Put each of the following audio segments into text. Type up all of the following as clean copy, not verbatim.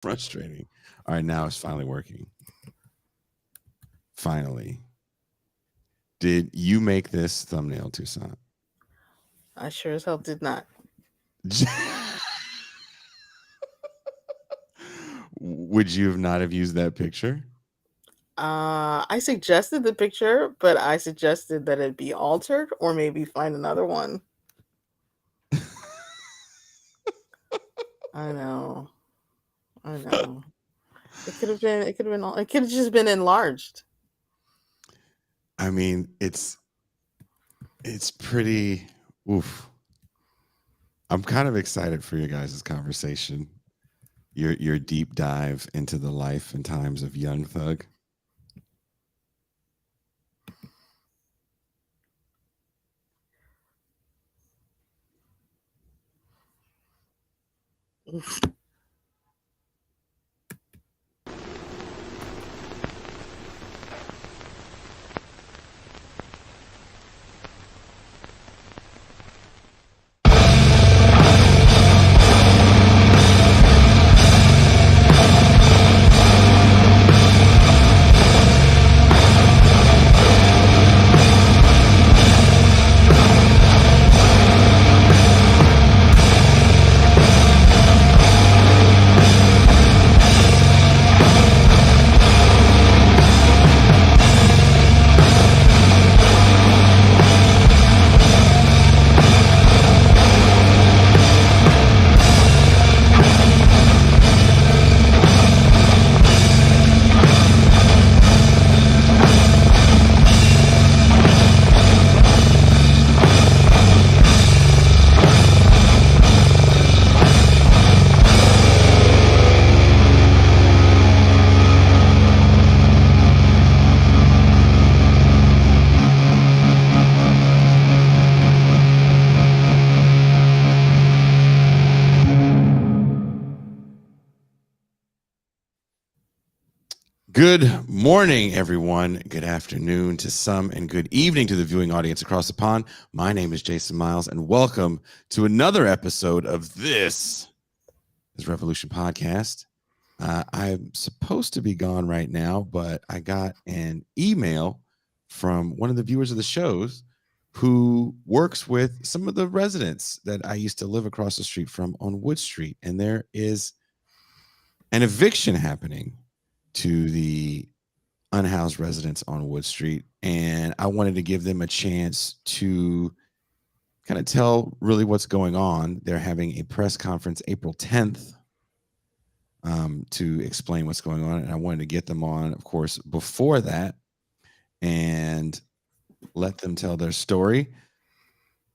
Frustrating. All right, now it's finally working. Finally. Did you make this thumbnail, Toussaint? I sure as hell did not. Would you have not have used that picture? I suggested the picture, but I suggested that it be altered or maybe find another one. I know. I know. It could have been. It could have been. It could have just been enlarged. I mean, it's pretty oof. I'm kind of excited for you guys' conversation. Your deep dive into the life and times of Young Thug. Oof. Good morning, everyone. Good afternoon to some, and good evening to the viewing audience across the pond. My name is Jason Miles, and welcome to another episode of This is Revolution Podcast. I'm supposed to be gone right now, but I got an email from one of the viewers of the shows who works with some of the residents that I used to live across the street from on Wood Street. And there is an eviction happening to the unhoused residents on Wood Street. And I wanted to give them a chance to kind of tell really what's going on. They're having a press conference April 10th to explain what's going on. And I wanted to get them on, of course, before that and let them tell their story.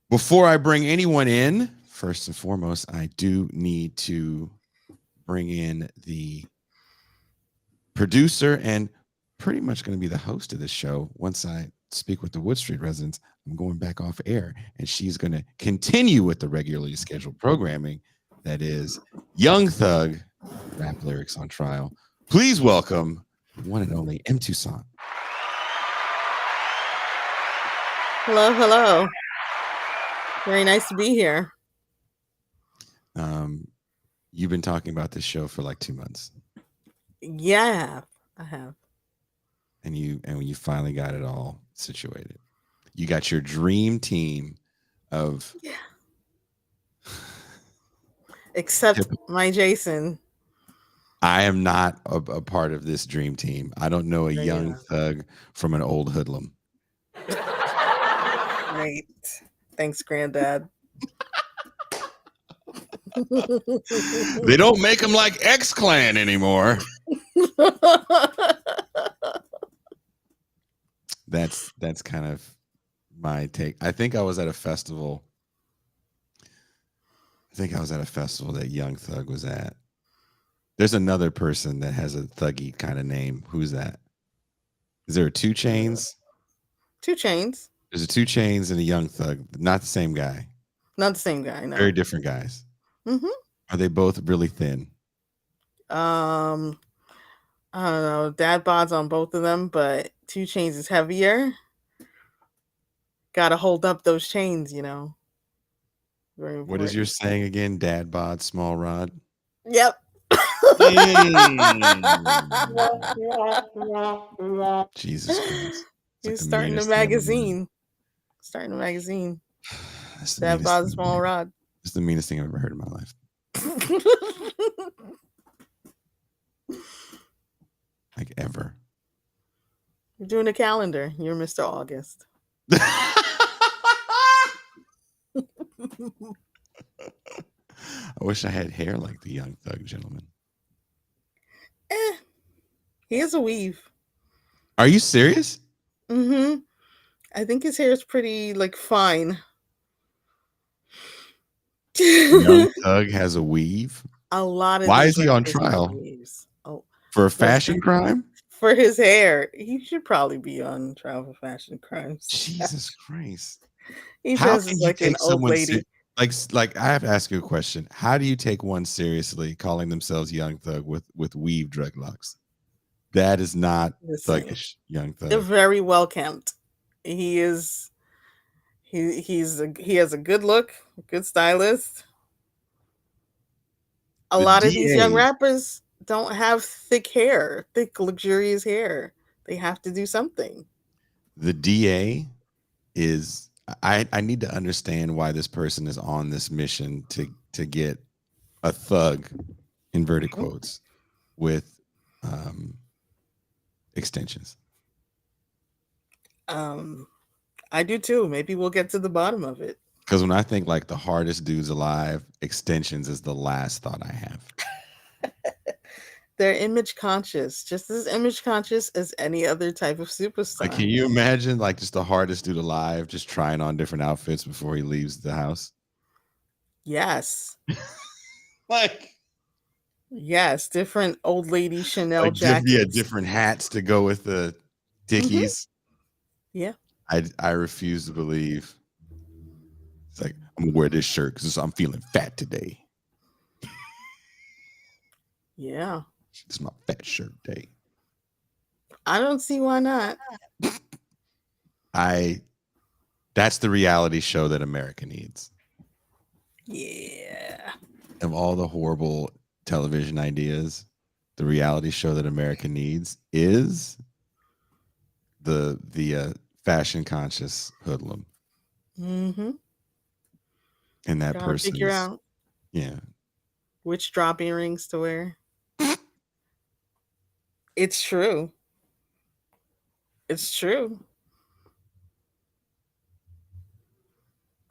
Before I bring anyone in, first and foremost, I do need to bring in the producer and pretty much going to be the host of this show. Once I speak with the Wood Street residents, I'm going back off air, and she's going to continue with the regularly scheduled programming that is Young Thug, Rap Lyrics on Trial. Please welcome one and only M. Toussaint. Hello, hello. Very nice to be here. You've been talking about this show for like 2 months. Yeah, I have. And you finally got it all situated. You got your dream team of Except my Jason. I am not a part of this dream team. I don't know a young thug from an old hoodlum. Great. Thanks, Granddad. They don't make them like X-Clan anymore. That's kind of my take. I think I was at a festival that Young Thug was at. There's another person that has a thuggy kind of name. Who's that? Is there a 2 Chainz? 2 Chainz. There's a 2 Chainz and a Young Thug. Not the same guy. Not the same guy, no. Very different guys. Mm-hmm. Are they both really thin? I don't know. Dad bods on both of them, but 2 Chainz is heavier. Gotta hold up those chains, you know. What is your saying again? Dad bod, small rod? Yep. Jesus Christ. It's like He's the starting a meanest thing I've ever heard. magazine. Starting a magazine. That's the Dad meanest bought a thing I've ever small heard. rod. It's the meanest thing I've ever heard in my life. Like ever. You're doing a calendar. You're Mr. August. I wish I had hair like the Young Thug gentleman. He has a weave. Are you serious? Mm-hmm. I think his hair is pretty like fine. Young Thug has a weave. A lot of Why these is he on rappers have trial? weaves. Oh, For a well, fashion crime? for his hair, he should probably be on trial for fashion crimes. Jesus Christ. He How dresses can you like an take old someone lady. like I have to ask you a question. How do you take one seriously calling themselves Young Thug with weave dreadlocks? That is not Listen, thuggish, Young they're Thug. very well kept. He is. He has a good look, good stylist. A The lot of these young DA, rappers don't have thick hair, thick luxurious hair. They have to do something. the DA is I need to understand why this person is on this mission to get a thug, inverted quotes, with extensions. I do too. Maybe we'll get to the bottom of it. Because when I think like the hardest dudes alive, extensions is the last thought I have. They're image conscious, just as image conscious as any other type of superstar. Like, can you imagine like just the hardest dude alive just trying on different outfits before he leaves the house? Yes. Like, Yes, different old lady Chanel jackets. different hats to go with the Dickies. Yeah. I refuse to believe. It's like, I'm gonna wear this shirt because I'm feeling fat today. Yeah. It's my fat shirt day. I don't see why not. That's the reality show that America needs. Yeah. Of all the horrible television ideas, the reality show that America needs is the fashion conscious hoodlum. Mm-hmm. And that Gotta person figure out which drop earrings to wear. It's true. It's true.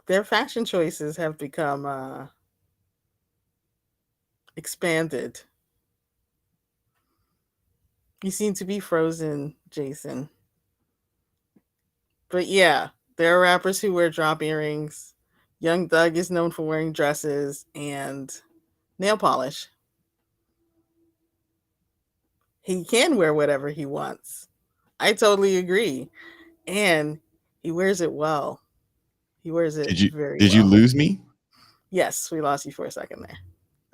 Their fashion choices have become expanded. You seem to be frozen, Jason. But yeah, there are rappers who wear drop earrings. Young Thug is known for wearing dresses and nail polish. He can wear whatever he wants. I totally agree. And he wears it well. He wears it very did you well. lose me? Yes, we lost you for a second there.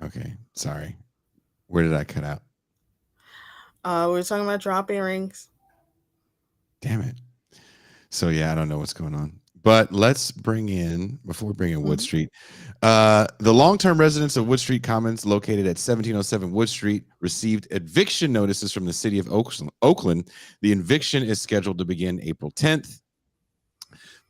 Okay, sorry. Where did I cut out? We were talking about drop earrings. Damn it. So yeah, I don't know what's going on. But let's bring in, before we bring in Wood Street, the long-term residents of Wood Street Commons, located at 1707 Wood Street, received eviction notices from the city of Oakland. The eviction is scheduled to begin April 10th.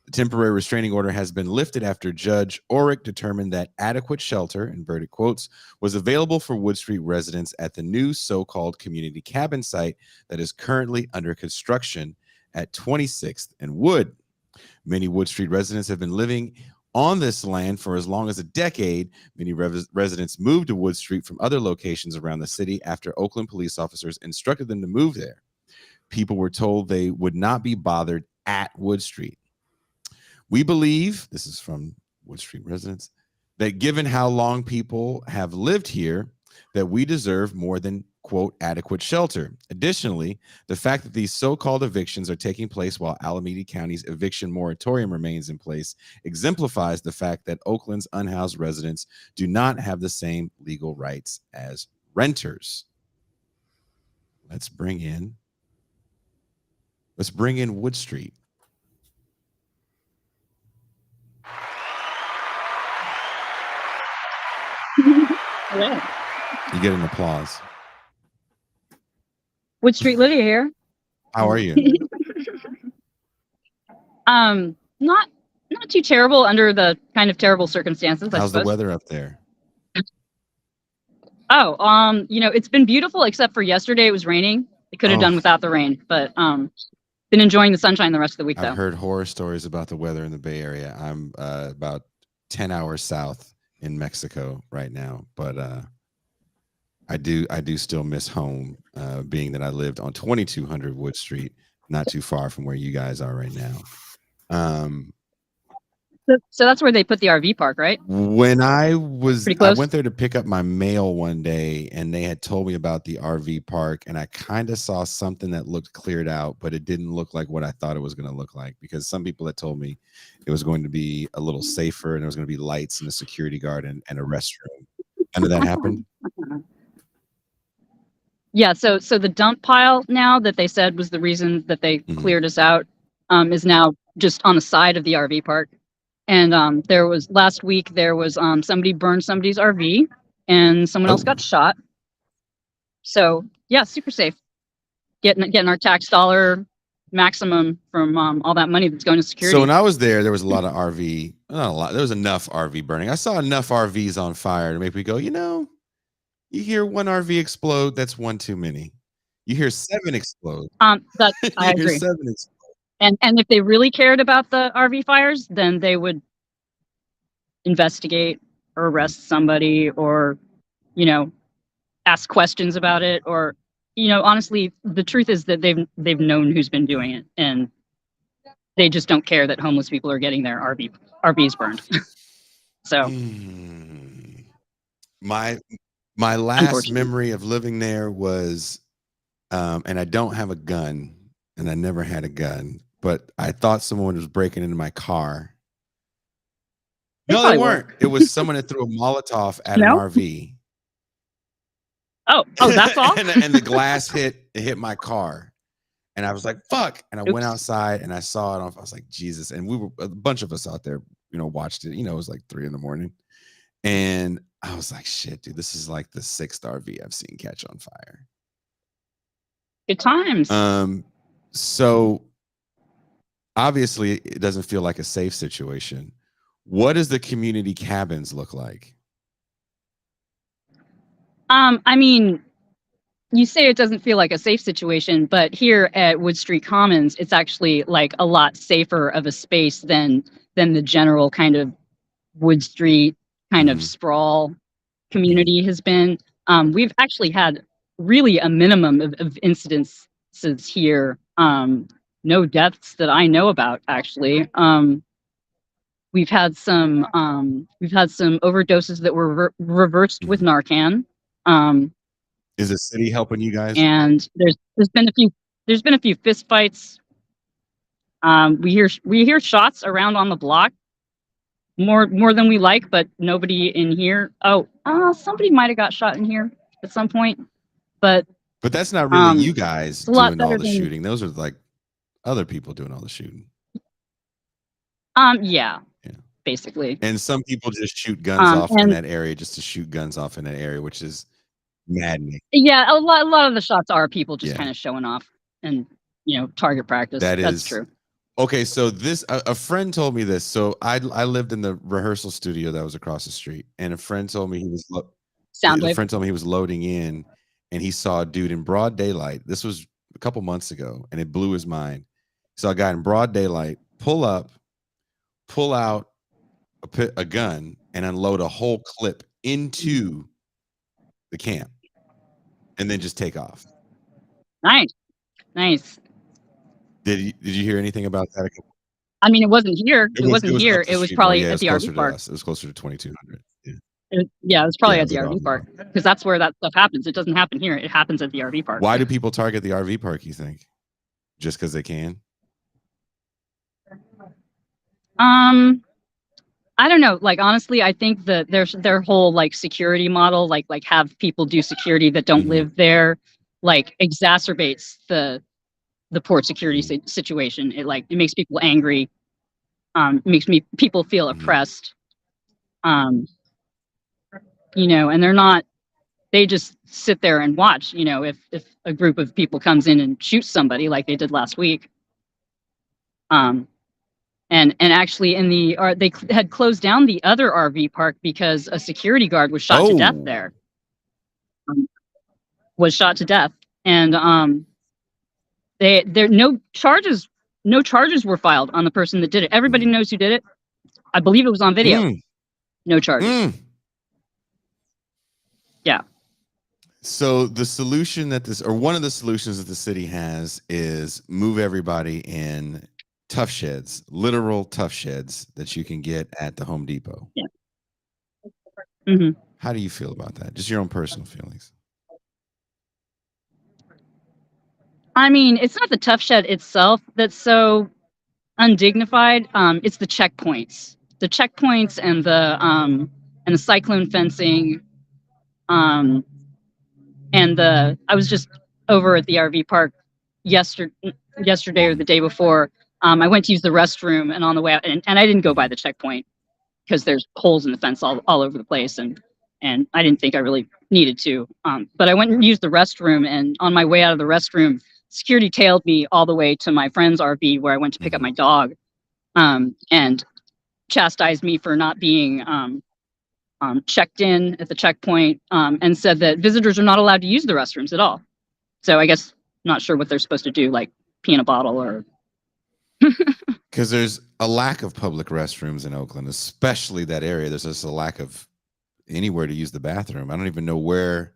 The temporary restraining order has been lifted after Judge Orrick determined that adequate shelter, inverted quotes, was available for Wood Street residents at the new so-called community cabin site that is currently under construction at 26th and Wood. Many Wood Street residents have been living on this land for as long as a decade. Many residents moved to Wood Street from other locations around the city after Oakland police officers instructed them to move there. People were told they would not be bothered at Wood Street. We believe, this is from Wood Street residents, that given how long people have lived here, that we deserve more than, quote, adequate shelter. Additionally, the fact that these so-called evictions are taking place while Alameda County's eviction moratorium remains in place exemplifies the fact that Oakland's unhoused residents do not have the same legal rights as renters. Let's bring in Wood Street. You get an applause. Wood Street Lydia here. How are you? Not too terrible under the kind of terrible circumstances. How's the weather up there? Oh, it's been beautiful except for yesterday. It was raining. It could have done without the rain, but been enjoying the sunshine the rest of the week. I've heard horror stories about the weather in the Bay Area. I'm about 10 hours south in Mexico right now, but I do still miss home, being that I lived on 2200 Wood Street, not too far from where you guys are right now. So that's where they put the RV park, right? When I went there to pick up my mail one day, and they had told me about the RV park, and I kind of saw something that looked cleared out, but it didn't look like what I thought it was going to look like, because some people had told me it was going to be a little safer and there was going to be lights and a security guard and a restroom. None of that happened. Yeah, so the dump pile now that they said was the reason that they cleared us out is now just on the side of the RV park. And there was last week somebody burned somebody's RV and someone else got shot. So yeah, super safe. Getting our tax dollar maximum from all that money that's going to security. So when I was there was a lot of RV, not a lot. There was enough RV burning. I saw enough RVs on fire to make me go, you hear one RV explode, that's one too many. You hear 7 explode. I agree. 7 explode. And if they really cared about the RV fires, then they would investigate or arrest somebody or, ask questions about it. Or, honestly, the truth is that they've known who's been doing it, and they just don't care that homeless people are getting their RVs burned. So my last memory of living there was, and I don't have a gun, and I never had a gun, but I thought someone was breaking into my car. No, they weren't. It was someone that threw a Molotov at an RV. Oh, that's all. and the glass hit my car, and I was like, "Fuck!" And I went outside and I saw it. I was like, "Jesus!" And we were a bunch of us out there, watched it. It was like 3 a.m, and I was like, "Shit, dude, this is like the 6th RV I've seen catch on fire." Good times. So obviously it doesn't feel like a safe situation. What does the community cabins look like? I mean, you say it doesn't feel like a safe situation, but here at Wood Street Commons, it's actually like a lot safer of a space than the general kind of Wood Street kind of sprawl community has been. We've actually had really a minimum of incidences here. No deaths that I know about, actually. We've had some overdoses that were reversed with Narcan. Is the city helping you guys? And there's been a few fist fights. We hear shots around on the block, more than we like, but nobody in here. Somebody might have got shot in here at some point, but that's not really you guys doing all the shooting. Those are like other people doing all the shooting. Yeah. Basically. And some people just shoot guns off in that area just to shoot guns off in that area, which is maddening. Yeah, a lot of the shots are people just kind of showing off and target practice. That's true. Okay, so a friend told me this. So I lived in the rehearsal studio that was across the street, and a friend told me he was loading in, and he saw a dude in broad daylight. This was a couple months ago, and it blew his mind. So a guy in broad daylight pull out a gun and unload a whole clip into the camp and then just take off. Nice. Did you hear anything about that? I mean, it wasn't here. It wasn't here. It was probably at the RV park. It was closer to 2200. It was probably at the RV park, because that's where that stuff happens. It doesn't happen here. It happens at the RV park. Why do people target the RV park, you think? Just because they can? I don't know. Like, honestly, I think that their whole like security model, like have people do security that don't live there, like exacerbates the poor security situation. It makes people angry. It makes people feel oppressed. And they're not they just sit there and watch, you know, if a group of people comes in and shoots somebody like they did last week. And actually they had closed down the other RV park because a security guard was shot to death there. Was shot to death. And no charges were filed on the person that did it. Everybody knows who did it. I believe it was on video. No charges. Yeah. So the solution one of the solutions that the city has is move everybody in tough sheds, literal tough sheds that you can get at the Home Depot. Yeah. Mm-hmm. How do you feel about that? Just your own personal feelings. I mean, it's not the tough shed itself that's so undignified. It's the checkpoints and the cyclone fencing. I was just over at the RV park yesterday or the day before. I went to use the restroom, and on the way out, and I didn't go by the checkpoint because there's holes in the fence all over the place, and I didn't think I really needed to. But I went and used the restroom, and on my way out of the restroom, security tailed me all the way to my friend's RV where I went to pick up my dog, and chastised me for not being checked in at the checkpoint, and said that visitors are not allowed to use the restrooms at all. So I guess not sure what they're supposed to do, like pee in a bottle or. Because there's a lack of public restrooms in Oakland, especially that area. There's just a lack of anywhere to use the bathroom. I don't even know where.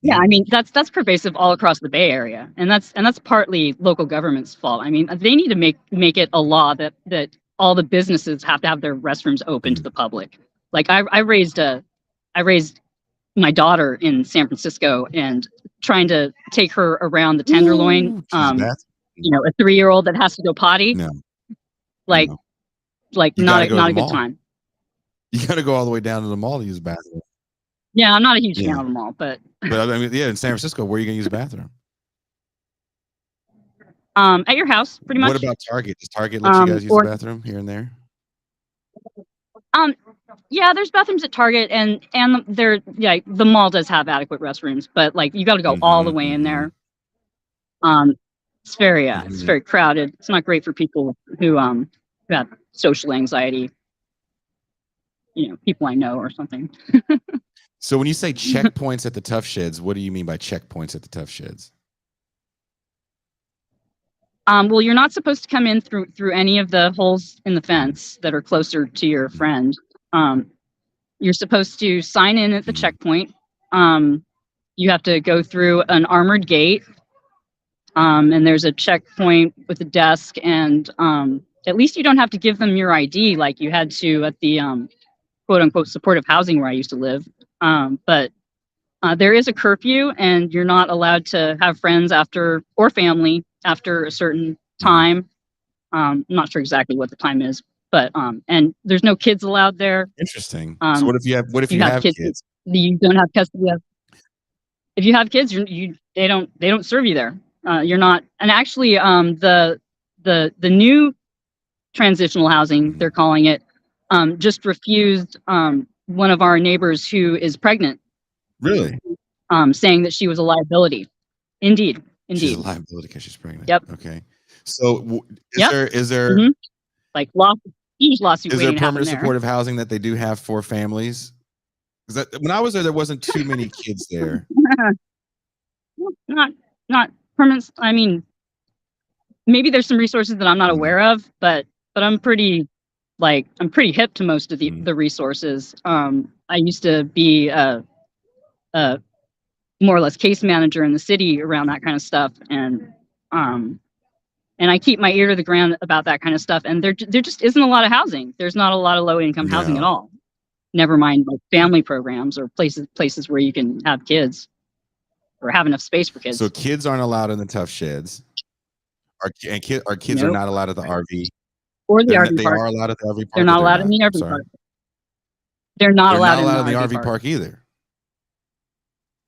Yeah, I mean that's pervasive all across the Bay Area, and that's partly local government's fault. I mean, they need to make it a law that all the businesses have to have their restrooms open to the public. Like I raised my daughter in San Francisco, and trying to take her around the Tenderloin. You know, a 3-year-old that has to go potty. No. Like not a good time. You got to go all the way down to the mall to use the bathroom. Yeah, I'm not a huge fan of the mall, but I mean, yeah, in San Francisco, where are you going to use the bathroom? At your house, pretty much. What about Target? Does Target let you guys use the bathroom here and there? Yeah, there's bathrooms at Target, and the mall does have adequate restrooms, but like you got to go all the way in there. It's very crowded. It's not great for people who have social anxiety. You know, people I know or something. So when you say checkpoints at the tough sheds, what do you mean by checkpoints at the tough sheds? Well, you're not supposed to come in through any of the holes in the fence that are closer to your friend. You're supposed to sign in at the checkpoint. You have to go through an armored gate. And there's a checkpoint with a desk, and at least you don't have to give them your ID like you had to at the quote unquote supportive housing where I used to live. But there is a curfew, and you're not allowed to have friends or family after a certain time. I'm not sure exactly what the time is, but and there's no kids allowed there. Interesting. So what if you have kids? You don't have custody of. If you have kids, they don't serve you there. You're not, and actually, the new transitional housing, they're calling it, just refused one of our neighbors who is pregnant. Really? Saying that she was a liability. Indeed. She's a liability because she's pregnant. Yep. Okay. So is there like huge lawsuit? Is there permanent supportive housing that they do have for families? Because when I was there wasn't too many kids there. Not permanent. I mean, maybe there's some resources that I'm not aware of, but I'm pretty hip to most of the resources. I used to be a more or less case manager in the city around that kind of stuff, and I keep my ear to the ground about that kind of stuff. And there just isn't a lot of housing. There's not a lot of low income housing at all. Never mind like family programs or places where you can have kids or have enough space for kids. So kids aren't allowed in the tough sheds. Our kids are not allowed at the RV. Or the RV they park. Are allowed at the RV park. They're not allowed in the RV park. They're not allowed in the RV park either.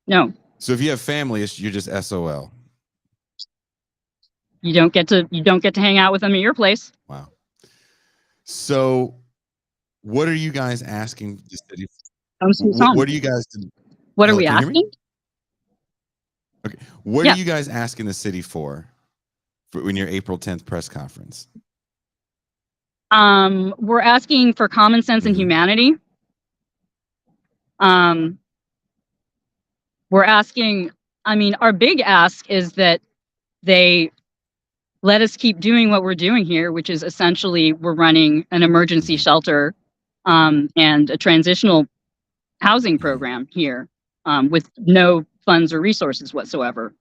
No. So if you have family, you're just SOL. You don't get to hang out with them at your place. Wow. So what are you guys asking the city? What are you guys What are Hello, we can you hear me? asking? Okay. What Yeah. are you guys asking the city for in your April 10th press conference? We're asking for common sense and humanity. We're asking, I mean, our big ask is that they let us keep doing what we're doing here, which is essentially we're running an emergency shelter and a transitional housing program here with no funds or resources whatsoever.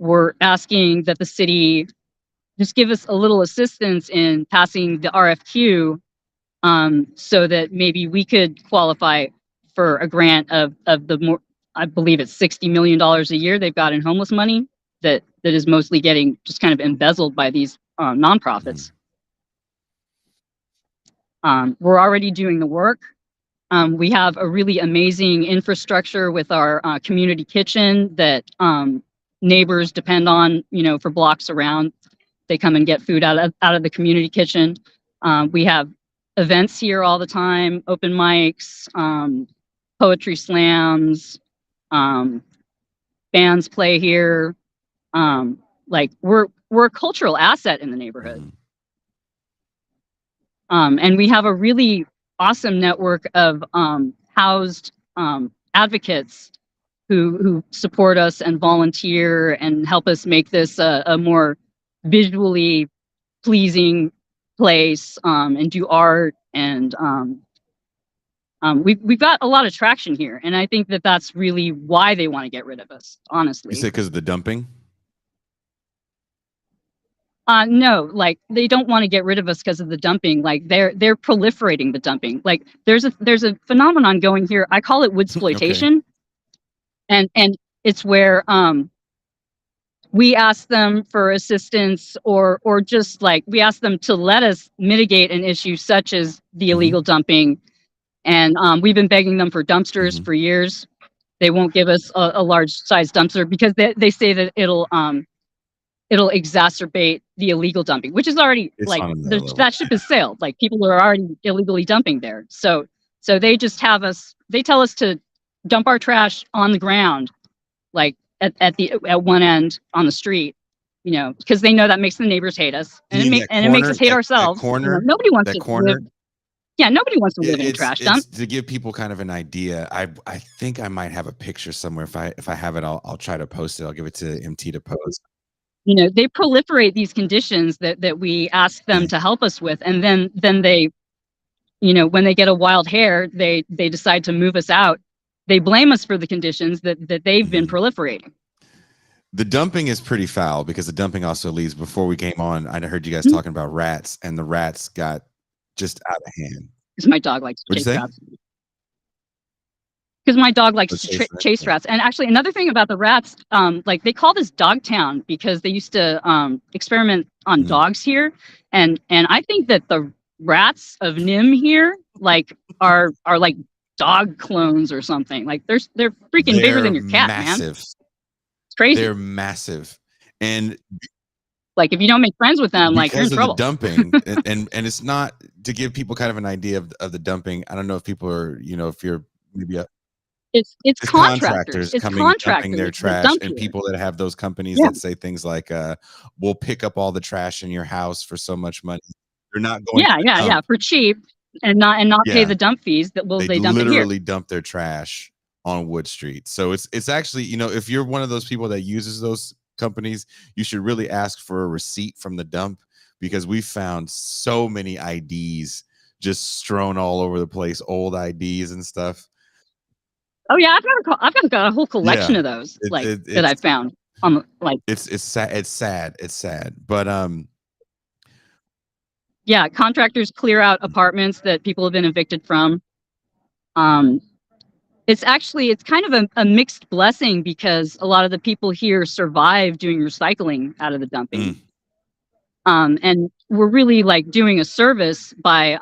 We're asking that the city just give us a little assistance in passing the RFQ so that maybe we could qualify for a grant of the more, I believe it's $60 million a year they've got in homeless money that is mostly getting just kind of embezzled by these nonprofits. We're already doing the work. We have a really amazing infrastructure with our community kitchen that neighbors depend on, you know, for blocks around. They come and get food out of the community kitchen. We have events here all the time, open mics, poetry slams, bands play here. Like we're a cultural asset in the neighborhood. And we have a really awesome network of housed advocates who support us and volunteer and help us make this a more visually pleasing place and do art. And we've got a lot of traction here. And I think that that's really why they want to get rid of us, honestly. You said because of the dumping? No, like they don't want to get rid of us because of the dumping. Like they're proliferating the dumping. Like there's a phenomenon going here. I call it woodsploitation. Okay. And it's where we ask them for assistance or just like we ask them to let us mitigate an issue such as the illegal dumping. And we've been begging them for dumpsters for years. They won't give us a large size dumpster because they say that it'll exacerbate the illegal dumping, which is already like that ship has sailed. Like people are already illegally dumping there. So they just have us, they tell us to dump our trash on the ground, like at one end on the street, you know, because they know that makes the neighbors hate us and it makes us hate ourselves. You know, nobody wants to live. Yeah, nobody wants to live in a trash dump. To give people kind of an idea, I think I might have a picture somewhere. If I have it, I'll try to post it. I'll give it to MT to post. You know, they proliferate these conditions that we ask them to help us with, and then they, you know, when they get a wild hair, they decide to move us out. They blame us for the conditions that they've been proliferating. The dumping is pretty foul because the dumping also leaves. Before we came on, I heard you guys talking about rats, and the rats got just out of hand. Because my dog likes to chase rats. Because my dog likes to chase rats. And actually, another thing about the rats, like they call this Dogtown because they used to experiment on dogs here, and I think that the rats of NIM here like are like dog clones or something. Like they're freaking bigger than your cat, man. It's crazy. They're massive, and like if you don't make friends with them, like you're in trouble. The dumping, and it's not to give people kind of an idea of the dumping. I don't know if people are, you know, if you're maybe it's contractors coming dumping their trash, and people that have those companies that say things like we'll pick up all the trash in your house for so much money. They're not going for cheap and not pay the dump fees that they dump literally it here. Dump their trash on Wood Street. So it's actually, you know, if you're one of those people that uses those companies, you should really ask for a receipt from the dump, because we found so many IDs just strewn all over the place, old IDs and stuff. Oh yeah, I've got a whole collection of those, that I've found. It's sad, but yeah, contractors clear out apartments that people have been evicted from. It's kind of a mixed blessing because a lot of the people here survive doing recycling out of the dumping. And we're really like doing a service by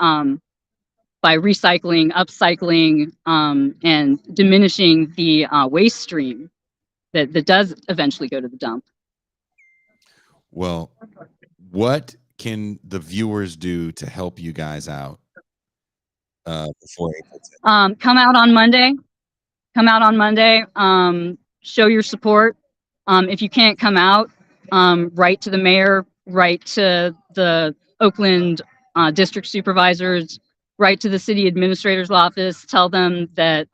recycling, upcycling, and diminishing the waste stream that does eventually go to the dump. Well, what can the viewers do to help you guys out before April 10th? Come out on Monday. come out on Monday. Show your support. If you can't come out, write to the mayor, write to the Oakland district supervisors, write to the city administrator's office. Tell them that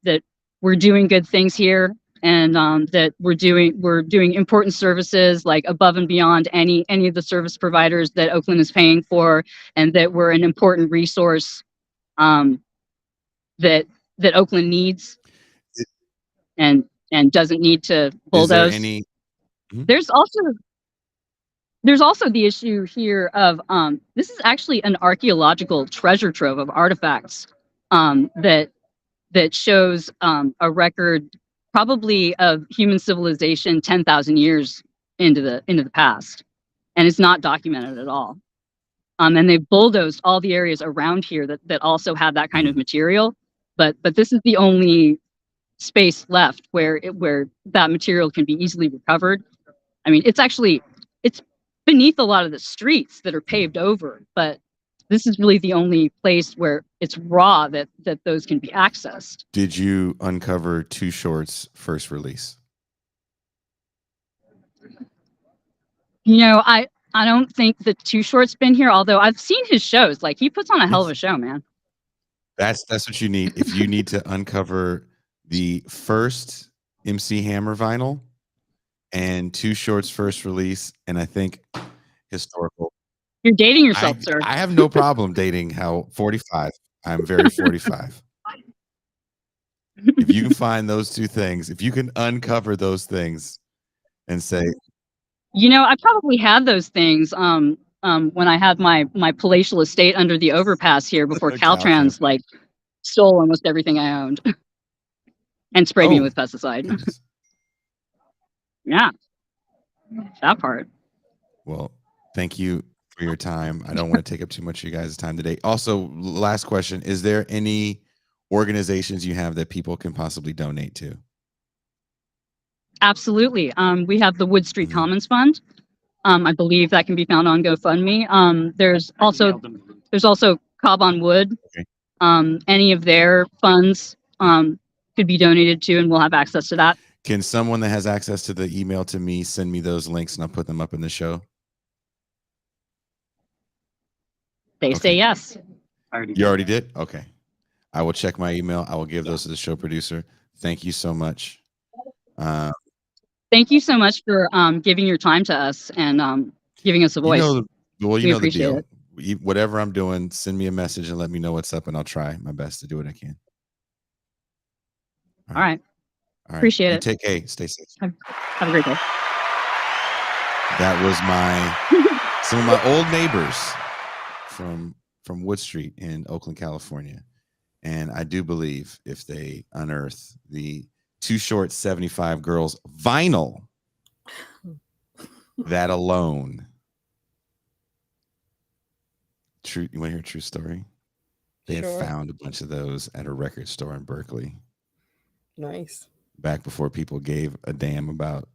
that we're doing good things here, and that we're doing important services like above and beyond any of the service providers that Oakland is paying for, and that we're an important resource that Oakland needs and doesn't need to bulldoze. Is there any? There's also the issue here of this is actually an archaeological treasure trove of artifacts that shows a record probably of human civilization 10,000 years into the past, and it's not documented at all. And they've bulldozed all the areas around here that also have that kind of material, but this is the only space left where that material can be easily recovered. I mean, it's beneath a lot of the streets that are paved over, but this is really the only place where it's raw that those can be accessed. Did you uncover Too Short's first release? You know, I don't think that Too Short's been here, although I've seen his shows. Like, he puts on a hell of a show, man. That's what you need. If you need to uncover the first MC Hammer vinyl and Too Short's first release, and I think historical. You're dating yourself, sir. I have no problem dating how 45. I'm very 45. If you can find those two things, if you can uncover those things and say, you know, I probably had those things when I had my palatial estate under the overpass here before Caltrans like stole almost everything I owned and sprayed me with pesticide. Goodness. Yeah, that part. Well, thank you for your time. I don't want to take up too much of you guys' time today. Also, last question, is there any organizations you have that people can possibly donate to? Absolutely. We have the Wood Street Commons Fund. I believe that can be found on GoFundMe. There's also Cobb on Wood. Okay. Any of their funds could be donated to, and we'll have access to that. Can someone that has access to the email to me send me those links and I'll put them up in the show? They say yes. You already did? Okay. I will check my email. I will give those to the show producer. Thank you so much. Thank you so much for giving your time to us and giving us a voice. You know the deal. It. Whatever I'm doing, send me a message and let me know what's up, and I'll try my best to do what I can. All right. Appreciate it. Stay safe. Have a great day. That was some of my old neighbors from Wood Street in Oakland, California. And I do believe if they unearth the Too Short 75 Girls vinyl, that alone. True. You want to hear a true story? They had found a bunch of those at a record store in Berkeley. Nice. Back before people gave a damn about,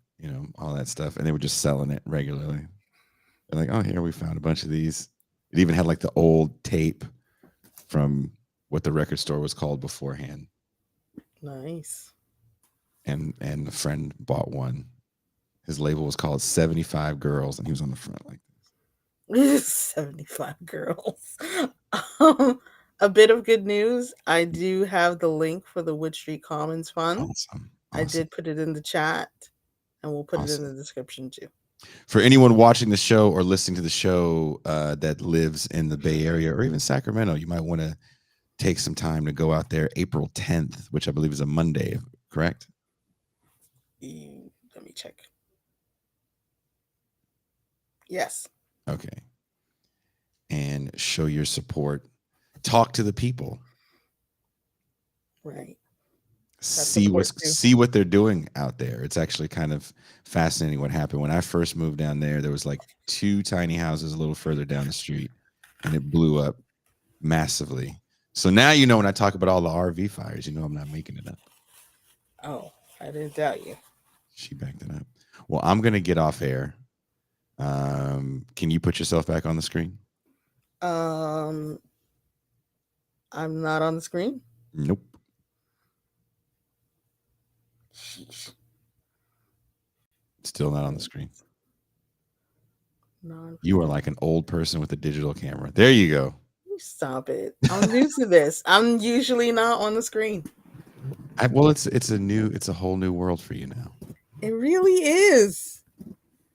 all that stuff. And they were just selling it regularly. They're like, oh, here we found a bunch of these. It even had like the old tape from what the record store was called beforehand. Nice. And a friend bought one. His label was called 75 Girls, and he was on the front like this. 75 Girls. A bit of good news. I do have the link for the Wood Street Commons Fund. Awesome. I did put it in the chat, and we'll put it in the description too. For anyone watching the show or listening to the show that lives in the Bay Area or even Sacramento, you might want to take some time to go out there April 10th, which I believe is a Monday, correct? Let me check. Yes. Okay. And show your support. Talk to the people. Right. See what they're doing out there. It's actually kind of fascinating what happened. When I first moved down there was like 2 tiny houses a little further down the street, and it blew up massively. So now when I talk about all the RV fires, I'm not making it up. Oh, I didn't doubt you. She backed it up. Well, I'm gonna get off air. Can you put yourself back on the screen? I'm not on the screen. Nope. Still not on the screen. No, You are like an old person with a digital camera. There you go. stop it. I'm new to this. I'm usually not on the screen. Well, it's a whole new world for you now. It really is.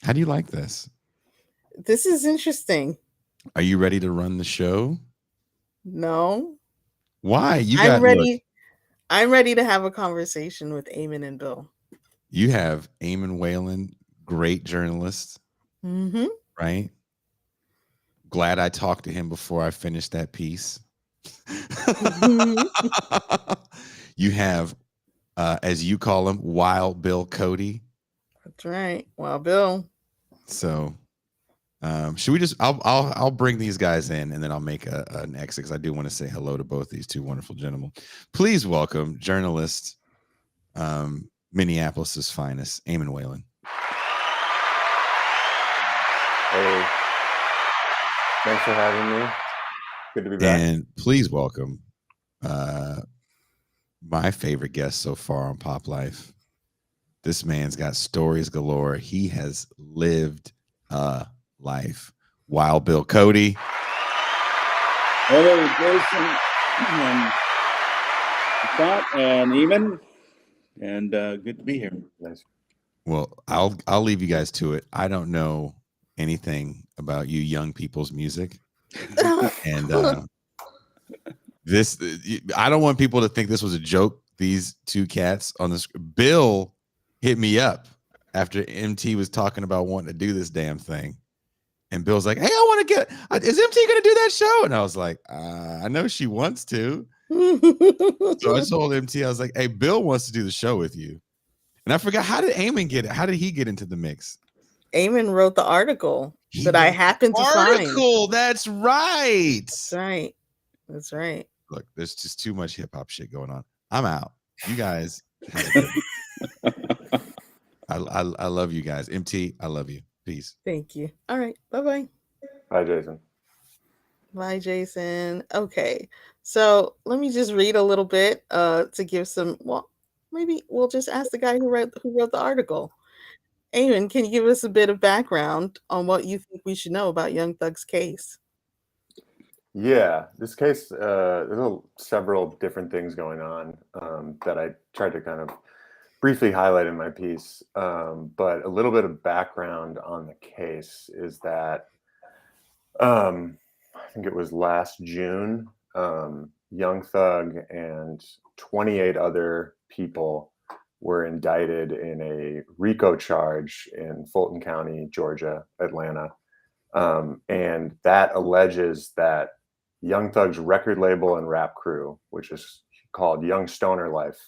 How do you like this? This is interesting. Are you ready to run the show? No. Why? I'm ready. I'm ready to have a conversation with Eamon and Bill. You have Eamon Whalen, great journalist, Mm-hmm. right? Glad I talked to him before I finished that piece. You have, as you call him, Wild Bill Cody. That's right. Wild Bill. So, should we just? I'll bring these guys in, and then I'll make an exit because I do want to say hello to both these two wonderful gentlemen. Please welcome journalist, Minneapolis's finest, Eamon Whalen. Hey, thanks for having me. Good to be back. And please welcome my favorite guest so far on Pop Life. This man's got stories galore. He has lived a life. Wild Bill Cody. Hello, Jason and Scott and Eamon, and good to be here. Nice. Well, I'll leave you guys to it. I don't know anything about you young people's music, and this I don't want people to think this was a joke. These two cats on this. Bill hit me up after MT was talking about wanting to do this damn thing, and Bill's like, "Hey, I want to get. Is MT going to do that show?" And I was like, "I know she wants to." So I told MT, I was like, "Hey, Bill wants to do the show with you." And I forgot, how did Eamon get it? How did he get into the mix? Eamon wrote the article that I happened to find. That's right. That's right. That's right. Look, there's just too much hip hop shit going on. I'm out. You guys. I love you guys. MT, I love you. Peace. Thank you. All right. Bye-bye. Bye, Jason. Bye, Jason. Okay. So let me just read a little bit to give some, well, maybe we'll just ask the guy who wrote the article. Eamon, can you give us a bit of background on what you think we should know about Young Thug's case? Yeah, this case, there's several different things going on that I tried to kind of briefly highlight in my piece. But a little bit of background on the case is that I think it was last June, Young Thug and 28 other people were indicted in a RICO charge in Fulton County, Georgia, Atlanta. And that alleges that Young Thug's record label and rap crew, which is called Young Stoner Life,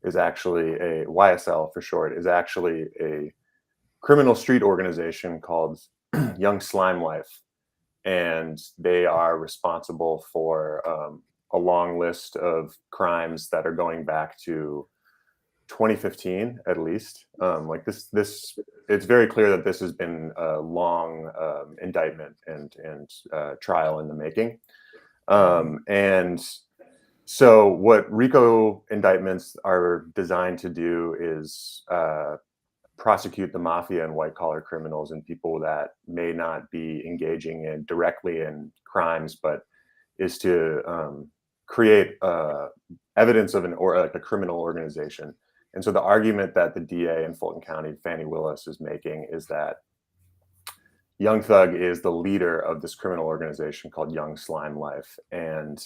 is actually a YSL for short, is actually a criminal street organization called Young Slime Life. And they are responsible for a long list of crimes that are going back to 2015 at least. Like this it's very clear that this has been a long indictment and trial in the making. And so what RICO indictments are designed to do is prosecute the mafia and white collar criminals and people that may not be engaging directly in crimes, but is to create evidence of a criminal organization. And so the argument that the DA in Fulton County, Fannie Willis, is making is that Young Thug is the leader of this criminal organization called Young Slime Life. And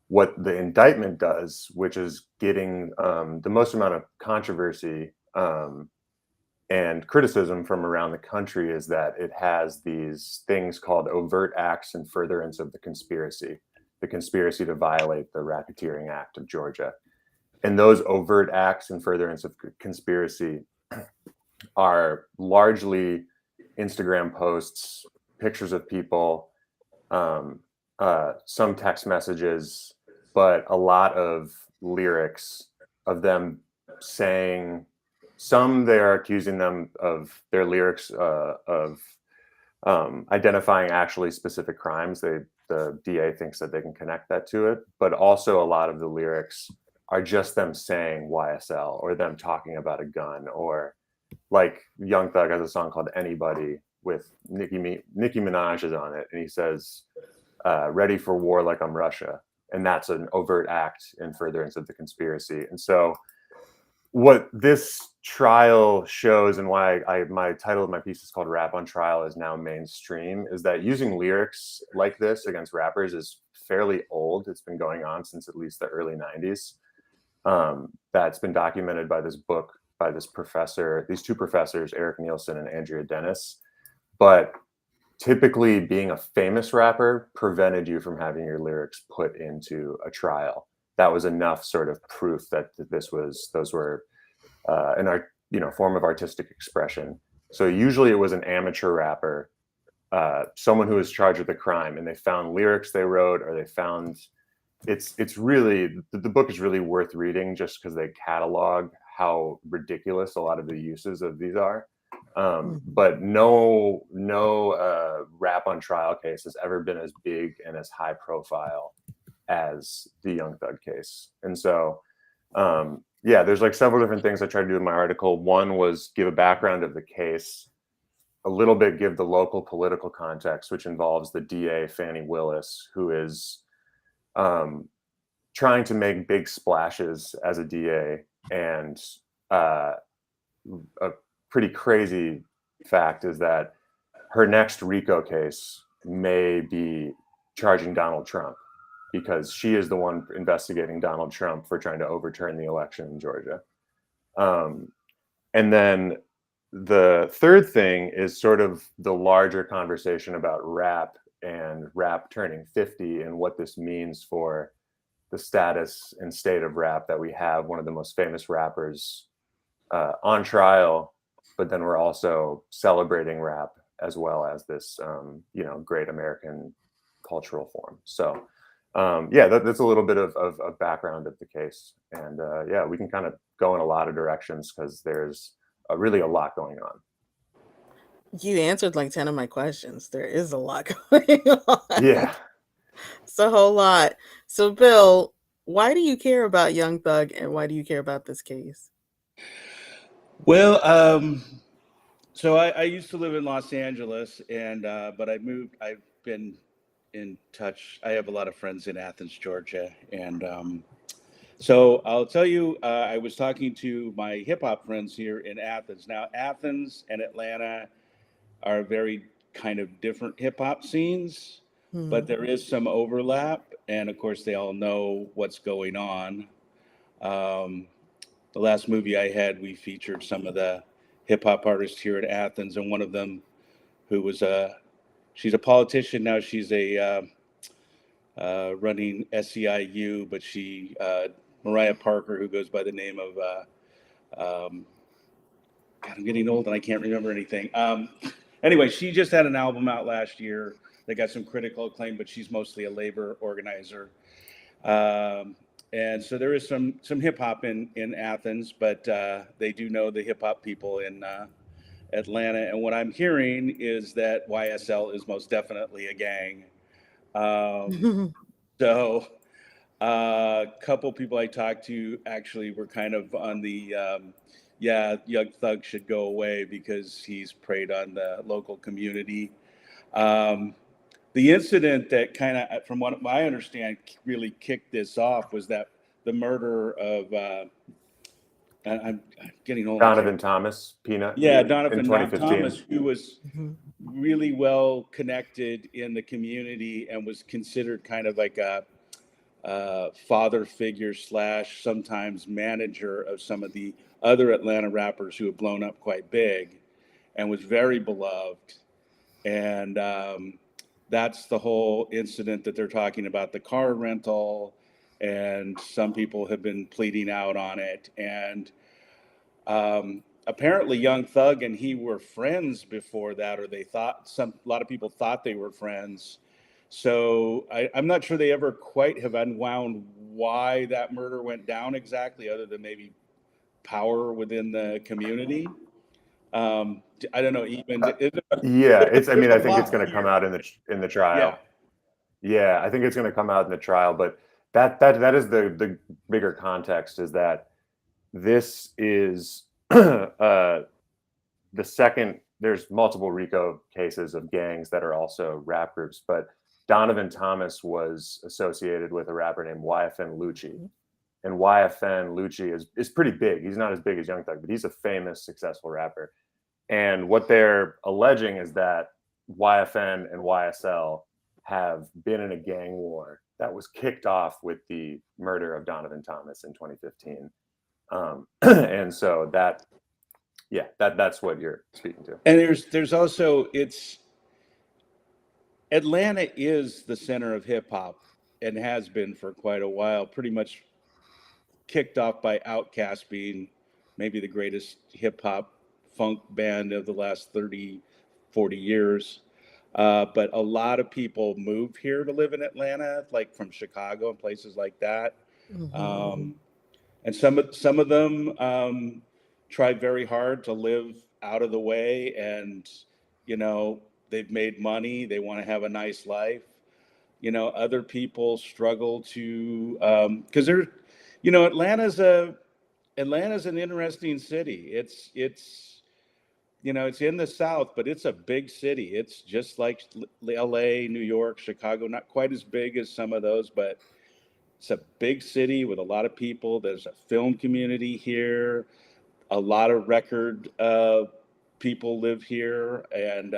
what the indictment does, which is getting the most amount of controversy and criticism from around the country, is that it has these things called overt acts in furtherance of the conspiracy to violate the Racketeering Act of Georgia. And those overt acts in furtherance of conspiracy are largely Instagram posts, pictures of people, some text messages, but a lot of lyrics of them saying, some they are accusing them of their lyrics of identifying actually specific crimes. The DA thinks that they can connect that to it, but also a lot of the lyrics are just them saying YSL or them talking about a gun, or like Young Thug has a song called Anybody with Nicki Minaj is on it, and he says, ready for war like I'm Russia. And that's an overt act in furtherance of the conspiracy. And so what this trial shows, and why my title of my piece is called Rap on Trial is now mainstream, is that using lyrics like this against rappers is fairly old. It's been going on since at least the early 90s. That's been documented by this book by these two professors, Eric Nielsen and Andrea Dennis. But typically being a famous rapper prevented you from having your lyrics put into a trial. That was enough sort of proof that those were an art, form of artistic expression. So usually it was an amateur rapper, someone who was charged with a crime, and they found lyrics they wrote, or they found it's really, the book is really worth reading just because they catalog how ridiculous a lot of the uses of these are. But no rap on trial case has ever been as big and as high profile as the Young Thug case. And so, there's like several different things I tried to do in my article. One was give a background of the case, a little bit give the local political context, which involves the DA, Fannie Willis, who is trying to make big splashes as a DA. And a pretty crazy fact is that her next RICO case may be charging Donald Trump, because she is the one investigating Donald Trump for trying to overturn the election in Georgia. And then the third thing is sort of the larger conversation about rap and rap turning 50 and what this means for the status and state of rap, that we have one of the most famous rappers on trial, but then we're also celebrating rap as well as this, great American cultural form. So, that's a little bit of background of the case. And we can kind of go in a lot of directions because there's really a lot going on. You answered like 10 of my questions. There is a lot going on. Yeah. It's a whole lot. So, Bill, why do you care about Young Thug, and why do you care about this case? Well, so I used to live in Los Angeles, and but I moved. I've been in touch. I have a lot of friends in Athens, Georgia, and so I'll tell you, I was talking to my hip hop friends here in Athens. Now, Athens and Atlanta are very kind of different hip hop scenes, but there is some overlap, and of course, they all know what's going on. The last movie I had, we featured some of the hip hop artists here in Athens, and one of them, who was she's a politician now. She's a running SEIU, but she Mariah Parker, who goes by the name of God, I'm getting old and I can't remember anything. Anyway, she just had an album out last year that got some critical acclaim, but she's mostly a labor organizer. And so there is some hip hop in Athens, but they do know the hip hop people in Atlanta. And what I'm hearing is that YSL is most definitely a gang. So a couple people I talked to actually were kind of on the, Young Thug should go away because he's preyed on the local community. The incident that kind of, from what I understand, really kicked this off was that the murder of, I'm getting old. Donovan Thomas, Peanut. Yeah, Donovan in 2015. Thomas, who was really well connected in the community and was considered kind of like a father figure / sometimes manager of some of the other Atlanta rappers who have blown up quite big, and was very beloved. And that's the whole incident that they're talking about, the car rental, and some people have been pleading out on it. And apparently Young Thug and he were friends before that, or they thought, a lot of people thought they were friends. So I'm not sure they ever quite have unwound why that murder went down exactly, other than maybe power within the community. I don't know, even I think it's going to come out in the trial. Yeah, I think it's going to come out in the trial. But that is the bigger context, is that this is the second. There's multiple RICO cases of gangs that are also rap groups, but Donovan Thomas was associated with a rapper named YFN Lucci. And YFN Lucci is pretty big. He's not as big as Young Thug, but he's a famous, successful rapper. And what they're alleging is that YFN and YSL have been in a gang war that was kicked off with the murder of Donovan Thomas in 2015. And so that's what you're speaking to. And there's also, Atlanta is the center of hip hop and has been for quite a while, pretty much kicked off by Outkast being maybe the greatest hip hop funk band of the last 30, 40 years. But a lot of people move here to live in Atlanta, like from Chicago and places like that. And some of them try very hard to live out of the way, and they've made money. They want to have a nice life. Other people struggle to because Atlanta's an interesting city. It's it's in the South, but it's a big city. It's just like LA, New York, Chicago, not quite as big as some of those, but it's a big city with a lot of people. There's a film community here. A lot of record people live here. And,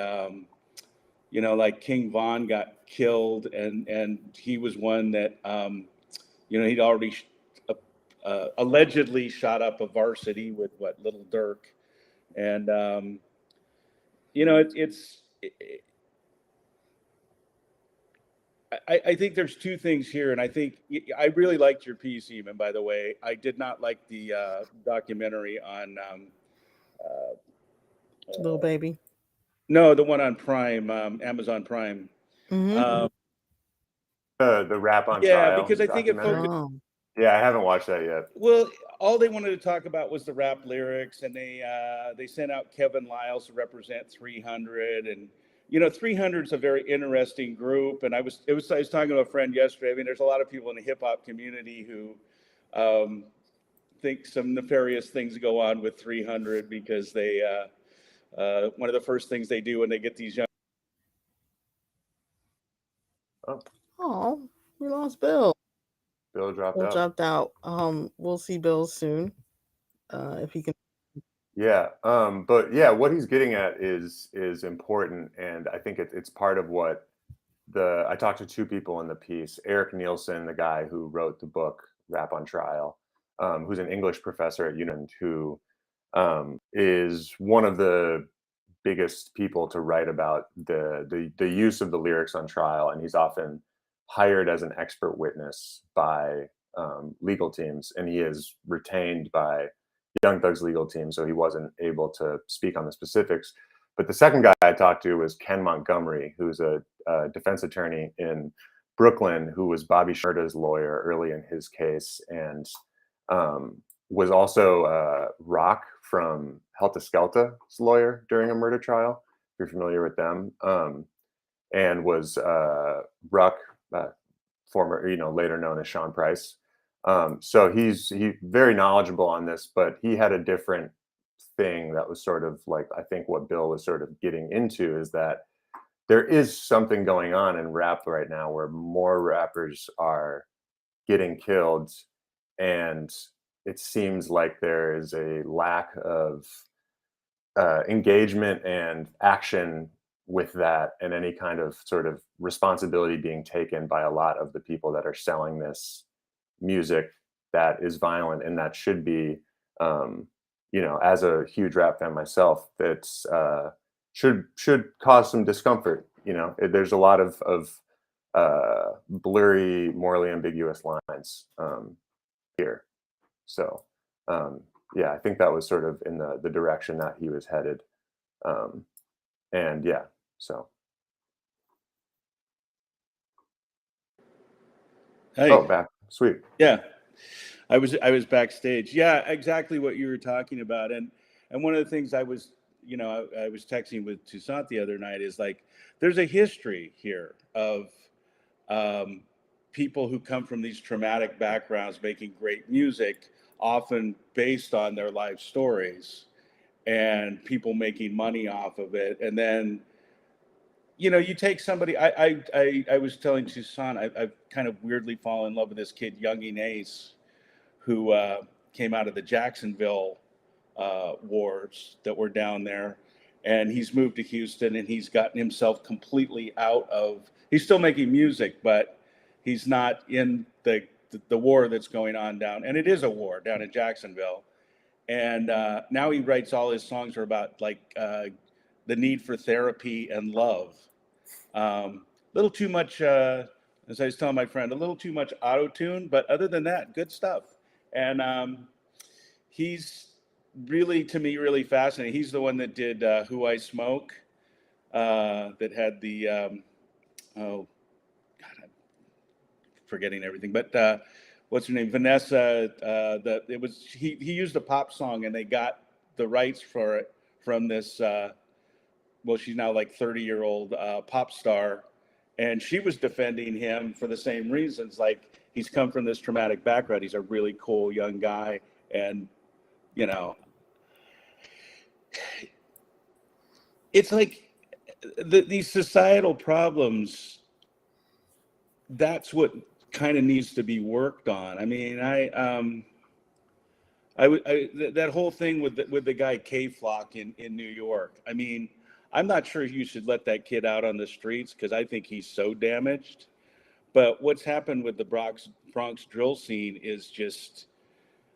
like King Von got killed, and he was one that, he'd already allegedly shot up a varsity with Little Dirk. And, I think there's two things here, and I think I really liked your piece, Eamon, by the way. I did not like the documentary on Little Baby. No, the one on Prime, Amazon Prime. Mm-hmm. The rap on Yeah, trial. because I think it focused. Yeah, I haven't watched that yet. Well, all they wanted to talk about was the rap lyrics, and they sent out Kevin Liles to represent 300, and 300 is a very interesting group. And I was talking to a friend yesterday. I mean, there's a lot of people in the hip hop community who think some nefarious things go on with 300, because they one of the first things they do when they get these young. Oh, we lost Bill. Bill dropped out. We'll see Bill soon. If he can. Yeah. But yeah, what he's getting at is important, and I think it's part of what I talked to two people in the piece. Eric Nielsen, the guy who wrote the book Rap on Trial, who's an English professor at UNIN, who is one of the biggest people to write about the use of the lyrics on trial, and he's often hired as an expert witness by legal teams, and he is retained by Young Thug's legal team, so he wasn't able to speak on the specifics. But the second guy I talked to was Ken Montgomery, who's a defense attorney in Brooklyn, who was Bobby Shmurda's lawyer early in his case, and was also Rock from Helta Skelta's lawyer during a murder trial, if you're familiar with them, and was Ruck, former, later known as Sean Price. So he's very knowledgeable on this, but he had a different thing that was sort of like, I think what Bill was sort of getting into is that there is something going on in rap right now where more rappers are getting killed, and it seems like there is a lack of engagement and action with that, and any kind of sort of responsibility being taken by a lot of the people that are selling this music that is violent and that should be, as a huge rap fan myself, that's should cause some discomfort. There's a lot of blurry, morally ambiguous lines here. So I think that was sort of in the direction that he was headed. And yeah, so. Hey. Oh, back. Sweet. Yeah. I was backstage. Yeah, exactly what you were talking about. And one of the things I was texting with Toussaint the other night is like, there's a history here of people who come from these traumatic backgrounds making great music, often based on their life stories, and people making money off of it. And then, you take somebody. I was telling Tucson, I've kind of weirdly fallen in love with this kid, Youngin Ace, who came out of the Jacksonville wars that were down there, and he's moved to Houston, and he's gotten himself completely out of. He's still making music, but he's not in the war that's going on down, and it is a war down in Jacksonville. And now he writes all his songs are about the need for therapy and love. Little too much, as I was telling my friend, a little too much auto tune, but other than that, good stuff. And he's really, to me, really fascinating. He's the one that did Who I Smoke, that had the, oh, God, I'm forgetting everything. But what's her name? Vanessa. He used a pop song, and they got the rights for it from this, well, she's now like 30-year-old pop star. And she was defending him for the same reasons. Like, he's come from this traumatic background. He's a really cool young guy. And, it's like these societal problems, that's what kind of needs to be worked on. I mean, that whole thing with the guy K-Flock in New York. I mean, I'm not sure you should let that kid out on the streets because I think he's so damaged. But what's happened with the Bronx drill scene is just,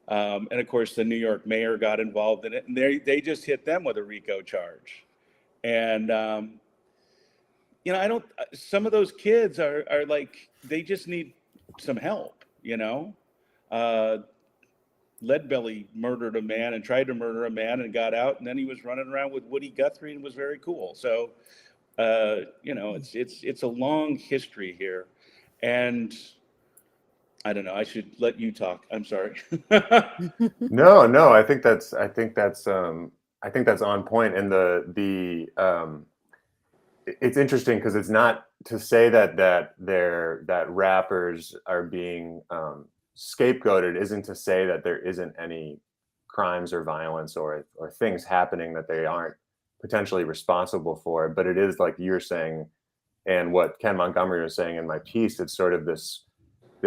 and of course the New York mayor got involved in it, and they just hit them with a RICO charge. And some of those kids are like, they just need some help. Leadbelly murdered a man and tried to murder a man and got out, and then he was running around with Woody Guthrie and was very cool. So, it's a long history here, and I don't know. I should let you talk. I'm sorry. No, I think that's on point. And it's interesting because it's not to say that rappers are being scapegoated isn't to say that there isn't any crimes or violence or things happening that they aren't potentially responsible for. But it is like you're saying, and what Ken Montgomery was saying in my piece, it's sort of this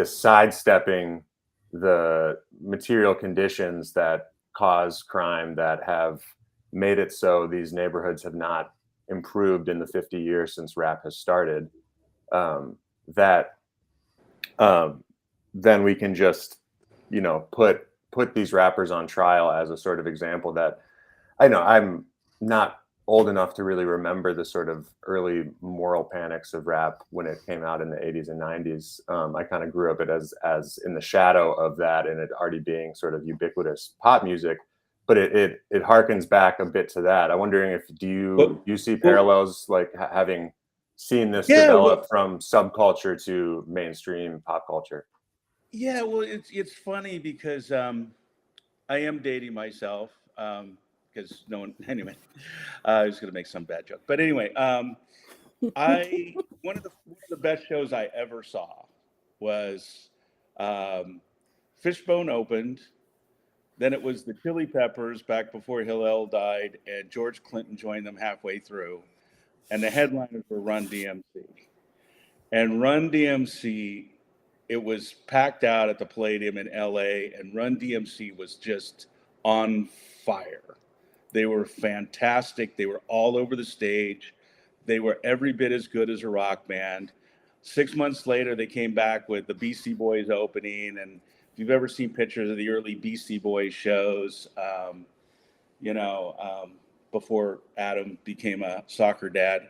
sidestepping the material conditions that cause crime that have made it so these neighborhoods have not improved in the 50 years since rap has started. Then we can just, put these rappers on trial as a sort of example that I know I'm not old enough to really remember the sort of early moral panics of rap when it came out in the 80s and 90s. I kind of grew up as in the shadow of that, and it already being sort of ubiquitous pop music, but it harkens back a bit to that. I'm wondering if you see parallels, like having seen this develop from subculture to mainstream pop culture. Yeah, well, it's funny because I am dating myself because no one. Anyway, I was going to make some bad joke, but anyway, one of the best shows I ever saw was Fishbone opened. Then it was the Chili Peppers back before Hillel died, and George Clinton joined them halfway through, and the headliners were Run DMC, and Run DMC. It was packed out at the Palladium in LA, and Run DMC was just on fire. They were fantastic. They were all over the stage. They were every bit as good as a rock band. 6 months later, they came back with the Beastie Boys opening. And if you've ever seen pictures of the early Beastie Boys shows, before Adam became a soccer dad,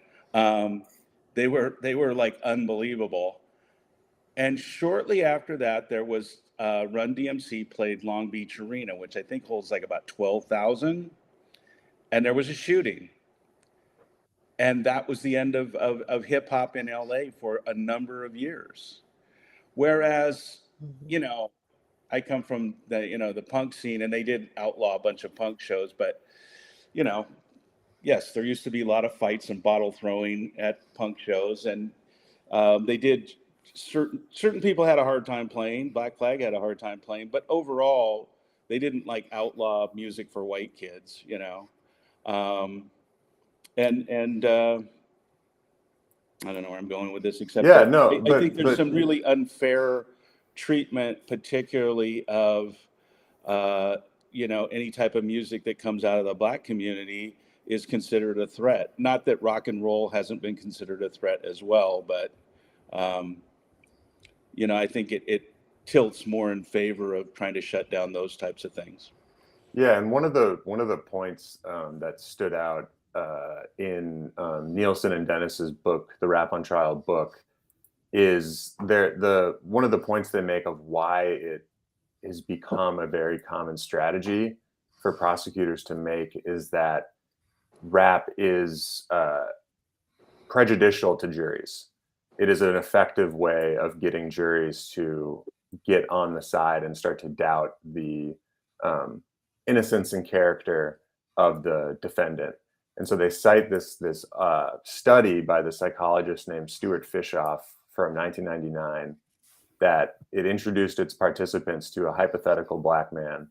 they were like unbelievable. And shortly after that, there was Run DMC played Long Beach Arena, which I think holds like about 12,000. And there was a shooting. And that was the end of hip hop in LA for a number of years. Whereas, I come from the punk scene, and they did outlaw a bunch of punk shows. But, yes, there used to be a lot of fights and bottle throwing at punk shows. And they did certain people had a hard time playing. Black Flag had a hard time playing, but overall, they didn't like outlaw music for white kids, you know. And I don't know where I'm going with this, except Yeah, that no, I think there's but some really unfair treatment, particularly of any type of music that comes out of the Black community is considered a threat. Not that rock and roll hasn't been considered a threat as well, but I think it tilts more in favor of trying to shut down those types of things. yeah, and one of the points that stood out in Nielsen and Dennis's book, the Rap on Trial book, is one of the points they make of why it has become a very common strategy for prosecutors to make is that rap is prejudicial to juries. It is an effective way of getting juries to get on the side and start to doubt the innocence and character of the defendant. And so they cite this study by the psychologist named Stuart Fishoff from 1999 that it introduced its participants to a hypothetical Black man.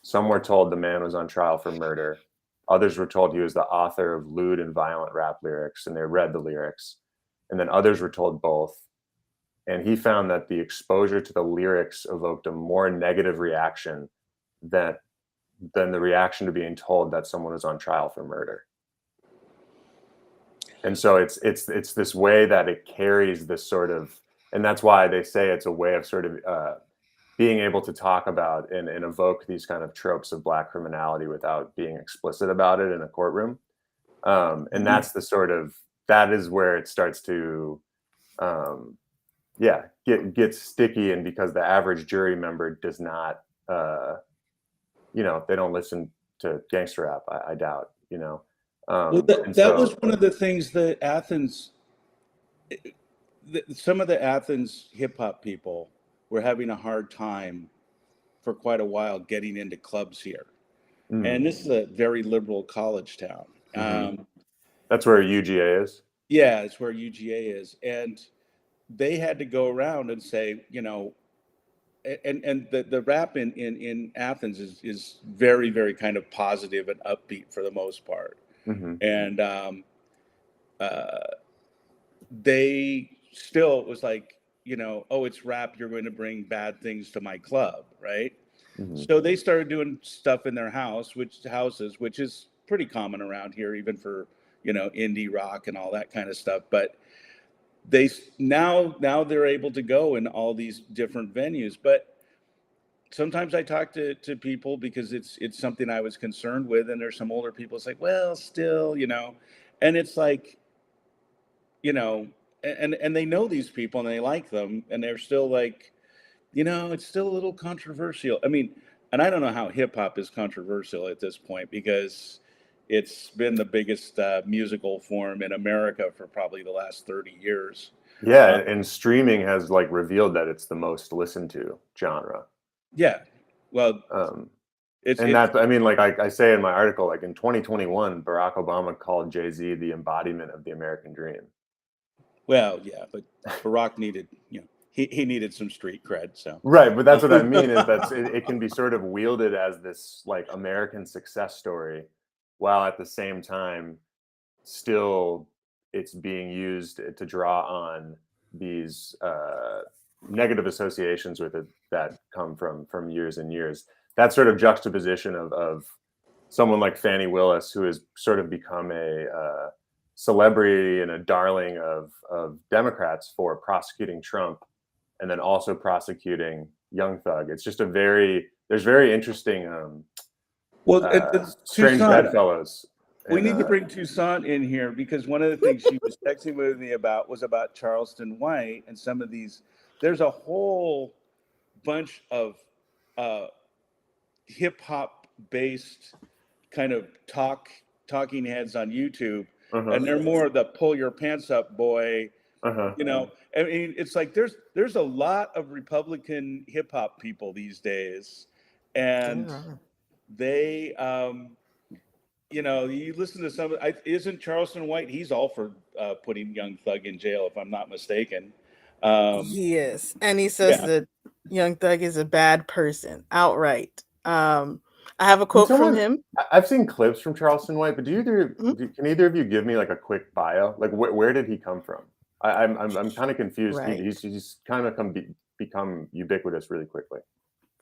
Some were told the man was on trial for murder. Others were told he was the author of lewd and violent rap lyrics, and they read the lyrics. And then others were told both. And he found that the exposure to the lyrics evoked a more negative reaction than the reaction to being told that someone was on trial for murder. And so it's this way that it carries this sort of, and that's why they say it's a way of sort of being able to talk about and evoke these kind of tropes of Black criminality without being explicit about it in a courtroom. And that's that is where it starts to, get sticky. And because the average jury member does not, they don't listen to gangster rap, I doubt, Well, that was one of the things that some of the Athens hip hop people were having a hard time for quite a while getting into clubs here. And this is a very liberal college town. That's where UGA is? Yeah, it's where UGA is. And they had to go around and say, and the rap in Athens is very, very kind of positive and upbeat for the most part. And they still was like, oh, it's rap, you're going to bring bad things to my club, right? So they started doing stuff in their houses, which is pretty common around here, even for indie rock and all that kind of stuff. But they now they're able to go in all these different venues. But sometimes I talk to people because it's something I was concerned with, and there's some older people say, well, still, and it's like, and they know these people and they like them, and they're still like, it's still a little controversial. I mean, and I don't know how hip hop is controversial at this point because it's been the biggest musical form in America for probably the last 30 years. Yeah, and streaming has revealed that it's the most listened to genre. Yeah, well, I say in my article, in 2021, Barack Obama called Jay-Z the embodiment of the American dream. Well, yeah, but Barack needed, he needed some street cred, so. Right, but that's what I mean is that it can be sort of wielded as this American success story, while at the same time, still it's being used to draw on these negative associations with it that come from years and years. That sort of juxtaposition of someone like Fani Willis, who has sort of become a celebrity and a darling of Democrats for prosecuting Trump and then also prosecuting Young Thug. It's just there's very interesting strange bedfellows. We need to bring Toussaint in here because one of the things she was texting with me about was about Charleston White and some of these. There's a whole bunch of hip hop based kind of talking heads on YouTube, and they're more the pull your pants up boy. I mean, it's like there's a lot of Republican hip hop people these days, and they you listen to some. Isn't Charleston White? He's all for putting Young Thug in jail, if I'm not mistaken. He is, and he says Yeah. that Young Thug is a bad person outright. I have a quote from him. I've seen clips from Charleston White, but Mhm. can either of you give me like a quick bio? Like where did he come from? I'm kind of confused. Right. He's kind of become ubiquitous really quickly.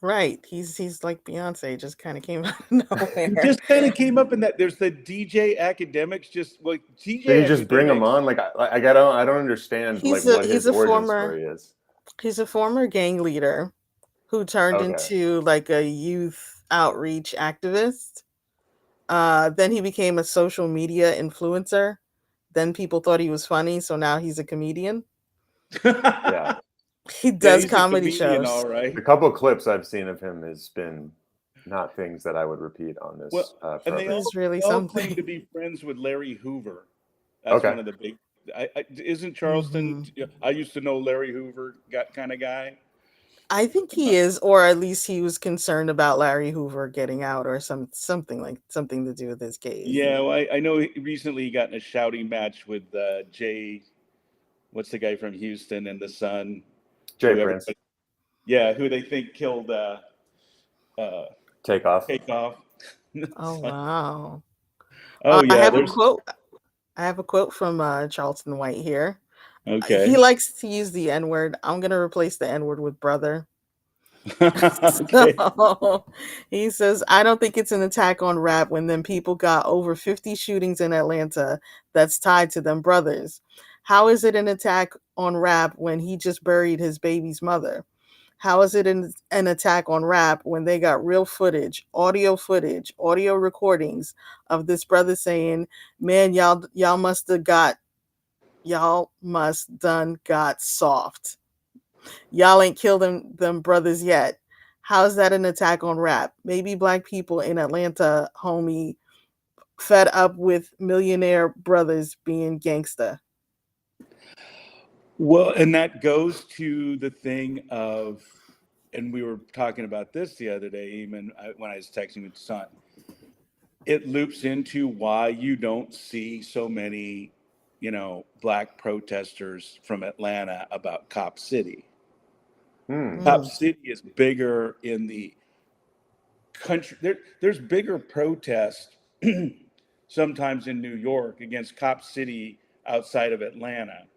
Right. He's like Beyonce, just kind of came out of He nowhere. just kind of came up in that. There's the DJ Academics. Did he just bring him on? Like I don't understand like what his origin story is. He's a former gang leader who turned Okay. into like a youth outreach activist. Then he became a social media influencer. Then people thought he was funny, so now he's a comedian. Yeah. He does he's a comedy comedian, shows. all right. The couple of clips I've seen of him has been not things that I would repeat on this. Well, and they program. all, It's really they all something. claim to be friends with Larry Hoover. That's Okay. one of the big. Isn't Charleston? I used to know Larry Hoover, kind of guy. I think he is, or at least he was concerned about Larry Hoover getting out, or something to do with his case. Yeah, well, I know recently he got in a shouting match with Jay. What's the guy from Houston and the Sun? Jay Prince. Yeah, who they think killed Takeoff. Oh wow. Oh yeah. I have a quote from Charleston White here. Okay. He likes to use the N-word. I'm gonna replace the N-word with brother. Okay. So, he says, I don't think it's an attack on rap when them people got over 50 shootings in Atlanta that's tied to them brothers. How is it an attack on rap when he just buried his baby's mother? How is it an attack on rap when they got real footage, audio recordings of this brother saying, man, y'all must done got soft. Y'all ain't killed them brothers yet. How's that an attack on rap? Maybe black people in Atlanta, homie, fed up with millionaire brothers being gangsta. Well, and that goes to the thing of, and we were talking about this the other day, even when I was texting with Son. It loops into why you don't see so many, black protesters from Atlanta about Cop City. Cop City is bigger in the country. There's bigger protests sometimes in New York against Cop City outside of Atlanta.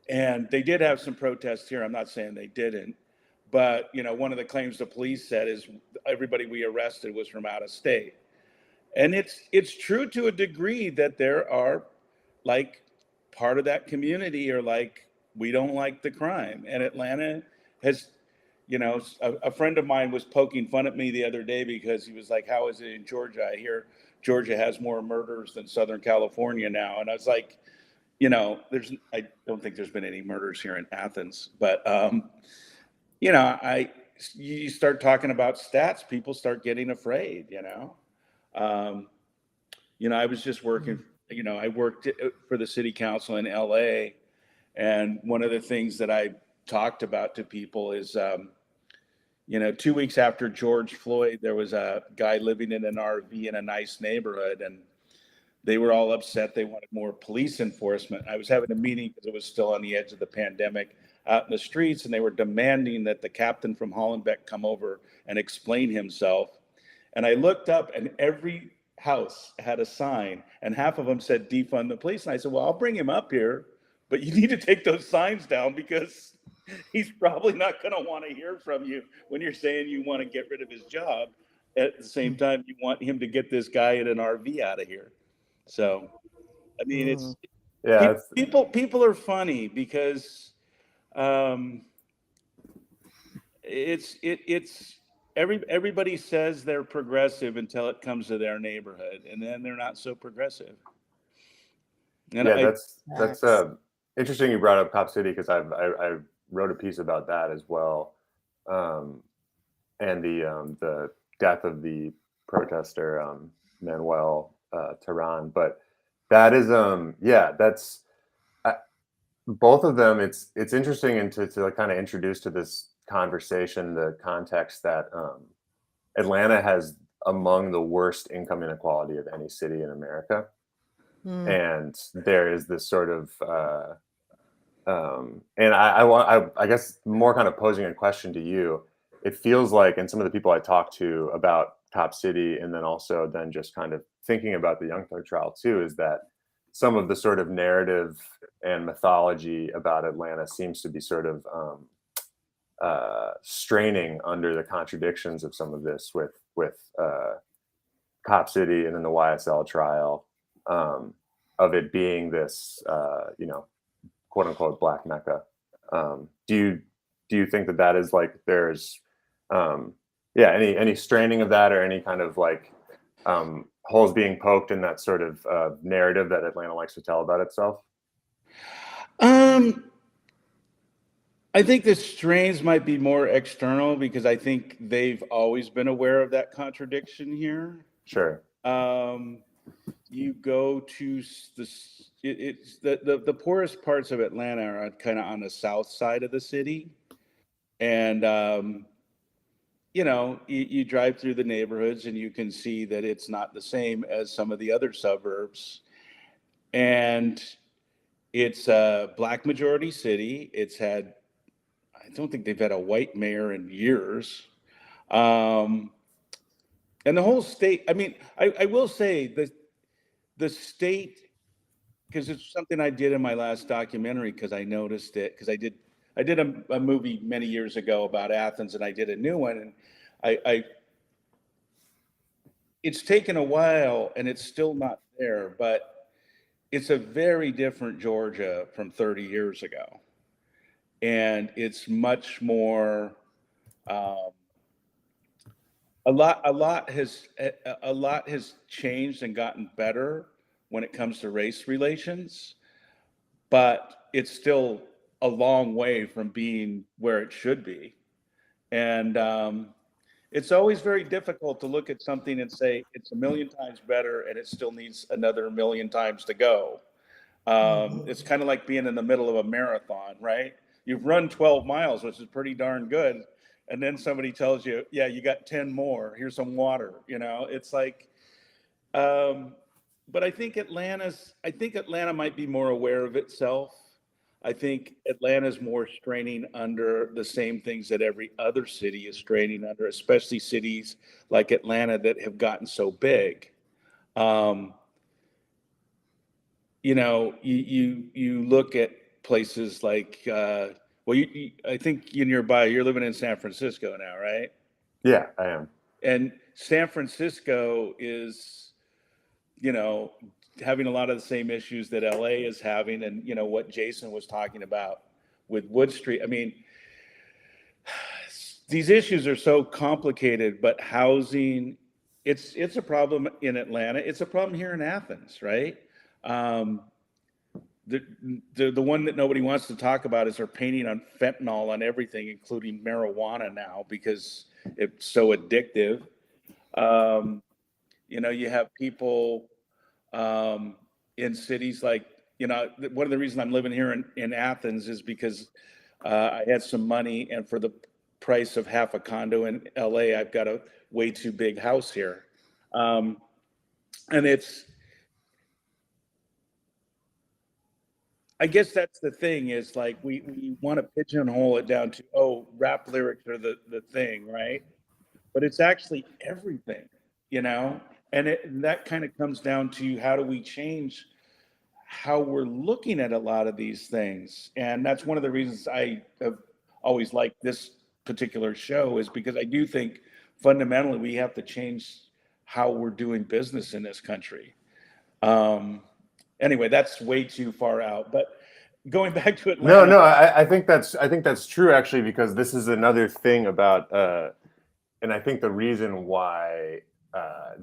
And they did have some protests here. I'm not saying they didn't. But, one of the claims the police said is everybody we arrested was from out of state. And it's true to a degree that there are, like, part of that community are like, we don't like the crime. And Atlanta has, a friend of mine was poking fun at me the other day because he was like, how is it in Georgia? I hear Georgia has more murders than Southern California now. And I was like, I don't think there's been any murders here in Athens, but, you start talking about stats, people start getting afraid, I was just working, I worked for the city council in LA. And one of the things that I talked about to people is, 2 weeks after George Floyd, there was a guy living in an RV in a nice neighborhood, and they were all upset. They wanted more police enforcement. I was having a meeting because it was still on the edge of the pandemic out in the streets, and they were demanding that the captain from Hollenbeck come over and explain himself. And I looked up, and every house had a sign, and half of them said defund the police. And I said, well, I'll bring him up here, but you need to take those signs down because he's probably not going to want to hear from you when you're saying you want to get rid of his job. At the same time, you want him to get this guy in an RV out of here. So, I mean, people are funny because everybody says they're progressive until it comes to their neighborhood, and then they're not so progressive. And that's interesting. You brought up Cop City because I wrote a piece about that as well, and the death of the protester Manuel Tehran. But that is that's both of them. It's interesting and to kind of introduce to this conversation the context that Atlanta has among the worst income inequality of any city in America. And there is this sort of And I guess more kind of posing a question to you. It feels like, and some of the people I talked to about Cop City, and then also then just kind of thinking about the Young Thug trial too, is that some of the sort of narrative and mythology about Atlanta seems to be sort of straining under the contradictions of some of this with Cop City and then the YSL trial, of it being this quote unquote Black Mecca. Do you think that is like there's any straining of that, or any kind of like holes being poked in that sort of narrative that Atlanta likes to tell about itself? I think the strains might be more external, because I think they've always been aware of that contradiction here. Sure. You go to the poorest parts of Atlanta are kind of on the south side of the city, and you drive through the neighborhoods and you can see that it's not the same as some of the other suburbs, and it's a Black majority city. I don't think they've had a white mayor in years. And the whole state, I mean, I will say that the state, because it's something I did in my last documentary, because I noticed it, because I did a movie many years ago about Athens, and I did a new one, and it's taken a while and it's still not there, but it's a very different Georgia from 30 years ago. And it's much more, a lot has changed and gotten better when it comes to race relations, but it's still a long way from being where it should be. And it's always very difficult to look at something and say it's a million times better and it still needs another million times to go. It's kind of like being in the middle of a marathon, right? You've run 12 miles, which is pretty darn good. And then somebody tells you, yeah, you got 10 more, here's some water, it's like, but I think Atlanta might be more aware of itself. I think Atlanta's more straining under the same things that every other city is straining under, especially cities like Atlanta that have gotten so big. You look at places like, I think you're living in San Francisco now, right? Yeah, I am. And San Francisco is, having a lot of the same issues that LA is having, and what Jason was talking about with Wood Street. I mean, these issues are so complicated, but housing, it's a problem in Atlanta. It's a problem here in Athens, right? The one that nobody wants to talk about is they're painting on fentanyl on everything, including marijuana now, because it's so addictive. You have people in cities like, one of the reasons I'm living here in Athens is because I had some money, and for the price of half a condo in LA, I've got a way too big house here. And I guess that's the thing, is like we want to pigeonhole it down to, oh, rap lyrics are the thing, right? But it's actually everything, and that kind of comes down to, how do we change how we're looking at a lot of these things? And that's one of the reasons I have always liked this particular show, is because I do think fundamentally we have to change how we're doing business in this country. Anyway, that's way too far out, but going back to Atlanta. No, I think that's true, actually, because this is another thing about, and I think the reason why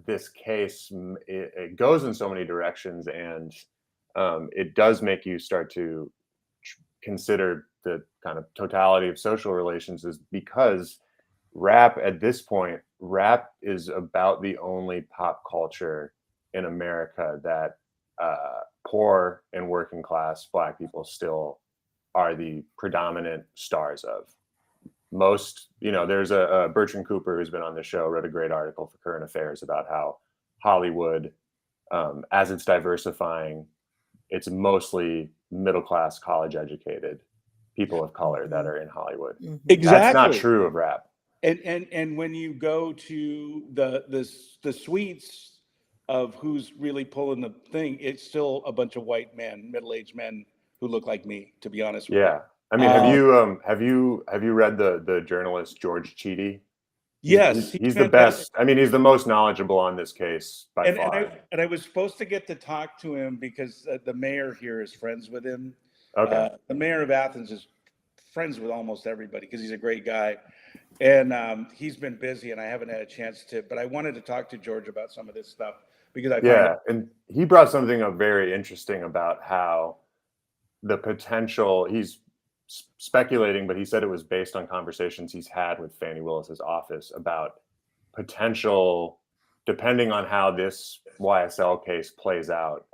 this case, it goes in so many directions, and it does make you start to consider the kind of totality of social relations, is because rap is about the only pop culture in America that poor and working class Black people still are the predominant stars of. Most, there's a Bertrand Cooper, who's been on the show, wrote a great article for Current Affairs about how Hollywood, as it's diversifying, it's mostly middle class, college educated people of color that are in Hollywood. Exactly. That's not true of rap. And when you go to the suites of who's really pulling the thing, it's still a bunch of white men, middle-aged men who look like me, to be honest with you. Yeah. I mean, have you read the journalist George Chidi? Yes, he's the best. I mean, he's the most knowledgeable on this case by far. And I was supposed to get to talk to him because the mayor here is friends with him. Okay. The mayor of Athens is friends with almost everybody because he's a great guy. And he's been busy and I haven't had a chance to, but I wanted to talk to George about some of this stuff because I find and he brought something up very interesting about how the potential, he's speculating, but he said it was based on conversations he's had with Fannie Willis's office about potential, depending on how this YSL case plays out,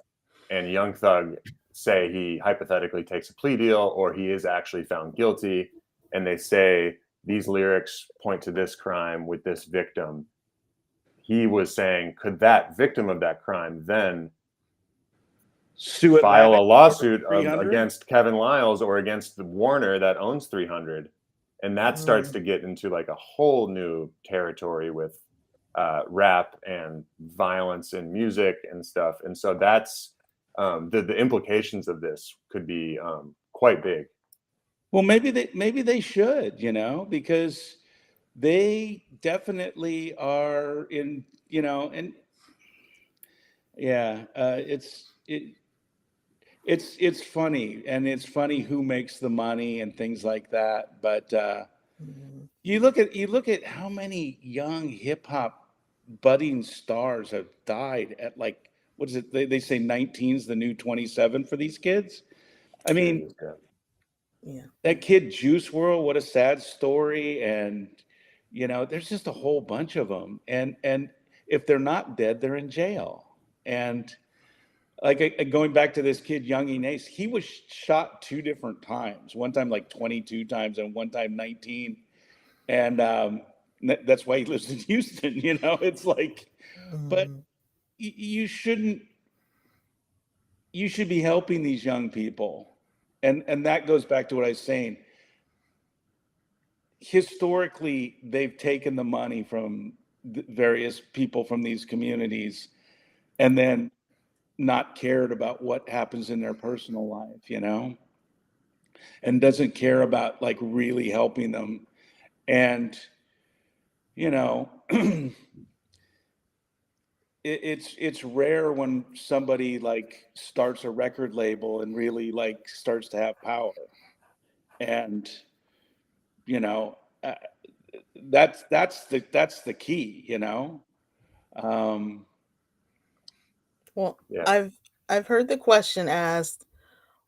and Young Thug say he hypothetically takes a plea deal or he is actually found guilty, and they say these lyrics point to this crime with this victim. He was saying, could that victim of that crime then sue file a lawsuit $300? against Kevin Liles or against the Warner that owns 300? And that starts to get into like a whole new territory with rap and violence in music and stuff. And so that's the implications of this could be quite big. Well, maybe they should, because they definitely are in, and yeah, it's funny, and it's funny who makes the money and things like that. But you look at how many young hip hop budding stars have died at, like, what is it? They say 19's the new 27 for these kids. I mean, that kid Juice WRLD, what a sad story. And there's just a whole bunch of them. And if they're not dead, they're in jail. And like going back to this kid, Young Ace, he was shot 2 different times. One time like 22 times and one time 19. And that's why he lives in Houston. It's like, but you should be helping these young people. And that goes back to what I was saying. Historically, they've taken the money from various people from these communities and then not cared about what happens in their personal life, and doesn't care about like really helping them. And, it's rare when somebody like starts a record label and really like starts to have power. And, that's the key, Well, I've heard the question asked,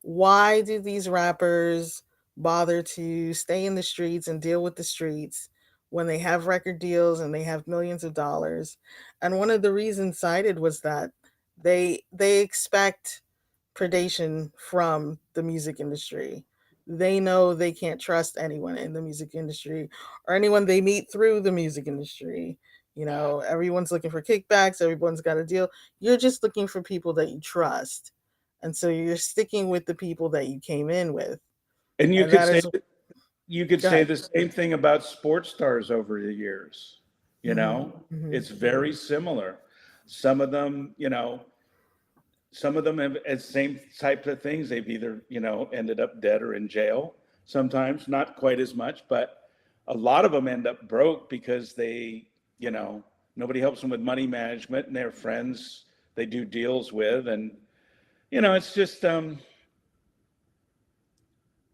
why do these rappers bother to stay in the streets and deal with the streets when they have record deals and they have millions of dollars? And one of the reasons cited was that they expect predation from the music industry. They know they can't trust anyone in the music industry or anyone they meet through the music industry. Everyone's looking for kickbacks, everyone's got a deal. You're just looking for people that you trust. And so you're sticking with the people that you came in with. And you could say the same thing about sports stars over the years. It's very similar. Some of them have the same type of things. They've either, ended up dead or in jail. Sometimes not quite as much, but a lot of them end up broke because they, nobody helps them with money management, and their friends they do deals with. And, it's just,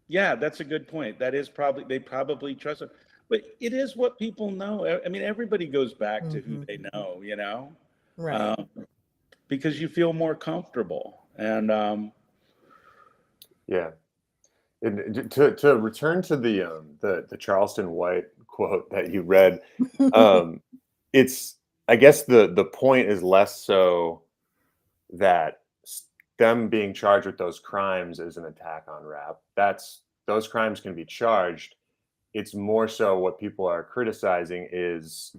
yeah, that's a good point. That is they probably trust them, but it is what people know. I mean, everybody goes back to who they know, right. Because you feel more comfortable. And And to return to the Charleston White quote that you read, it's, I guess the point is less so that them being charged with those crimes is an attack on rap. Those crimes can be charged. It's more so what people are criticizing is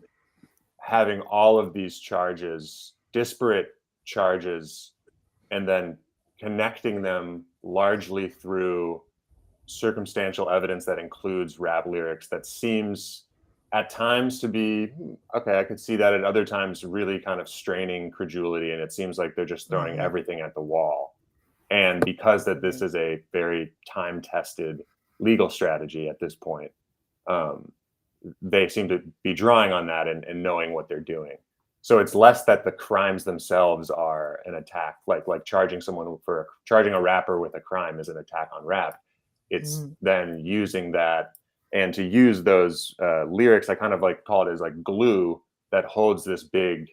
having all of these charges, disparate charges, and then connecting them largely through circumstantial evidence that includes rap lyrics that seems at times to be okay, I could see that, at other times really kind of straining credulity, and it seems like they're just throwing everything at the wall. And because that this is a very time-tested legal strategy at this point, they seem to be drawing on that and knowing what they're doing. So it's less that the crimes themselves are an attack, like charging a rapper with a crime is an attack on rap. It's then using that, and to use those lyrics, I kind of like call it as like glue that holds this big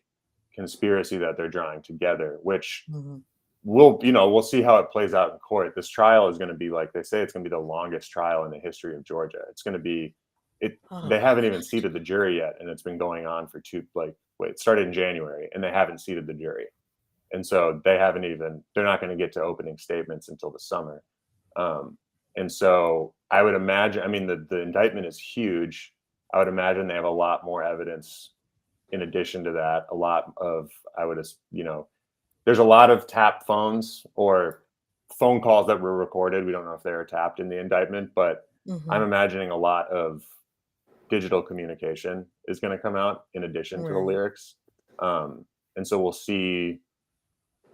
conspiracy that they're drawing together, which we'll see how it plays out in court. This trial is going to be, like they say, it's going to be the longest trial in the history of Georgia. It's going to be they haven't even seated the jury yet, and it's been going on for it started in January, and they haven't seated the jury. And so they're not going to get to opening statements until the summer. And so I would imagine, I mean, the indictment is huge. I would imagine they have a lot more evidence in addition to that. There's a lot of tapped phones or phone calls that were recorded. We don't know if they were tapped in the indictment, but I'm imagining a lot of digital communication is going to come out in addition to the lyrics. And so we'll see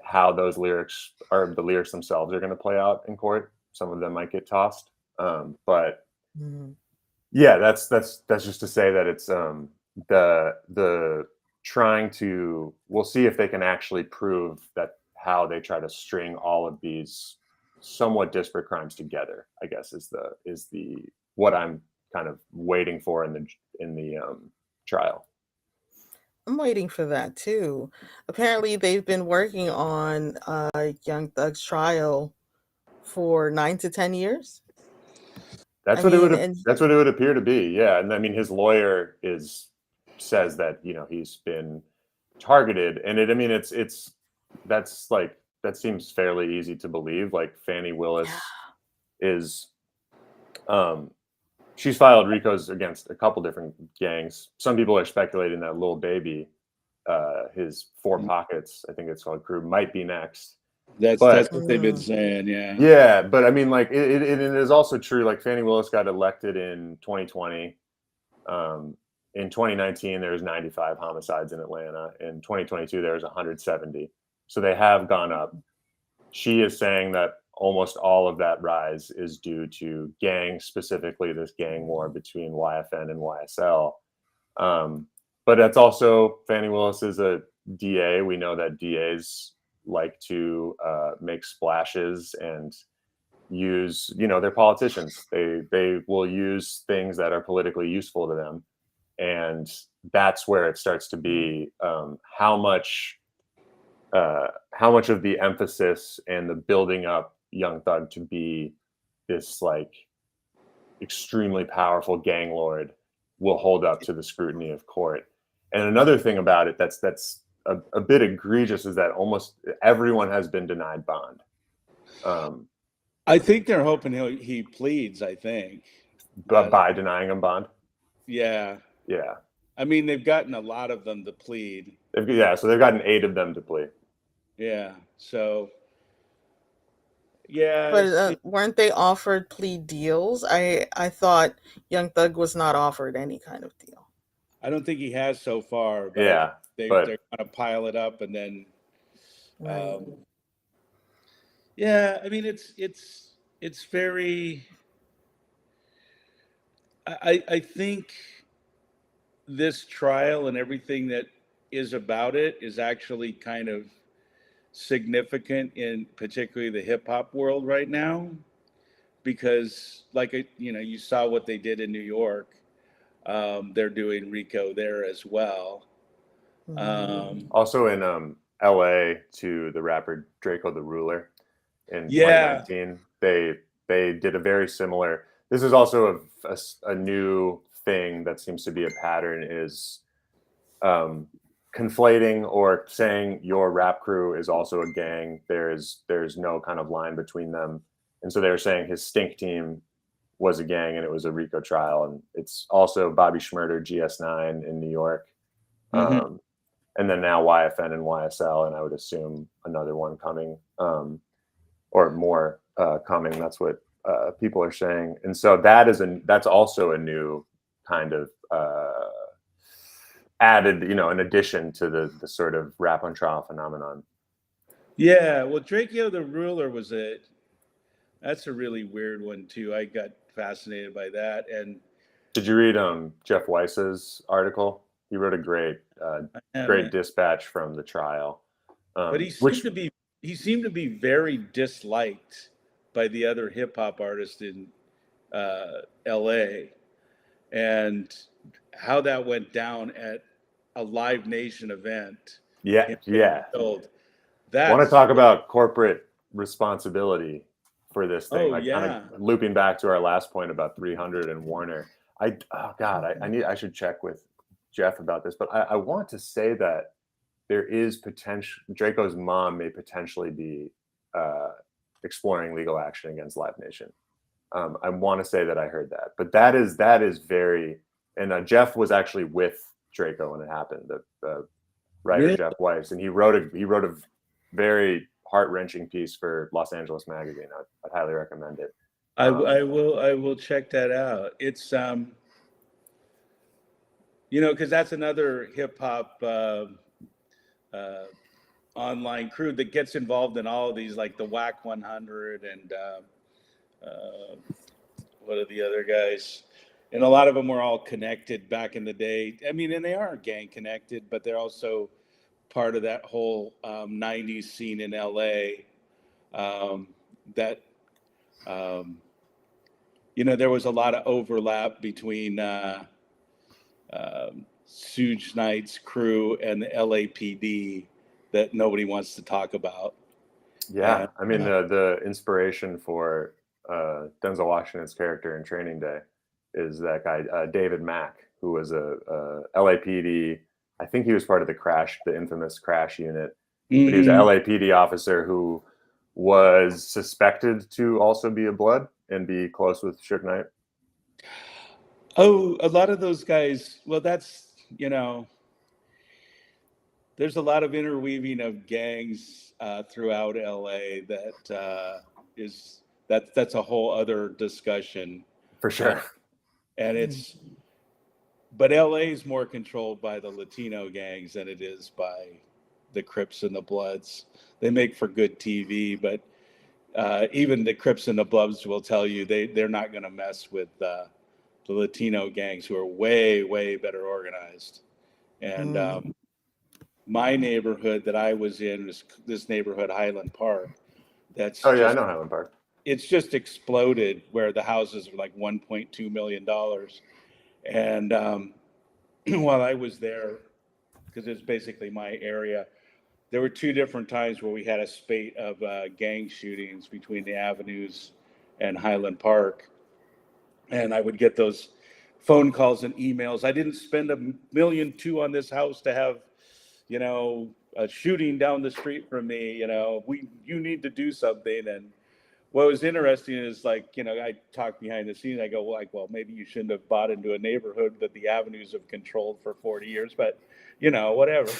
how those lyrics, or the lyrics themselves, are going to play out in court. Some of them might get tossed. But yeah, that's just to say that it's the trying to, we'll see if they can actually prove that how they try to string all of these somewhat disparate crimes together, I guess is the what I'm kind of waiting for in the trial. I'm waiting for that too. Apparently, they've been working on Young Thug's trial for 9 to 10 years. That's what it would appear to be. Yeah, and I mean, his lawyer says that he's been targeted, and that seems fairly easy to believe. Like Fannie Willis is. She's filed RICOs against a couple different gangs. Some people are speculating that Lil Baby, his Four Pockets, I think it's called, crew, might be next. That's what they've been saying, yeah. Yeah, but I mean, like, it is also true. Like, Fannie Willis got elected in 2020. In 2019, there was 95 homicides in Atlanta. In 2022, there was 170. So they have gone up. She is saying that almost all of that rise is due to gangs, specifically this gang war between YFN and YSL. But that's also, Fannie Willis is a DA. We know that DAs like to make splashes and use, they're politicians. They will use things that are politically useful to them. And that's where it starts to be how much of the emphasis and the building up Young Thug to be this like extremely powerful gang lord will hold up to the scrutiny of court. And another thing about it that's a bit egregious is that almost everyone has been denied bond. I think they're hoping he pleads, I think. By denying him bond? Yeah. Yeah. I mean, they've gotten a lot of them to plead. So they've gotten 8 of them to plead. Yeah. So, yeah. But weren't they offered plea deals? I thought Young Thug was not offered any kind of deal. I don't think he has so far. But yeah. They're going to pile it up and then. Yeah. I mean, it's very. I think this trial and everything that is about it is actually kind of significant in particularly the hip hop world right now, because you saw what they did in New York. They're doing RICO there as well. Also in LA to the rapper Draco the Ruler in 2019, they did a very similar. This is also a new thing that seems to be a pattern, is conflating or saying your rap crew is also a gang. There's no kind of line between them. And so they were saying his Stink Team was a gang and it was a RICO trial. And it's also Bobby Shmurda, GS9 in New York. And then now YFN and YSL, and I would assume another one coming. or more coming. That's what people are saying. And so that's also a new kind of added, in addition to the sort of rap on trial phenomenon. Yeah, well, Draco the Ruler that's a really weird one too. I got fascinated by that. And did you read Jeff Weiss's article? He wrote a great dispatch from the trial. But he seemed to be very disliked by the other hip hop artists in LA, and how that went down at a Live Nation event. Yeah. I want to talk about corporate responsibility for this thing, kind of looping back to our last point about 300 and Warner. I should check with Jeff about this, but I want to say that there is potential. Draco's mom may potentially be exploring legal action against Live Nation. I want to say that I heard that, but that is very. And Jeff was actually with Draco when it happened. The writer really? Jeff Weiss, and he wrote a very heart-wrenching piece for Los Angeles Magazine. I'd highly recommend it. I will check that out. It's because that's another hip hop online crew that gets involved in all of these, like the Whack 100 and what are the other guys? And a lot of them were all connected back in the day. I mean, and they are gang connected, but they're also part of that whole 90s scene in LA. There was a lot of overlap between Suge Knight's crew and the LAPD that nobody wants to talk about. Yeah, I mean the inspiration for Denzel Washington's character in Training Day is that guy David Mack, who was a LAPD. I think he was part of the infamous crash unit. Mm-hmm. But he was an LAPD officer who was suspected to also be a Blood and be close with Suge Knight. Oh, a lot of those guys. Well, that's there's a lot of interweaving of gangs throughout LA that's a whole other discussion for sure. And but LA is more controlled by the Latino gangs than it is by the Crips and the Bloods. They make for good TV, but even the Crips and the Bloods will tell you they're not going to mess with the Latino gangs, who are way, way better organized. And my neighborhood that I was in is this neighborhood, Highland Park. I know Highland Park. It's just exploded, where the houses are like $1.2 million. And while I was there, because it's basically my area, there were two different times where we had a spate of gang shootings between the Avenues and Highland Park. And I would get those phone calls and emails. I didn't spend $1.2 million on this house to have, a shooting down the street from me. You need to do something. And what was interesting is, I talk behind the scenes. I go, well, maybe you shouldn't have bought into a neighborhood that the Avenues have controlled for 40 years, but whatever.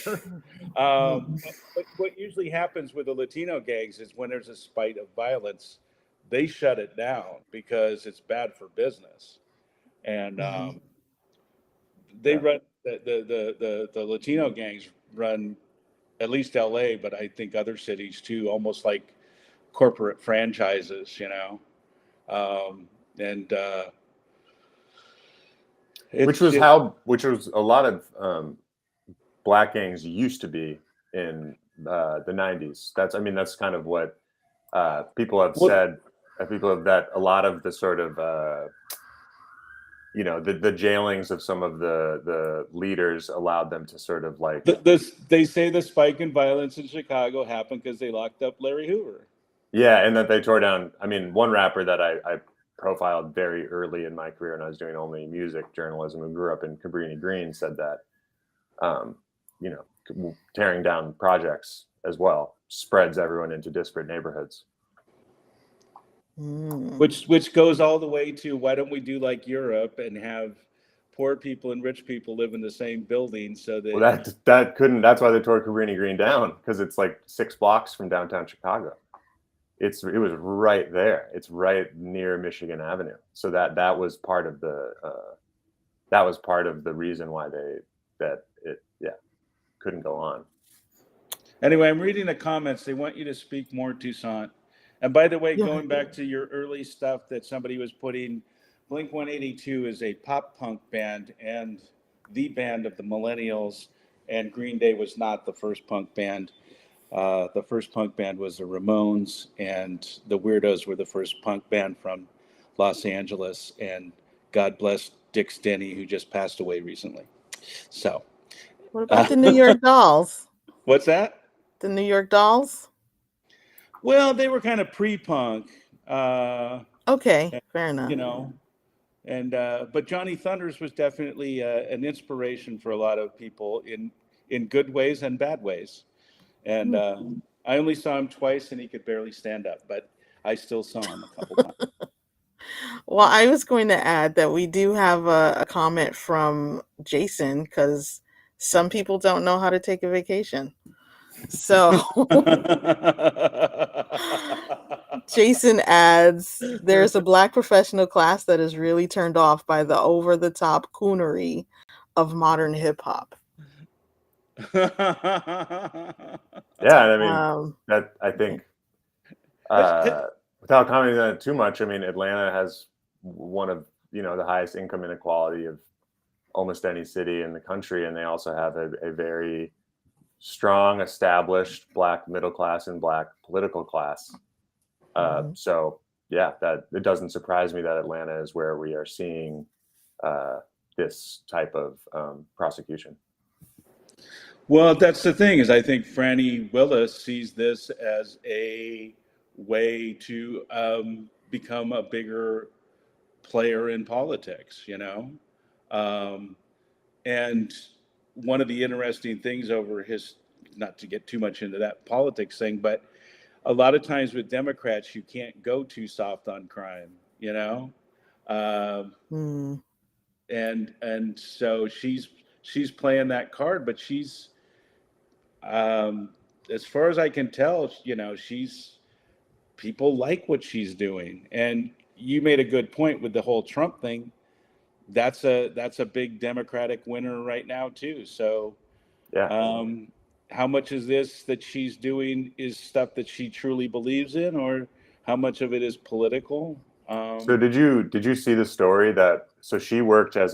But what usually happens with the Latino gangs is when there's a spate of violence, they shut it down because it's bad for business. And they run the Latino gangs run at least LA, but I think other cities too, almost like corporate franchises, which was a lot of black gangs used to be in the 90s. That's kind of what people have said. People have that a lot of the sort of the jailings of some of the leaders allowed them to sort of like they say the spike in violence in Chicago happened because they locked up Larry Hoover. Yeah, and that they tore down. One rapper that I profiled very early in my career, and I was doing only music journalism, who grew up in Cabrini Green, said that tearing down projects as well spreads everyone into disparate neighborhoods. Which goes all the way to, why don't we do like Europe and have poor people and rich people live in the same building, so that that couldn't. That's why they tore Cabrini Green down, because it's like 6 blocks from downtown Chicago. it was right there. It's right near Michigan Avenue. So that was part of the reason why it couldn't go on. Anyway, I'm reading the comments. They want you to speak more, Toussaint. And by the way, Yeah. going back to your early stuff that somebody was putting, Blink 182 is a pop punk band and the band of the millennials, and Green Day was not the first punk band. The first punk band was the Ramones, and the Weirdos were the first punk band from Los Angeles. And God bless Dick Stenny, who just passed away recently. So, What about the New York Dolls? what's that? The New York Dolls? Well, they were kind of pre-punk, Okay, fair enough. you know, and but Johnny Thunders was definitely an inspiration for a lot of people in good ways and bad ways. And I only saw him twice, and he could barely stand up, but I still saw him a couple times. Well, I was going to add that we do have a comment from Jason, because some people don't know how to take a vacation. So Jason adds, there's a Black professional class that is really turned off by the over-the-top coonery of modern hip-hop. Yeah, I mean, that I think without commenting on it too much, I mean, Atlanta has one of the highest income inequality of almost any city in the country, and they also have a very strong, established Black middle class and Black political class. So yeah, that it doesn't surprise me that Atlanta is where we are seeing this type of prosecution. Well, that's the thing, is I think Franny Willis sees this as a way to become a bigger player in politics, and one of the interesting things over his, not to get too much into that politics thing, but a lot of times with Democrats, you can't go too soft on crime, and so she's playing that card, but she's, as far as I can tell, people like what she's doing. And you made a good point with the whole Trump thing. That's a big Democratic winner right now too. So, yeah. How much is this that she's doing is stuff that she truly believes in, or how much of it is political? So did you see the story that she worked in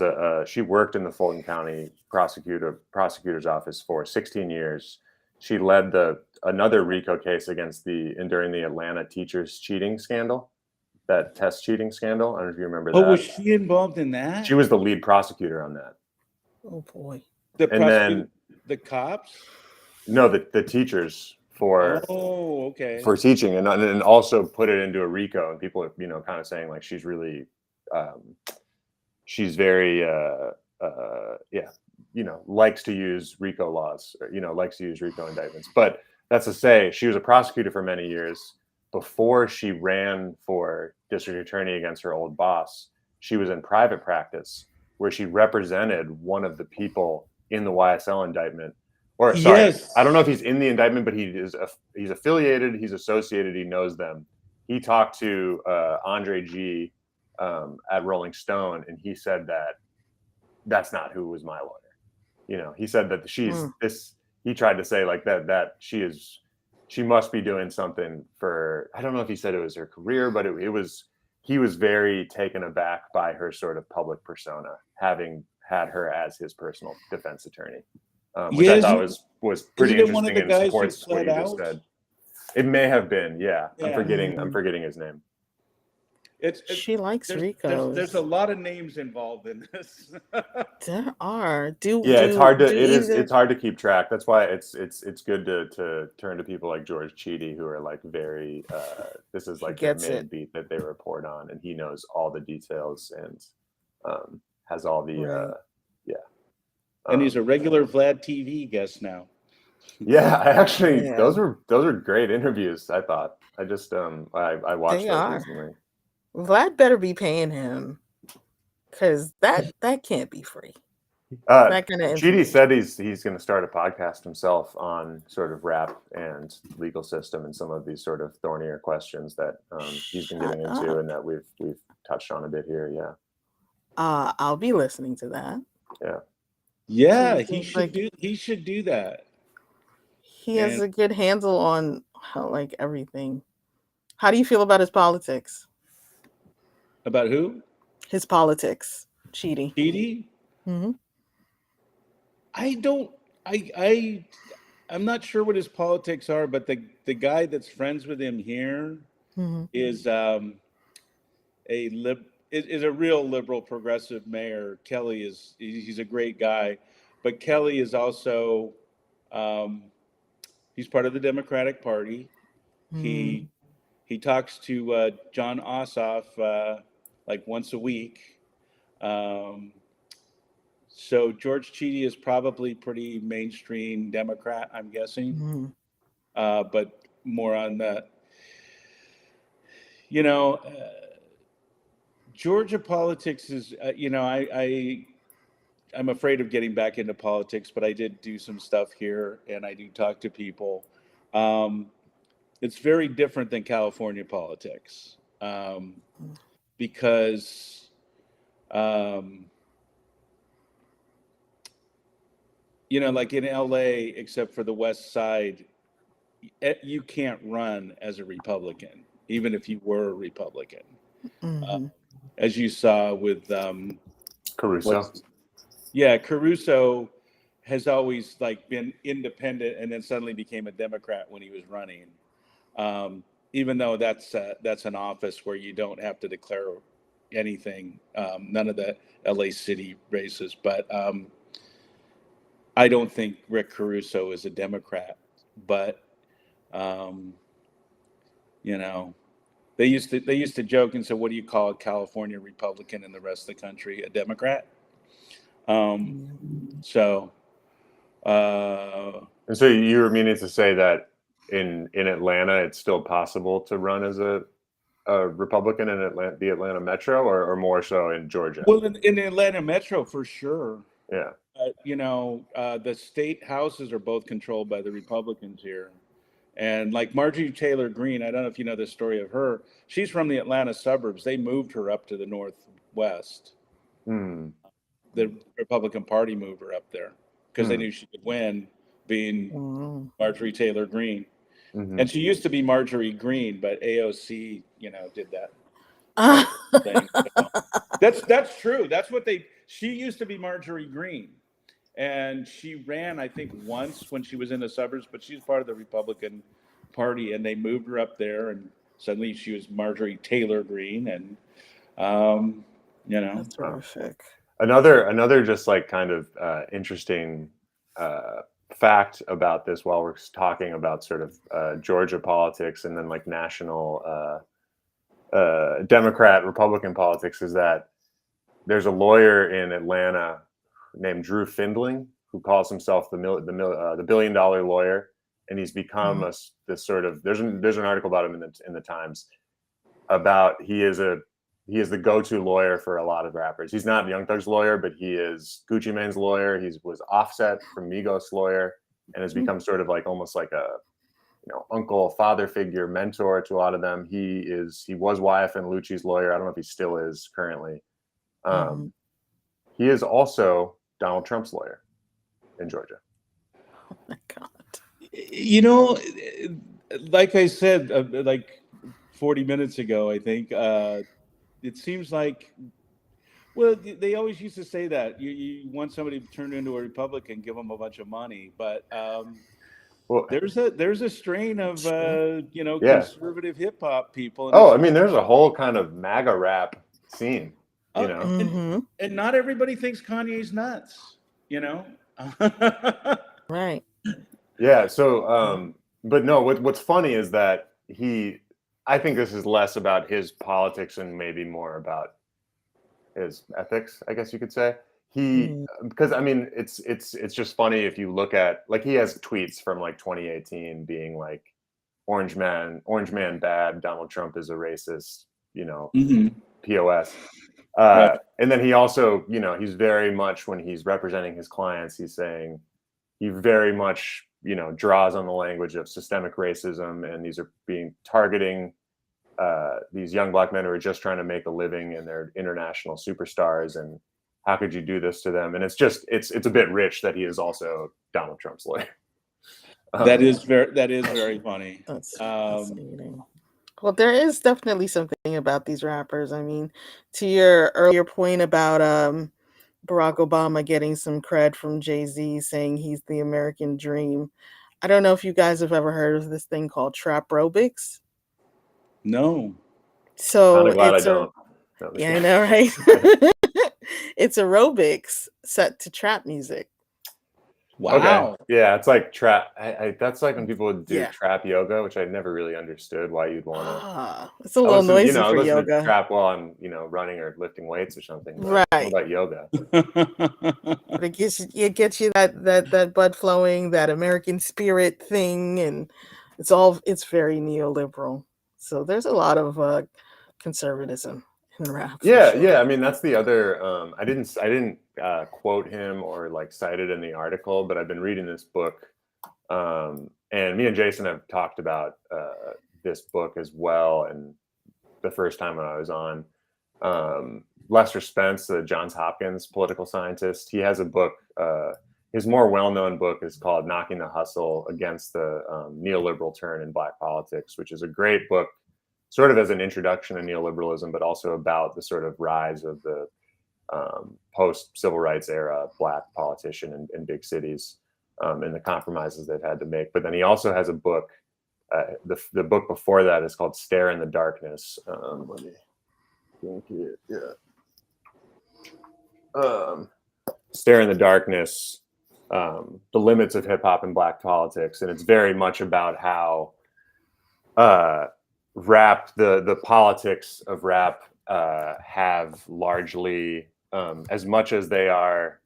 the Fulton County prosecutor's office for 16 years. She led another RICO case during the Atlanta teachers cheating scandal, that test cheating scandal. I don't know if you remember that. Oh, was she involved in that? She was the lead prosecutor on that. Oh boy. The cops? No, the teachers for teaching, and also put it into a RICO, and people are kind of saying like she's really she's very likes to use RICO laws, likes to use RICO indictments. But that's to say, she was a prosecutor for many years. Before she ran for district attorney against her old boss, she was in private practice where she represented one of the people in the YSL indictment. Or sorry, yes. I don't know if he's in the indictment, but he's affiliated, he's associated, he knows them. He talked to Andre G at Rolling Stone, and he said that's not who was my lawyer. He said that she's this. He tried to say like that she must be doing something for. I don't know if he said it was her career, but he was very taken aback by her sort of public persona, having had her as his personal defense attorney. Which I thought was pretty interesting and supports what you just said. It may have been, yeah. I'm forgetting his name. She likes RICOs. There's a lot of names involved in this. There are. It's hard to keep track. That's why it's good to turn to people like George Cheedy, who are like very. This is like the main beat that they report on, and he knows all the details and has all the And he's a regular Vlad TV guest now. Yeah, those were great interviews. I thought. I just I watched those recently. Vlad better be paying him, because that can't be free. That kind of Chidi information. said he's going to start a podcast himself on sort of rap and legal system and some of these sort of thornier questions that he's been getting Shut into up. and that we've touched on a bit here. Yeah. I'll be listening to that. Yeah, It he seems should like do. He should do that. he has And a good handle on like everything. How do you feel about his politics? about who? His politics, Chidi. Edie? Hmm. I don't. I'm not sure what his politics are, but the guy that's friends with him here Hmm. is is a real liberal progressive mayor. Kelly he's a great guy, but Kelly is also he's part of the Democratic Party. He talks to John Ossoff like once a week. So George Chidi is probably pretty mainstream Democrat, I'm guessing, but more on the, you know, Georgia politics is, I'm afraid of getting back into politics, but I did do some stuff here and I do talk to people. It's very different than California politics because, like in LA, except for the West Side, you can't run as a Republican, even if you were a Republican. As you saw with Caruso. Caruso has always like been independent and then suddenly became a Democrat when he was running. Even though that's an office where you don't have to declare anything, none of the LA City races, but I don't think Rick Caruso is a Democrat, but they used to joke and say, "What do you call a California Republican and the rest of the country a Democrat?" So, And so you were meaning to say that in Atlanta, it's still possible to run as a Republican in the Atlanta Metro, or more so in Georgia? well, in the Atlanta Metro for sure. Yeah. The state houses are both controlled by the Republicans here. And like Marjorie Taylor Greene, I don't know if you know the story of her. She's from the Atlanta suburbs. They moved her up to the Northwest. The Republican Party moved her up there because they knew she could win being Marjorie Taylor Greene. And she used to be Marjorie Greene, but AOC, did that thing. That's true. That's what she used to be Marjorie Greene. And she ran, I think, once when she was in the suburbs, but she's part of the Republican Party, and they moved her up there, and suddenly she was Marjorie Taylor Greene, and That's horrific. Another just like kind of interesting fact about this, while we're talking about sort of Georgia politics and then like national Democrat Republican politics, is that there's a lawyer in Atlanta named Drew Findling who calls himself the billion-dollar lawyer, and he's become this sort of there's an article about him in the Times about he is the go-to lawyer for a lot of rappers. He's not Young Thug's lawyer, but he is Gucci Mane's lawyer. He was Offset from Migos' lawyer, and has become sort of like almost like a uncle, father figure, mentor to a lot of them. He was YFN Lucci's lawyer. I don't know if he still is currently. He is also Donald Trump's lawyer in Georgia. Oh my God. Like I said, like 40 minutes ago, I think, it seems like, well, they always used to say that you want somebody to turn into a Republican, give them a bunch of money. But there's a strain of, conservative hip hop people. I mean, there's a whole kind of MAGA rap scene. And not everybody thinks Kanye's nuts, Right. Yeah. So, but no, what's funny is that I think this is less about his politics and maybe more about his ethics, I guess you could say. Because I mean, it's just funny if you look at, like, he has tweets from like 2018 being like, Orange man bad, Donald Trump is a racist, POS. Right. And then he also, he's very much, when he's representing his clients, he's saying he very much, draws on the language of systemic racism, and these are targeting these young Black men who are just trying to make a living, and they're international superstars, and how could you do this to them? And it's a bit rich that he is also Donald Trump's lawyer. That is very funny. That's fascinating. Well, there is definitely something about these rappers. I mean, to your earlier point about Barack Obama getting some cred from Jay-Z, saying he's the American dream. I don't know if you guys have ever heard of this thing called trap aerobics. No. So Glad it's I don't. yeah, I know, right? It's aerobics set to trap music. Wow. Okay. Yeah, it's like trap. That's like when people would do Yeah. trap yoga, which I never really understood why you'd want to. It's a little noisy for listen yoga. to trap while I'm, running or lifting weights or something. But Right. what about yoga? But it gets you that blood flowing, that American spirit thing, and it's very neoliberal. So there's a lot of conservatism in rap. Yeah, sure. yeah. I mean, that's the other. I didn't quote him or like cite it in the article, but I've been reading this book, and me and Jason have talked about this book as well. And the first time I was on, Lester Spence, the Johns Hopkins political scientist, he has a book. His more well-known book is called "Knocking the Hustle Against the Neoliberal Turn in Black Politics," which is a great book, sort of as an introduction to neoliberalism, but also about the sort of rise of the post-civil rights era Black politician in big cities, and the compromises they've had to make. But then he also has a book. The book before that is called "Stare in the Darkness." Let me think it. Yeah. "Stare in the Darkness: The Limits of Hip Hop and Black Politics," and it's very much about how rap, the politics of rap, have largely, as much as they are,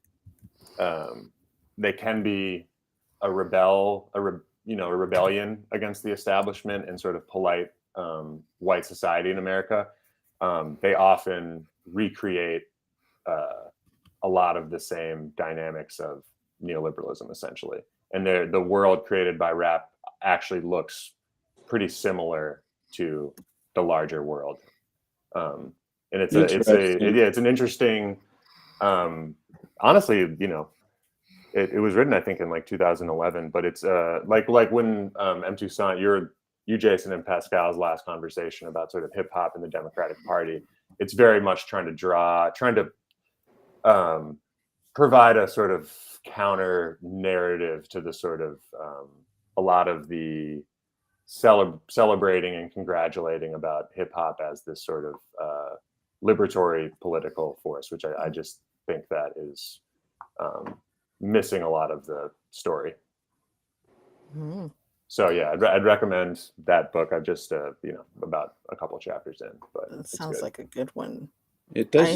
they can be a rebellion against the establishment and sort of polite white society in America. They often recreate a lot of the same dynamics of neoliberalism, essentially, and the world created by rap actually looks pretty similar to the larger world, and it's an interesting. Honestly, it was written, I think, in like 2011, but it's like when M. Toussaint, you Jason and Pascal's last conversation about sort of hip hop and the Democratic Party, it's very much trying to provide a sort of counter narrative to the sort of a lot of the celebrating and congratulating about hip hop as this sort of liberatory political force, which I just think that is missing a lot of the story. Mm. So yeah, I'd recommend that book. I've just about a couple chapters in, but That sounds like a good one. It does.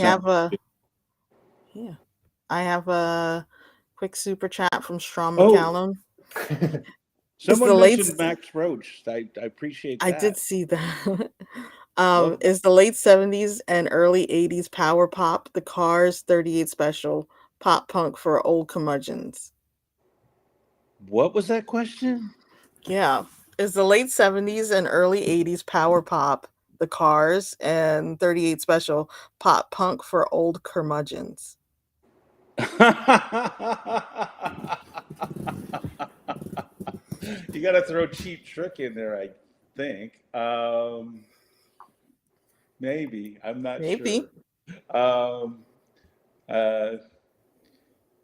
I have a quick super chat from Strom Oh. McCallum. Someone mentioned Max Roach. I appreciate that. I did see that. Is the late 70s and early 80s power pop, the Cars 38 special, pop punk for old curmudgeons? What was that question? Yeah. Is the late 70s and early 80s power pop, the Cars and 38 special, pop punk for old curmudgeons? You got to throw Cheap Trick in there, I think. Maybe. I'm not sure.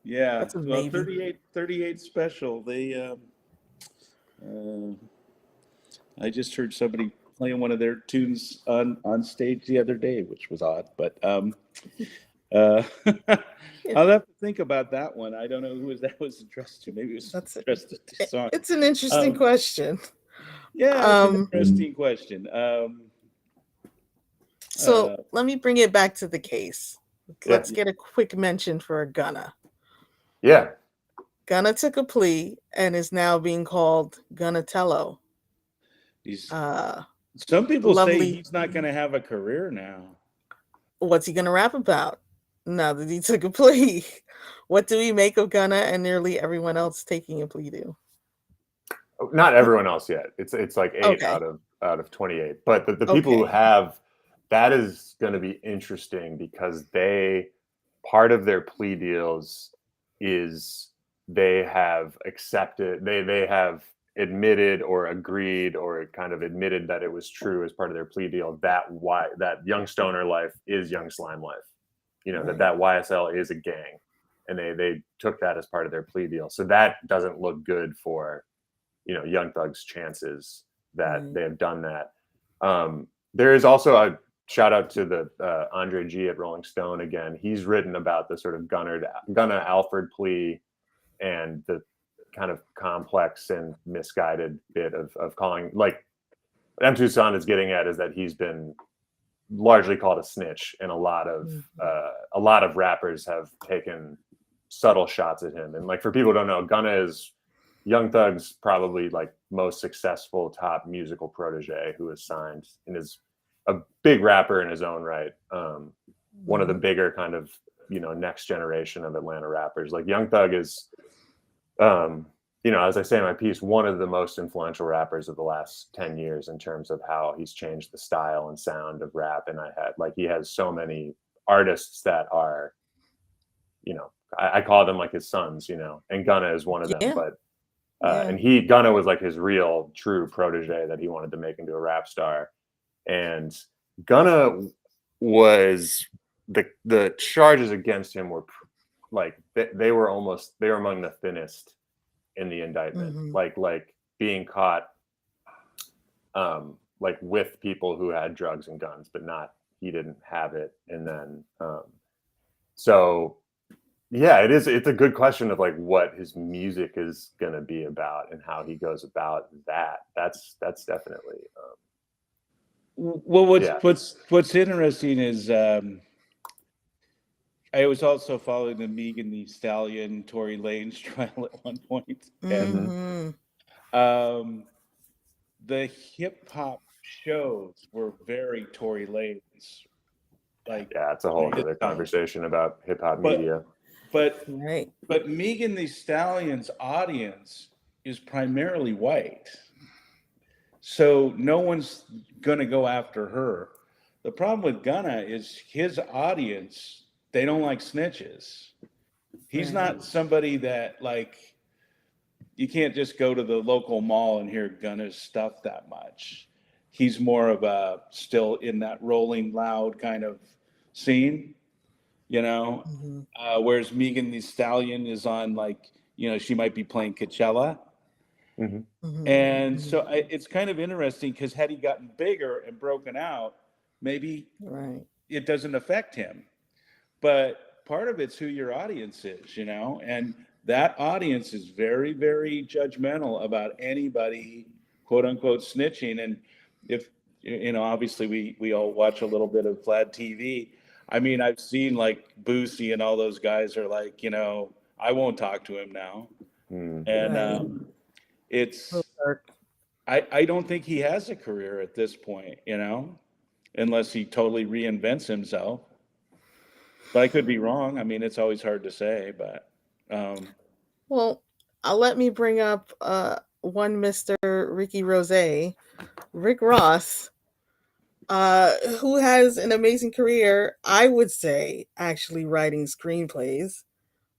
Yeah. That's a Well, maybe. 38 special. They I just heard somebody playing one of their tunes on stage the other day, which was odd, but I'll have to think about that one. I don't know who that was addressed to. Maybe it was addressed to Toussaint. It's an interesting question. Yeah, it's an interesting question. So let me bring it back to the case. Let's get a quick mention for Gunna. Yeah. Gunna took a plea and is now being called Gunnatello. Some people lovely. say he's not going to have a career now. What's he gonna rap about now that he took a plea? What do we make of Gunna and nearly everyone else taking a plea to? Not everyone else yet. It's like 8 Okay. out of 28. But the people who Okay. have, that is going to be interesting because part of their plea deals is they have accepted, they have admitted or agreed or kind of admitted that it was true as part of their plea deal that Young Stoner life is Young Slime life. You know, Right. that YSL is a gang, and they took that as part of their plea deal. So that doesn't look good for, you know, Young Thug's chances that Right. they have done that. There is also a shout out to the Andre G at Rolling Stone again. He's written about the sort of Gunna Alford plea and the kind of complex and misguided bit of calling, like M. Tucson is getting at, is that he's been largely called a snitch, and a lot of rappers have taken subtle shots at him. And like, for people who don't know, Gunna is Young Thug's probably like most successful top musical protege who is signed and is a big rapper in his own right. One of the bigger kind of, you know, next generation of Atlanta rappers. Like Young Thug is, you know, as I say in my piece, one of the most influential rappers of the last 10 years in terms of how he's changed the style and sound of rap. And he has so many artists that are, you know, I call them like his sons, you know, and Gunna is one of them. Yeah. But Yeah. and Gunna was like his real true protege that he wanted to make into a rap star. And Gunna was, the charges against him were like, they were among the thinnest in the indictment. Like being caught like with people who had drugs and guns, but he didn't have it. And then so yeah, it's a good question of like what his music is going to be about and how he goes about that. That's definitely Well, what's interesting is I was also following the Megan Thee Stallion, Tory Lanez trial at one point, and the hip hop shows were very Tory Lanez. Like, yeah, it's a whole other conversation about hip hop media. But Right. but Megan Thee Stallion's audience is primarily white, so no one's gonna go after her. The problem with Gunna is his audience, they don't like snitches. He's not somebody that, like, you can't just go to the local mall and hear Gunna's stuff that much. He's more of a still in that Rolling Loud kind of scene, you know. Whereas Megan Thee Stallion is on, like, you know, she might be playing Coachella. And so it's kind of interesting because had he gotten bigger and broken out, maybe it doesn't affect him. But part of it's who your audience is, you know, and that audience is very, very judgmental about anybody, quote unquote, snitching. And if, you know, obviously we all watch a little bit of Vlad TV. I mean, I've seen like Boosie and all those guys are like, you know, I won't talk to him now. And I don't think he has a career at this point, you know, unless he totally reinvents himself. But I could be wrong. I mean, it's always hard to say, but well, let me bring up one Mr. Ricky Rose, Rick Ross, who has an amazing career, I would say, actually writing screenplays.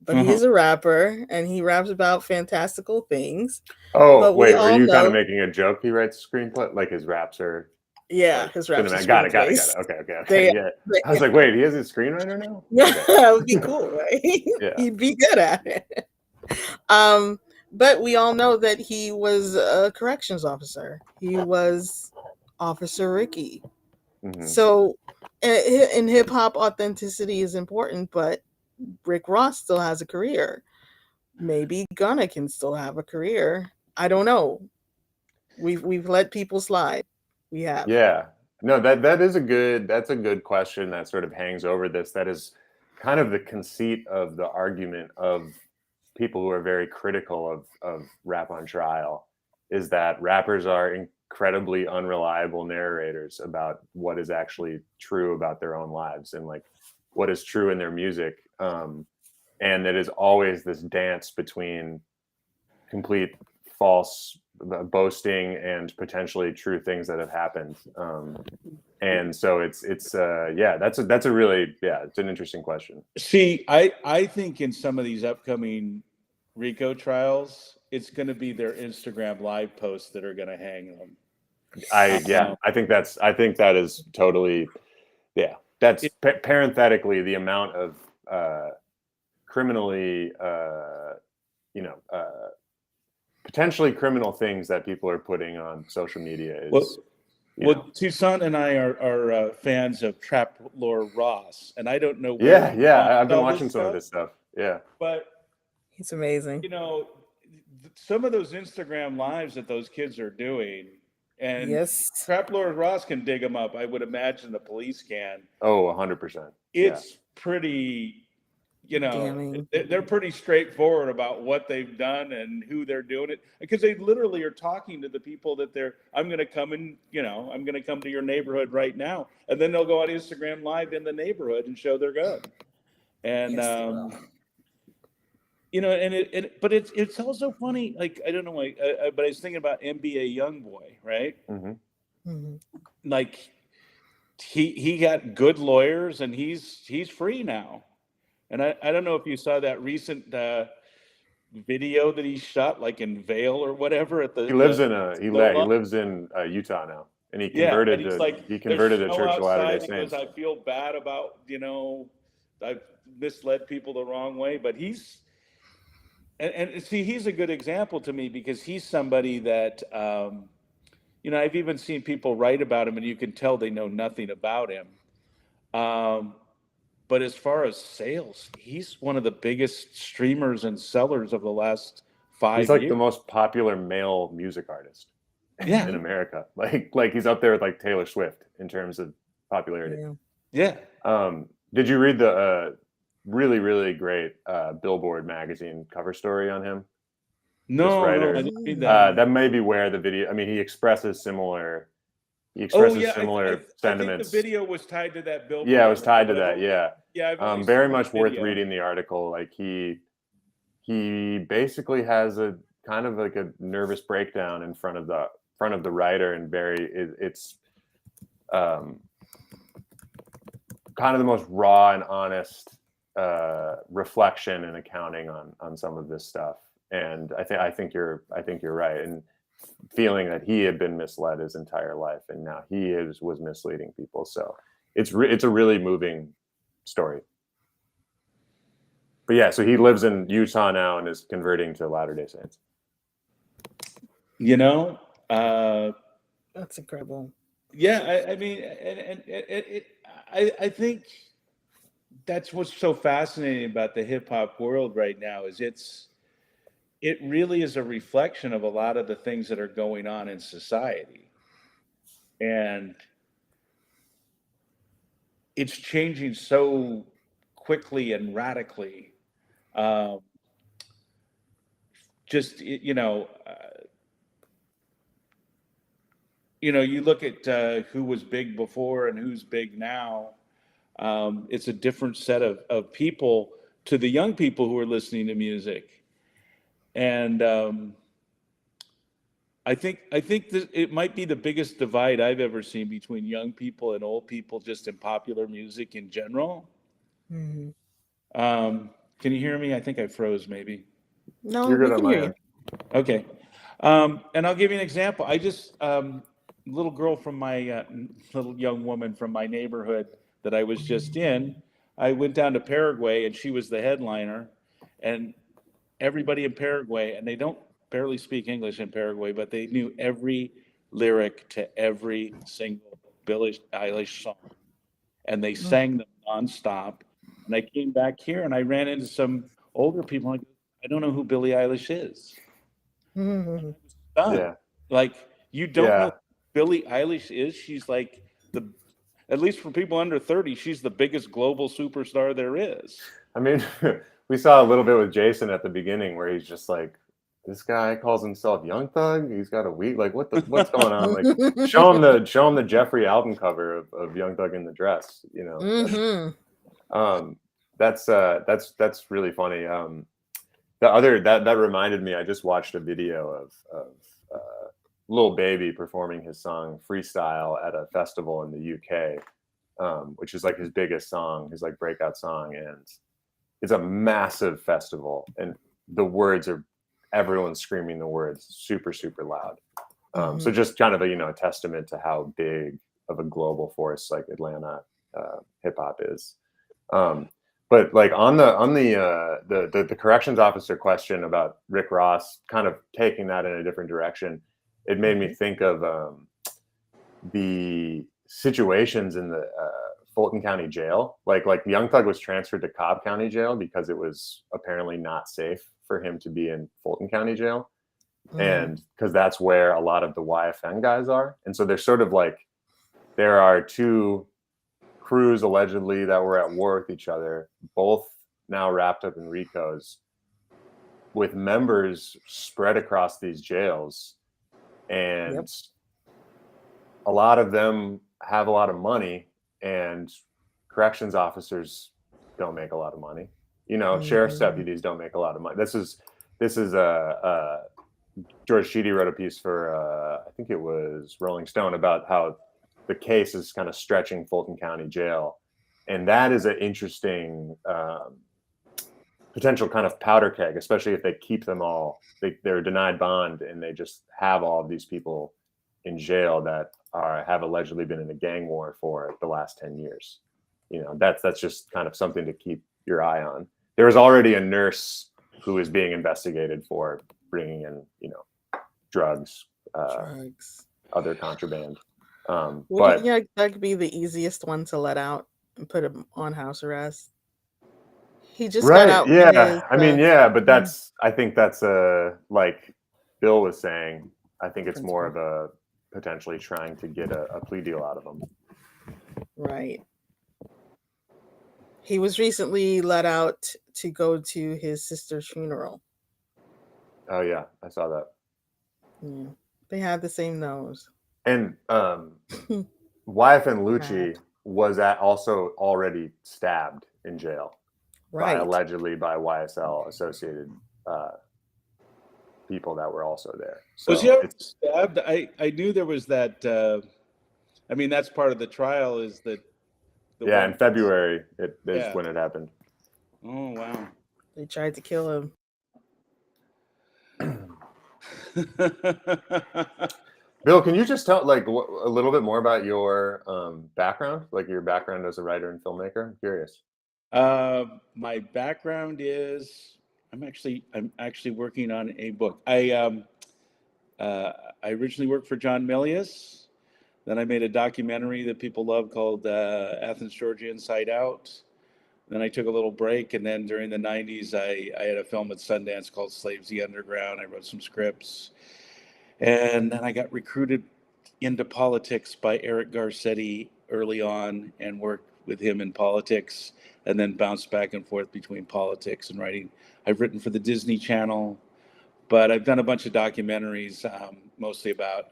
But he is a rapper and he raps about fantastical things. Oh, but wait, were you kind of making a joke? He writes screenplay, like his raps are. Yeah, like, his raps are got it. Okay. I was like, wait, he has a screenwriter now? Okay. That would be cool, right? Yeah. He'd be good at it. But we all know that he was a corrections officer. He was Officer Ricky. So in hip hop, authenticity is important, but Rick Ross still has a career. Maybe Gunna can still have a career. I don't know. We've let people slide. We have. Yeah. No, that's a good question that sort of hangs over this. That is kind of the conceit of the argument of people who are very critical of rap on trial, is that rappers are incredibly unreliable narrators about what is actually true about their own lives and like what is true in their music. And it is always this dance between complete false boasting and potentially true things that have happened. And so it's that's a really, it's an interesting question. See, I think in some of these upcoming RICO trials, it's going to be their Instagram live posts that are going to hang them. I think that is totally, that's parenthetically the amount of criminally, potentially criminal things that people are putting on social media is. Tucson and I are fans of Trap Lore Ross, and I don't know. I've been watching some of this stuff. Yeah, but he's amazing. Some of those Instagram lives that those kids are doing, and yes, Trap Lore Ross can dig them up. I would imagine the police can. Oh, 100%. It's pretty. They're pretty straightforward about what they've done and who they're doing it, because they literally are talking to the people that I'm going to come and, I'm going to come to your neighborhood right now. And then they'll go on Instagram live in the neighborhood and show their gun. And, but it's also funny. Like, I don't know, but I was thinking about NBA Youngboy, right? Mm-hmm. Mm-hmm. Like he got good lawyers and he's free now. And I don't know if you saw that recent video that he shot, like in Vail or whatever. He lives in Utah now, and he converted to Church of Latter-day Saints. I feel bad about I've misled people the wrong way, but he's a good example to me, because he's somebody that I've even seen people write about him, and you can tell they know nothing about him. But as far as sales, he's one of the biggest streamers and sellers of the last 5 years. He's like the most popular male music artist in America. Like he's up there with like Taylor Swift in terms of popularity. Yeah. Did you read the really, really great Billboard magazine cover story on him? No, I didn't read that. That may be where the video, I mean, he expresses similar sentiments. I think the video was tied to that Billboard. Yeah, it was tied to that. Yeah. Yeah. Very much worth reading the article. Like he basically has a kind of like a nervous breakdown in front of the writer, and it's kind of the most raw and honest reflection and accounting on some of this stuff. And I think you're right. And feeling that he had been misled his entire life, and now he was misleading people. So it's a really moving story. But so he lives in Utah now and is converting to Latter-day Saints. That's incredible. Yeah, I think that's what's so fascinating about the hip hop world right now, is it really is a reflection of a lot of the things that are going on in society. And it's changing so quickly and radically. You look at who was big before and who's big now. It's a different set of people to the young people who are listening to music. And I think that it might be the biggest divide I've ever seen between young people and old people, just in popular music in general. Mm-hmm. Can you hear me? I think I froze maybe. No, you're good on my end. Okay. And I'll give you an example. I just, little girl from my, little young woman from my neighborhood that I was just in, I went down to Paraguay and she was the headliner, and everybody in Paraguay, and they don't barely speak English in Paraguay, but they knew every lyric to every single Billie Eilish song, and they sang them nonstop. And I came back here and I ran into some older people. Like, I don't know who Billie Eilish is. Mm-hmm. Yeah. Like, you don't know who Billie Eilish is? She's like at least for people under 30, she's the biggest global superstar there is. I mean, we saw a little bit with Jason at the beginning where he's just like, this guy calls himself Young Thug. He's got a weed. Like, what's going on? Like, show him the Jeffrey album cover of Young Thug in the dress. You know, that's really funny. That reminded me. I just watched a video of Lil Baby performing his song Freestyle at a festival in the UK, which is like his biggest song, his like breakout song, and it's a massive festival, and the words are, everyone's screaming the words super, super loud. So just kind of a testament to how big of a global force like Atlanta hip hop is. But like on the corrections officer question about Rick Ross, kind of taking that in a different direction, it made me think of the situations in the Fulton County Jail. Like Young Thug was transferred to Cobb County Jail because it was apparently not safe for him to be in Fulton County Jail. And because that's where a lot of the YFN guys are. And so there's sort of like, there are two crews allegedly that were at war with each other, both now wrapped up in RICOs, with members spread across these jails. And a lot of them have a lot of money, and corrections officers don't make a lot of money. You know, sheriff's deputies don't make a lot of money. This is George Sheedy wrote a piece for I think it was Rolling Stone about how the case is kind of stretching Fulton County Jail, and that is an interesting potential kind of powder keg, especially if they keep them all. They're denied bond, and they just have all of these people in jail that have allegedly been in a gang war for the last 10 years. You know, that's just kind of something to keep your eye on. There was already a nurse who is being investigated for bringing in, drugs, other contraband. But yeah, that could be the easiest one to let out and put him on house arrest. He just got out. Yeah. I mean, yeah, but I think that's like Bill was saying, I think it's more of a potentially trying to get a plea deal out of him. Right. He was recently let out to go to his sister's funeral. Oh yeah, I saw that. Yeah. They had the same nose. And YFN Lucci was also already stabbed in jail, allegedly by YSL associated people that were also there. So was he ever stabbed? I knew there was that. I mean, that's part of the trial. Is that? In February is when it happened. Oh wow! They tried to kill him. Bill, can you just tell like a little bit more about your background, like your background as a writer and filmmaker? I'm curious. My background is I'm actually working on a book. I originally worked for John Milius. Then I made a documentary that people love called Athens, Georgia, Inside Out. Then I took a little break, and then during the 90s, I had a film at Sundance called Slaves the Underground. I wrote some scripts. And then I got recruited into politics by Eric Garcetti early on and worked with him in politics, and then bounced back and forth between politics and writing. I've written for the Disney Channel, but I've done a bunch of documentaries, mostly about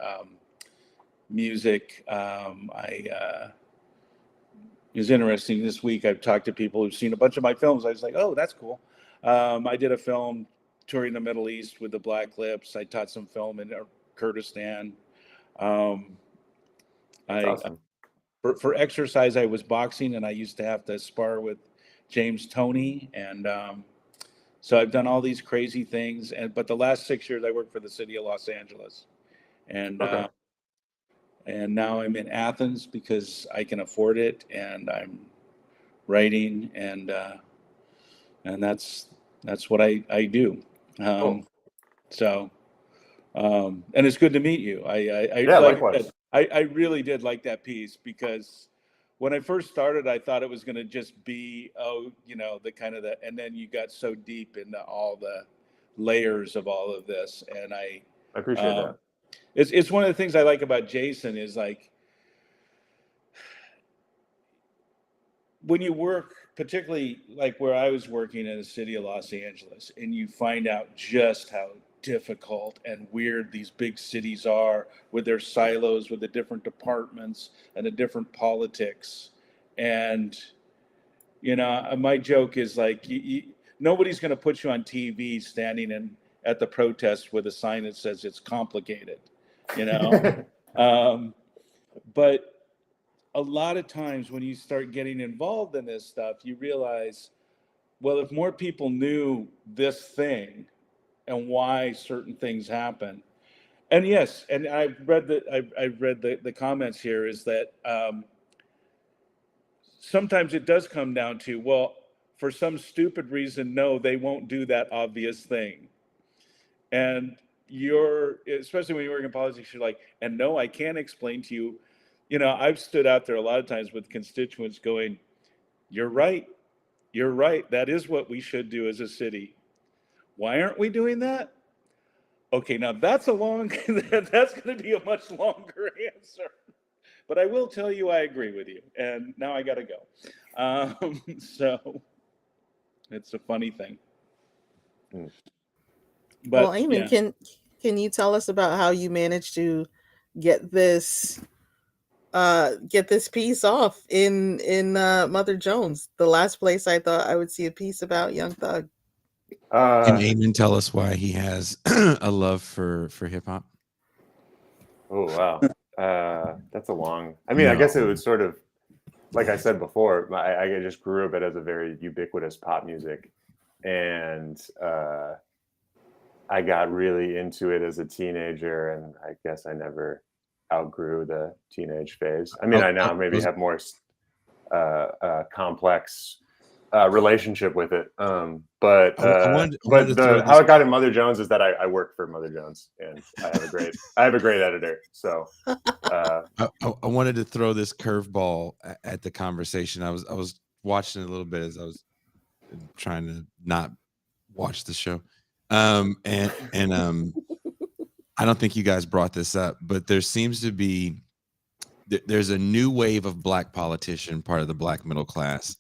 music. It was interesting this week. I've talked to people who've seen a bunch of my films. I was like, oh, that's cool. I did a film touring the Middle East with the Black Lips. I taught some film in Kurdistan. Awesome. For exercise, I was boxing, and I used to have to spar with James Toney. And so I've done all these crazy things. But the last 6 years, I worked for the city of Los Angeles. And now I'm in Athens because I can afford it, and I'm writing, and that's what I do. Cool. So, and it's good to meet you. Likewise. I really did like that piece, because when I first started, I thought it was going to just be, and then you got so deep into all the layers of all of this, and I appreciate that. It's one of the things I like about Jason is like when you work, particularly like where I was working in the city of Los Angeles, and you find out just how difficult and weird these big cities are with their silos, with the different departments and the different politics. And, you know, my joke is like, nobody's going to put you on TV standing at the protest with a sign that says it's complicated, you know? But a lot of times when you start getting involved in this stuff, you realize, well, if more people knew this thing and why certain things happen. And yes, and I've read the comments here is that sometimes it does come down to, well, for some stupid reason, no, they won't do that obvious thing. And especially when you work in politics, you're like, and no, I can't explain to you. You know, I've stood out there a lot of times with constituents going, you're right. That is what we should do as a city. Why aren't we doing that? Okay, now that's that's going to be a much longer answer. But I will tell you I agree with you. And now I got to go. So it's a funny thing. But, well, Eamon, yeah. can you tell us about how you managed to get this piece off in Mother Jones, the last place I thought I would see a piece about Young Thug? Can Eamon tell us why he has a love for hip hop? Oh, wow. That's a long, I mean, I guess it was sort of, like I said before, I just grew up as a very ubiquitous pop music. And I got really into it as a teenager. And I guess I never outgrew the teenage phase. I mean, I now maybe have more complex relationship with it. But how it got in Mother Jones is that I work for Mother Jones, and I have a great editor. So I wanted to throw this curveball at the conversation. I was watching it a little bit as I was trying to not watch the show. And I don't think you guys brought this up, but there seems to be there's a new wave of Black politician, part of the Black middle class,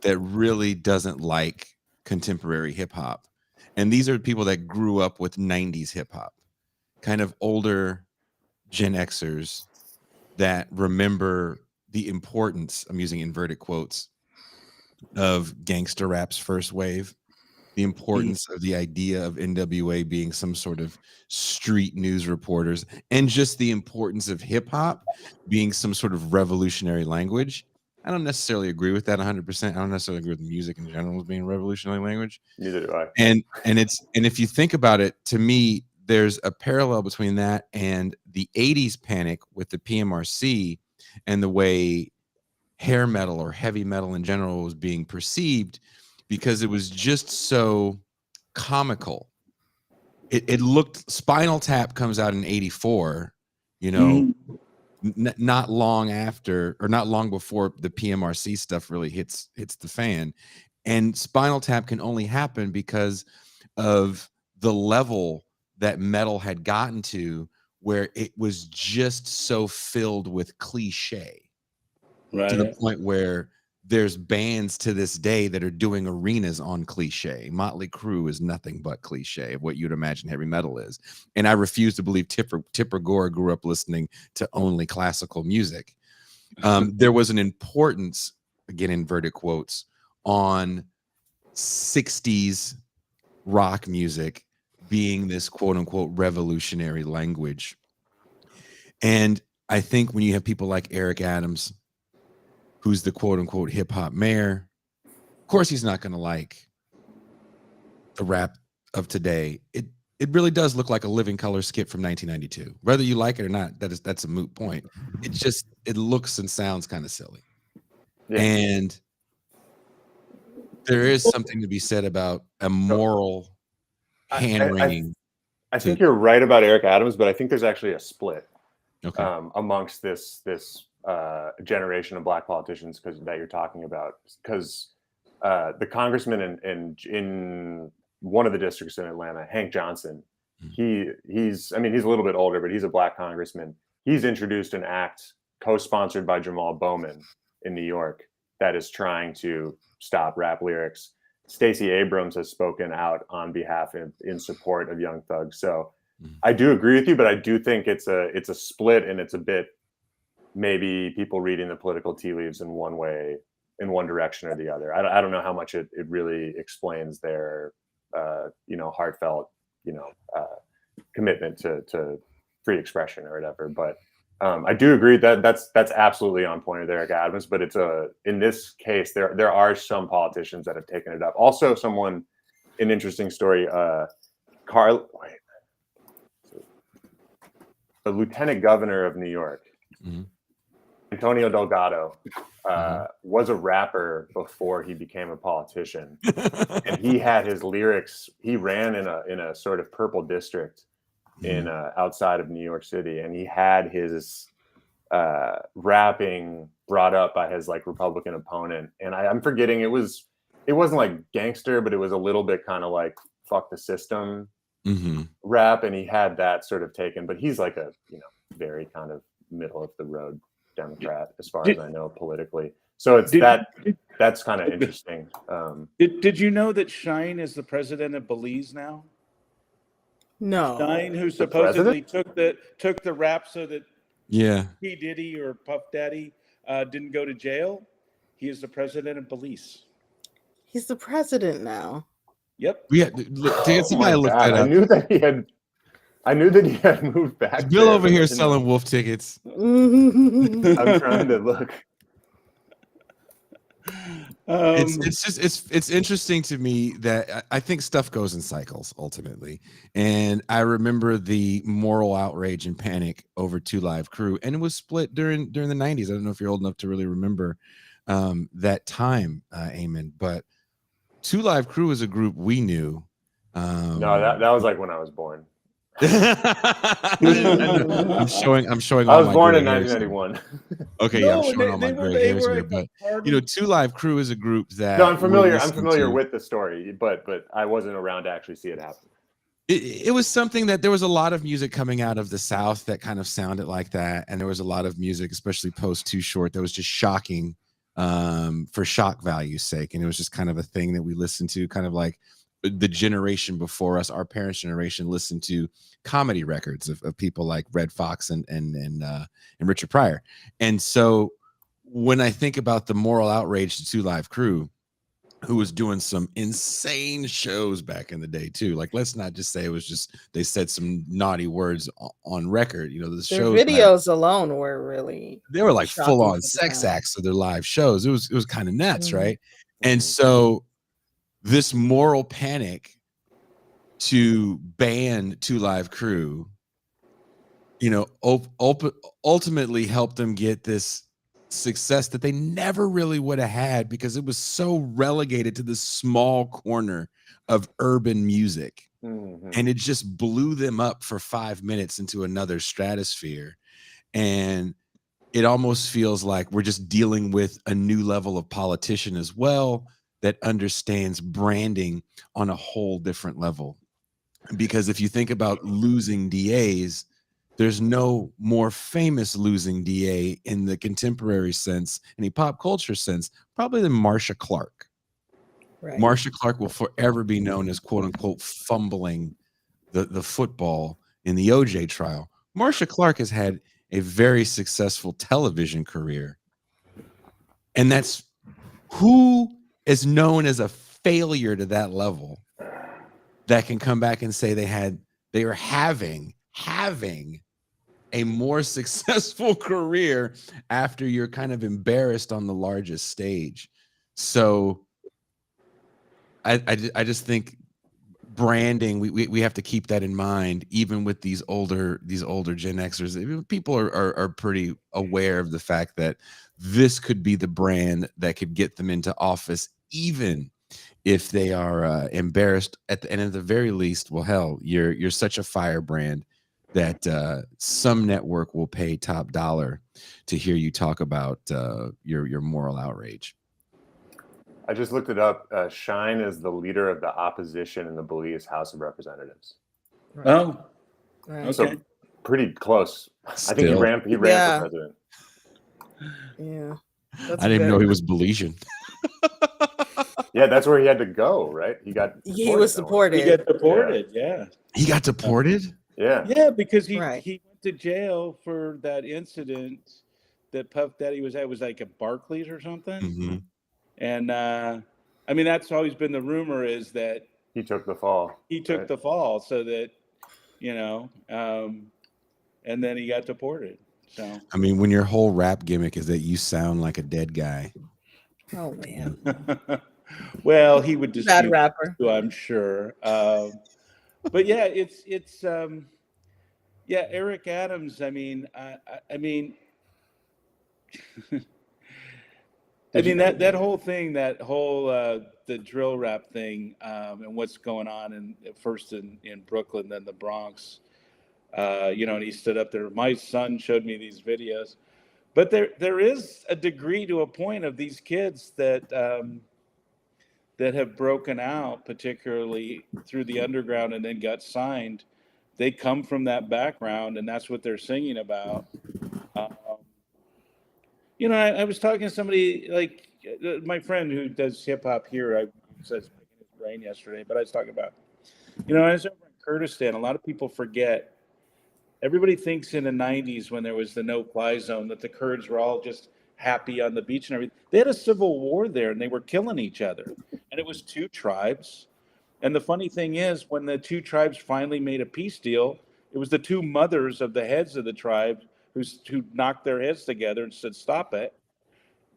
that really doesn't like contemporary hip hop. And these are people that grew up with 90s hip hop, kind of older Gen Xers that remember the importance, I'm using inverted quotes, of gangster rap's first wave, the importance of the idea of NWA being some sort of street news reporters, and just the importance of hip hop being some sort of revolutionary language. I don't necessarily agree with that 100%. I don't necessarily agree with music in general as being revolutionary language. Neither do I. And if you think about it, to me, there's a parallel between that and the 80s panic with the PMRC and the way hair metal or heavy metal in general was being perceived, because it was just so comical. It looked, Spinal Tap comes out in 84, you know, not long after, or not long before the PMRC stuff really hits the fan. And Spinal Tap can only happen because of the level that metal had gotten to, where it was just so filled with cliche, right, to the point where there's bands to this day that are doing arenas on cliche. Motley Crue is nothing but cliche of what you'd imagine heavy metal is. And I refuse to believe Tipper Gore grew up listening to only classical music. There was an importance, again, inverted quotes, on 60s rock music being this quote unquote revolutionary language. And I think when you have people like Eric Adams, who's the quote unquote hip hop mayor, of course he's not going to like the rap of today. It really does look like a Living Color skit from 1992. Whether you like it or not, that's a moot point. It looks and sounds kind of silly. Yeah. And there is something to be said about a moral hand-wringing. I think you're right about Eric Adams, but I think there's actually a split amongst this generation of Black politicians that you're talking about, because the congressman in one of the districts in Atlanta, Hank Johnson, he's a little bit older, but he's a Black congressman. He's introduced an act co-sponsored by Jamal Bowman in New York that is trying to stop rap lyrics. Stacey Abrams has spoken out on behalf in support of Young Thug. So I do agree with you, but I do think it's a split, and it's a bit maybe people reading the political tea leaves in one way, in one direction or the other. I don't know how much it really explains their heartfelt commitment to free expression or whatever. But I do agree that that's absolutely on point with Eric Adams. But it's in this case there are some politicians that have taken it up. Also, an interesting story. The lieutenant governor of New York, Antonio Delgado, was a rapper before he became a politician, and he had his lyrics. He ran in a sort of purple district in outside of New York City, and he had his rapping brought up by his like Republican opponent. And I'm forgetting it wasn't like gangster, but it was a little bit kind of like fuck the system rap, and he had that sort of taken. But he's like a very kind of middle of the road Democrat as far as I know politically. So it's that's kind of interesting. Did you know that Shine is the president of Belize now? No. Shine, who supposedly took the rap so that P. Diddy or Puff Daddy didn't go to jail. He is the president of Belize. He's the president now. Yep. I knew that he had moved back. Bill over here selling wolf tickets. I'm trying to look. It's interesting to me that I think stuff goes in cycles ultimately, and I remember the moral outrage and panic over 2 Live Crew, and it was split during the 90s. I don't know if you're old enough to really remember that time, Eamon, but 2 Live Crew is a group we knew. No, that was like when I was born. I'm showing. I was born in 1991. Okay, I'm showing all my gray hairs here. But 2 Live Crew is a group that. No, I'm familiar with the story, but I wasn't around to actually see it happen. It was something that there was a lot of music coming out of the South that kind of sounded like that, and there was a lot of music, especially post Too Short, that was just shocking for shock value's sake, and it was just kind of a thing that we listened to, kind of like the generation before us, our parents' generation, listened to comedy records of people like Red Fox and Richard Pryor. And so when I think about the moral outrage to 2 Live Crew, who was doing some insane shows back in the day too, like let's not just say it was just they said some naughty words on record. The shows, videos alone were they were like full on sex acts of their live shows. It was kind of nuts, right? And so this moral panic to ban 2 Live Crew, ultimately helped them get this success that they never really would have had, because it was so relegated to this small corner of urban music. And it just blew them up for 5 minutes into another stratosphere. And it almost feels like we're just dealing with a new level of politician as well, that understands branding on a whole different level. Because if you think about losing DAs, there's no more famous losing DA in the contemporary sense, any pop culture sense, probably than Marsha Clark. Right. Marsha Clark will forever be known as quote unquote fumbling the football in the OJ trial. Marsha Clark has had a very successful television career. And that's who is known as a failure to that level that can come back and say they are having a more successful career after you're kind of embarrassed on the largest stage. So I just think branding, we have to keep that in mind, even with these older Gen Xers. People are pretty aware of the fact that this could be the brand that could get them into office, even if they are embarrassed at the end. At the very least, well, hell, you're such a firebrand that some network will pay top dollar to hear you talk about your moral outrage. I just looked it up. Shine is the leader of the opposition in the Belize House of Representatives. Right. Oh, right. So pretty close. Still. I think he ran for president. Yeah. I didn't even know he was Belizean. Yeah, that's where he had to go, right? He was deported. He got deported. Yeah. He got deported? Yeah. Yeah, because he Right. went to jail for that incident that Puff Daddy was at. Was like at Barclays or something. Mm-hmm. And I mean, that's always been the rumor, is that He took the fall. he took right? the fall, so that, and then he got deported. So I mean, when your whole rap gimmick is that you sound like a dead guy. Oh man, well, he would bad dispute rapper. too, I'm sure. But yeah, it's yeah, Eric Adams. I mean, I mean, that whole thing, that whole the drill rap thing, and what's going on first in Brooklyn, then the Bronx. And he stood up there. My son showed me these videos, but there is a degree to a point of these kids that have broken out, particularly through the underground, and then got signed. They come from that background, and that's what they're singing about. I was talking to somebody, like my friend who does hip hop here. I was picking his brain yesterday, but I was talking about, I was over in Kurdistan. A lot of people forget. Everybody thinks in the 90s, when there was the no-fly zone, that the Kurds were all just happy on the beach and everything. They had a civil war there, and they were killing each other. And it was two tribes. And the funny thing is, when the two tribes finally made a peace deal, it was the two mothers of the heads of the tribe who knocked their heads together and said, "Stop it."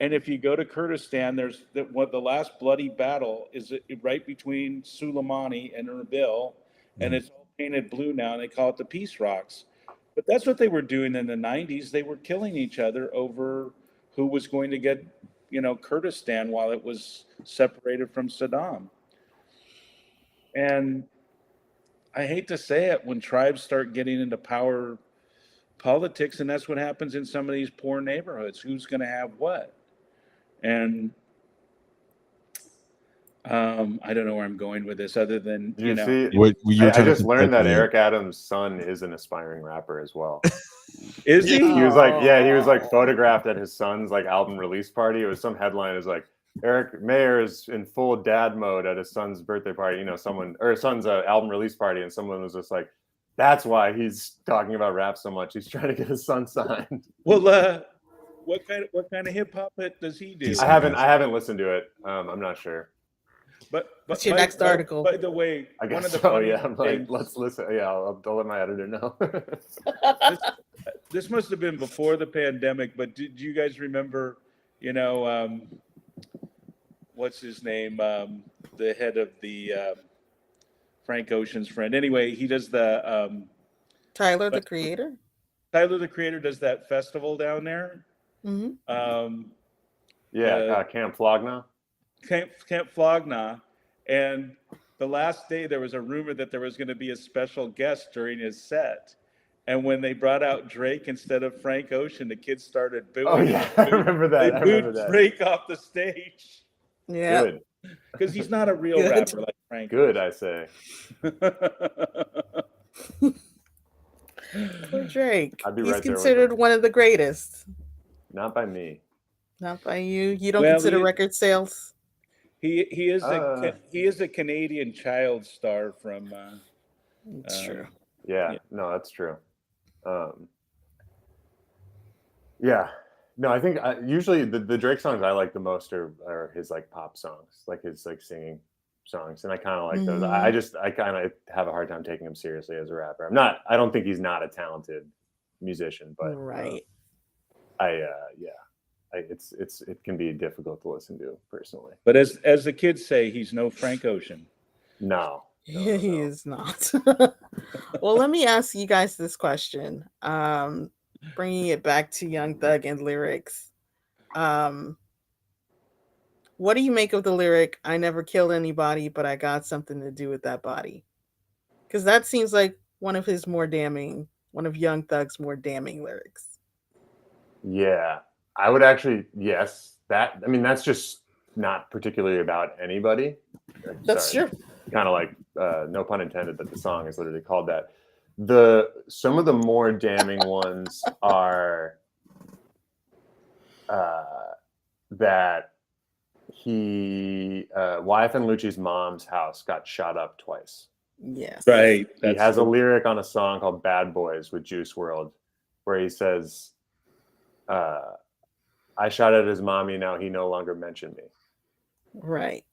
And if you go to Kurdistan, there's the last bloody battle is right between Suleimani and Erbil, and it's all painted blue now, and they call it the Peace Rocks. But that's what they were doing in the 90s. They were killing each other over who was going to get, Kurdistan while it was separated from Saddam. And I hate to say it, when tribes start getting into power politics, and that's what happens in some of these poor neighborhoods. Who's going to have what? And I don't know where I'm going with this, other than See, I just learned that Eric Adams' son is an aspiring rapper as well. Is he? He was like photographed at his son's like album release party. It was some headline is like, Eric Mayer is in full dad mode at his son's birthday party. His son's album release party, and someone was just like, that's why he's talking about rap so much. He's trying to get his son signed. Well, what kind of hip hop does he do? I haven't listened to it. I'm not sure. But what's your next article? By the way, I guess so. Yeah, I'm like, let's listen. Yeah, I'll let my editor know. This must have been before the pandemic. But did you guys remember? What's his name? The head of the Frank Ocean's friend. Anyway, he does the Tyler, the Creator. Tyler, the Creator, does that festival down there. Mm-hmm. Camp Flogna. Camp Flogna, and the last day there was a rumor that there was going to be a special guest during his set, and when they brought out Drake instead of Frank Ocean, the kids started booing. Oh yeah, I remember that. They booed Drake off the stage. Yeah, good, because he's not a real rapper like Frank. Good, I say. Poor Drake. He's right considered one of the greatest. Not by me. Not by you. You don't consider record sales. He is a Canadian child star from. It's true. Yeah, no, that's true. Yeah, no, I think usually the Drake songs I like the most are his like pop songs, like his like singing songs, and I kind of like those. I kind of have a hard time taking him seriously as a rapper. I don't think he's not a talented musician, but right. It can be difficult to listen to personally. But as the kids say, he's no Frank Ocean. No. He is not. Well, let me ask you guys this question. Bringing it back to Young Thug and lyrics. What do you make of the lyric, "I never killed anybody, but I got something to do with that body"? Because that seems like one of Young Thug's more damning lyrics. Yeah, I would actually, yes. That's just not particularly about anybody. That's true. Kind of like, no pun intended, that the song is literally called that. Some of the more damning ones are that YFN Lucci's mom's house got shot up twice. Yes. Right. He has a lyric on a song called Bad Boys with Juice WRLD where he says, I shot at his mommy, now he no longer mentioned me. Right.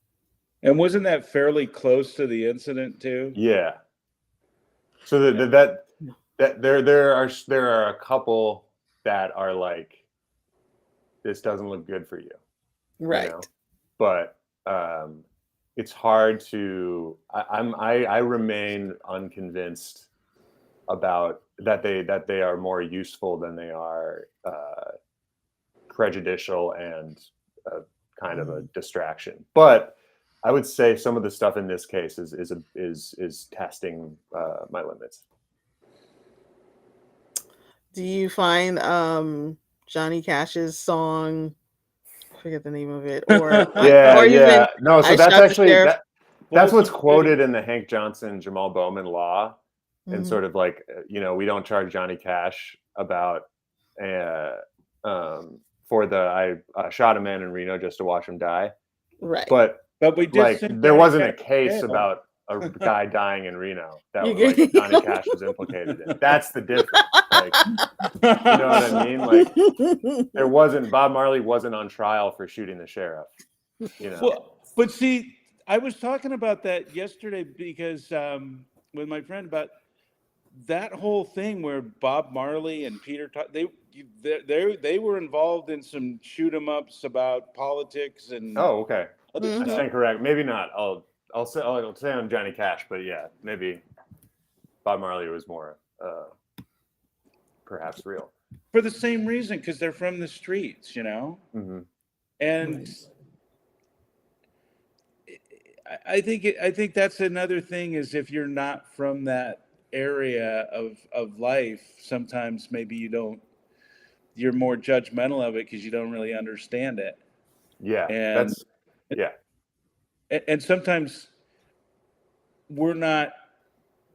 And wasn't that fairly close to the incident too? Yeah. So that there are a couple that are like, this doesn't look good for you. Right. You know? But it's hard to. I remain unconvinced about that they are more useful than they are prejudicial and kind of a distraction. But I would say some of the stuff in this case is testing my limits. Do you find Johnny Cash's song, I forget the name of it, or yeah. No, so that's actually that's what's Well, quoted in the Hank Johnson, Jamal Bowman law, and Mhm. sort of like, we don't charge Johnny Cash about for the I shot a man in Reno just to watch him die. Right. But we did like send there Johnny wasn't a Cash to case jail. about a guy dying in Reno that You like Johnny Cash was implicated in. That's the difference. Like, you know what I mean? Like there wasn't, Bob Marley wasn't on trial for shooting the sheriff. You know. Well, but see, I was talking about that yesterday because with my friend about that whole thing where Bob Marley and Peter they were involved in some shoot 'em ups about politics and Oh, okay. other I stuff. stand correct. Maybe not. I'll say on Johnny Cash, but yeah, maybe Bob Marley was more perhaps real. For the same reason, because they're from the streets, you know? Mm-hmm. And I think that's another thing is if you're not from that area of life, sometimes maybe you're more judgmental of it because you don't really understand it. Yeah, And yeah. And sometimes we're not,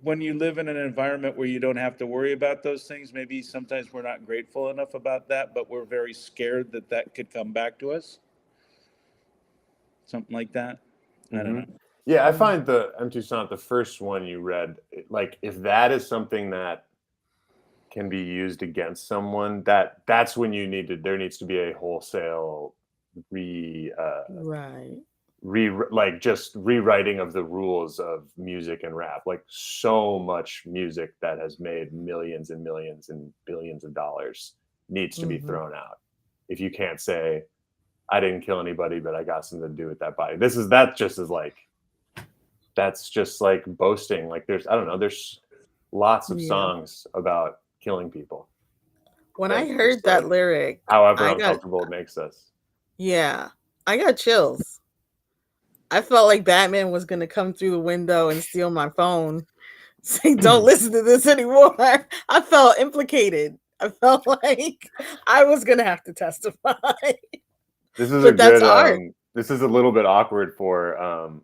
when you live in an environment where you don't have to worry about those things, maybe sometimes we're not grateful enough about that, but we're very scared that could come back to us. Something like that. I don't know. Yeah, I find the M. Toussaint, the first one you read, like if that is something that can be used against someone, that's when there needs to be a wholesale just rewriting of the rules of music and rap. Like so much music that has made millions and millions and billions of dollars needs to be thrown out. If you can't say, I didn't kill anybody, but I got something to do with that body. That's just like boasting. Like there's lots of songs about killing people. When I heard that lyric, however uncomfortable it makes us. Yeah, I got chills. I felt like Batman was going to come through the window and steal my phone, saying, don't listen to this anymore. I felt implicated. I felt like I was going to have to testify. This is this is a little bit awkward for,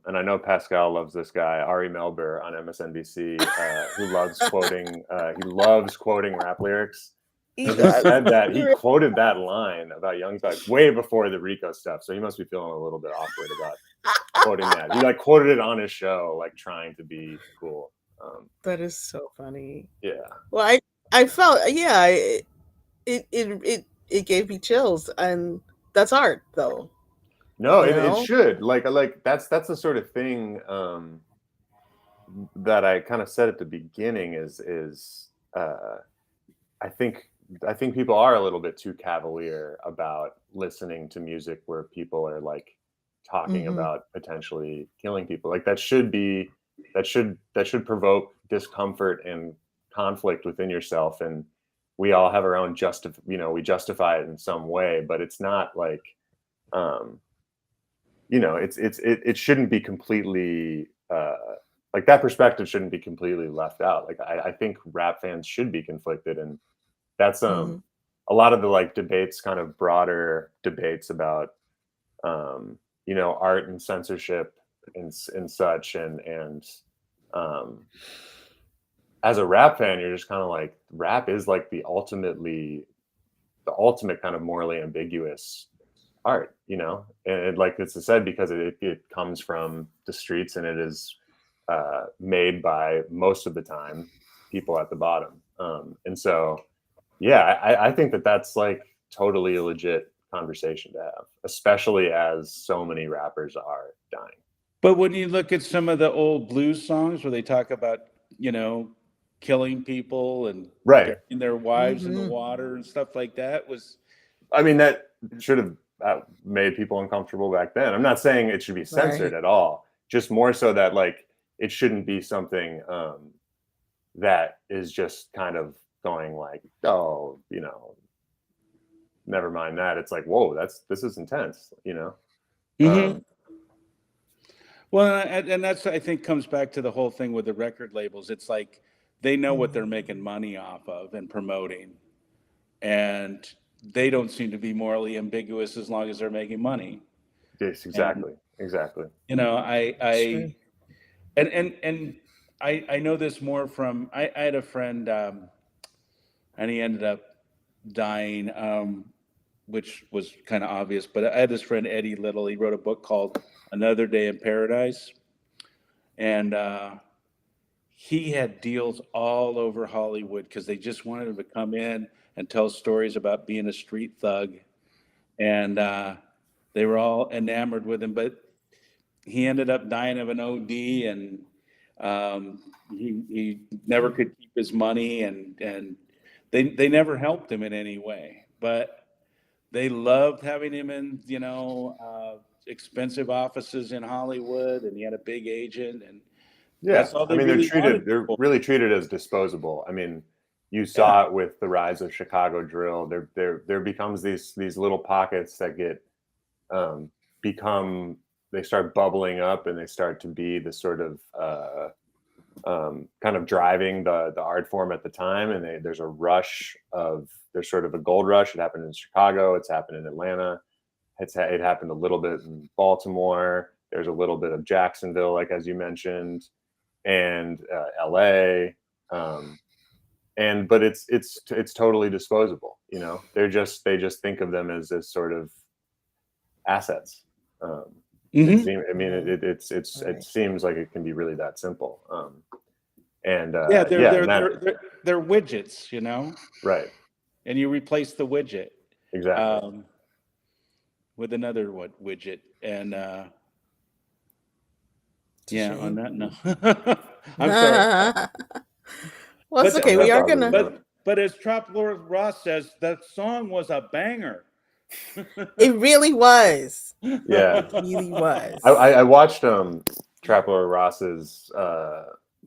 and I know Pascal loves this guy, Ari Melber on MSNBC, who loves quoting rap lyrics. He said that he quoted that line about Young Thug way before the RICO stuff, so he must be feeling a little bit awkward about quoting that. He like quoted it on his show, like trying to be cool. That is so funny. Yeah. Well, I felt it gave me chills, and that's art, though. No, it should like that's the sort of thing that I kind of said at the beginning is I think people are a little bit too cavalier about listening to music where people are like talking about potentially killing people. Like that should provoke discomfort and conflict within yourself, and we all have our own we justify it in some way, but it's not like it shouldn't be completely like that perspective shouldn't be completely left out. Like I think rap fans should be conflicted, and that's a lot of the like debates, kind of broader debates about art and censorship and such, and as a rap fan, you're just kind of like, rap is like the ultimate kind of morally ambiguous art, you know, and like it's said, because it comes from the streets, and it is made by, most of the time, people at the bottom. And so, yeah, I think that that's like totally a legit conversation to have, especially as so many rappers are dying. But when you look at some of the old blues songs where they talk about, you know, killing people and Right. burying their wives in the Mhm. water and stuff like that, was, I mean, that should have made people uncomfortable back then. I'm not saying it should be censored Right. at all, just more so that like it shouldn't be something that is just kind of going like, oh, you know, never mind that. It's like, whoa, this is intense, you know. Mhm. Well, and that's, I think, comes back to the whole thing with the record labels. It's like they know what they're making money off of and promoting, and they don't seem to be morally ambiguous as long as they're making money. Yes, And exactly. you know, True. and I know this more from, I had a friend, and he ended up dying, which was kind of obvious. But I had this friend, Eddie Little. He wrote a book called Another Day in Paradise, and he had deals all over Hollywood because they just wanted him to come in and tell stories about being a street thug, and they were all enamored with him. But he ended up dying of an OD, and he never could keep his money, and they never helped him in any way. But they loved having him in, you know, expensive offices in Hollywood, and he had a big agent, and Yeah, that's all I they mean, really wanted. they're really treated as disposable. I mean, you saw it with the rise of Chicago drill. There becomes these little pockets that get become, they start bubbling up, and they start to be the sort of kind of driving the art form at the time. And there's a rush of, there's sort of a gold rush. It happened in Chicago. It's happened in Atlanta. It happened a little bit in Baltimore. There's a little bit of Jacksonville, like as you mentioned, and LA. But it's totally disposable. You know, they just think of them as this sort of assets. I mean, it seems like it can be really that simple. Yeah, they're widgets, you know. Right. And you replace the widget Exactly. with another widget, and yeah. On that note, I'm sorry. Well, it's okay. We are gonna. But as Trap Lord Ross says, that song was a banger. It really was. Yeah, It really was. I watched Trap Lord Ross's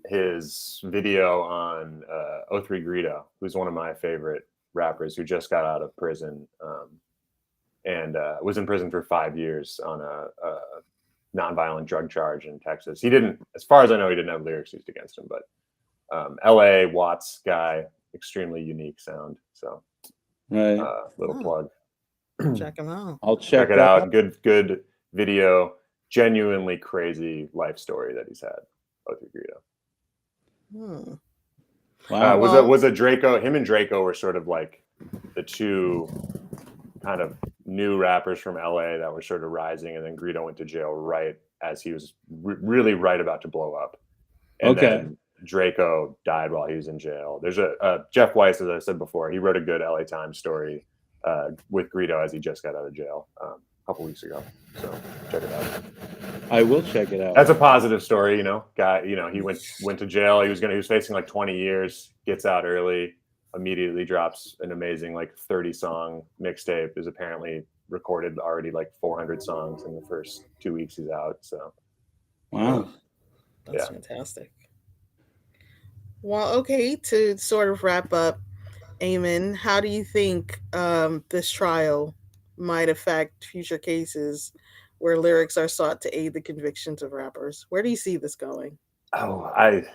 his video on 03 Greedo, who's one of my favorite rappers, who just got out of prison and was in prison for 5 years on a nonviolent drug charge in Texas. He didn't, as far as I know, he didn't have lyrics used against him, but LA Watts guy, extremely unique sound. So right, little plug. Check him out. I'll check it that out. Good video. Genuinely crazy life story that he's had. 03 Greedo. Wow. Was a Draco. Him and Draco were sort of like the two kind of new rappers from LA that were sort of rising, and then Greedo went to jail right as he was really right about to blow up. And then Draco died while he was in jail. There's a Jeff Weiss, as I said before, he wrote a good LA Times story with Greedo as he just got out of jail a couple weeks ago. So check it out. I will check it out. That's a positive story, you know. Guy, you know, he went to jail. He was facing like 20 years, gets out early, immediately drops an amazing like 30-song mixtape. Is apparently recorded already like 400 songs in the first 2 weeks he's out. So wow. That's fantastic. Well, okay, to sort of wrap up, Eamon, how do you think this trial might affect future cases where lyrics are sought to aid the convictions of rappers? Where do you see this going? I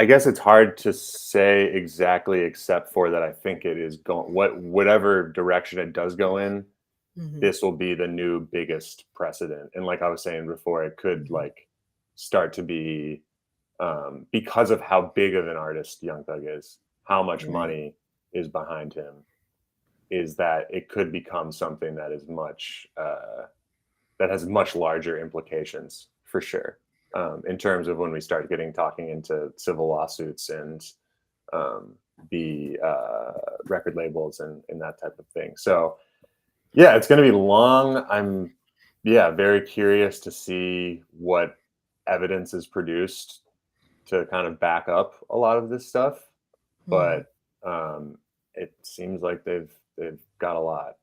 guess it's hard to say exactly, except for that I think it is going, whatever direction it does go in, this will be the new biggest precedent. And like I was saying before, it could like start to be because of how big of an artist Young Thug is, how much money is behind him. is that it could become something that is much that has much larger implications for sure, in terms of when we start talking into civil lawsuits and the record labels and that type of thing. So yeah, it's going to be long. I'm very curious to see what evidence is produced to kind of back up a lot of this stuff, but it seems like they've got a lot.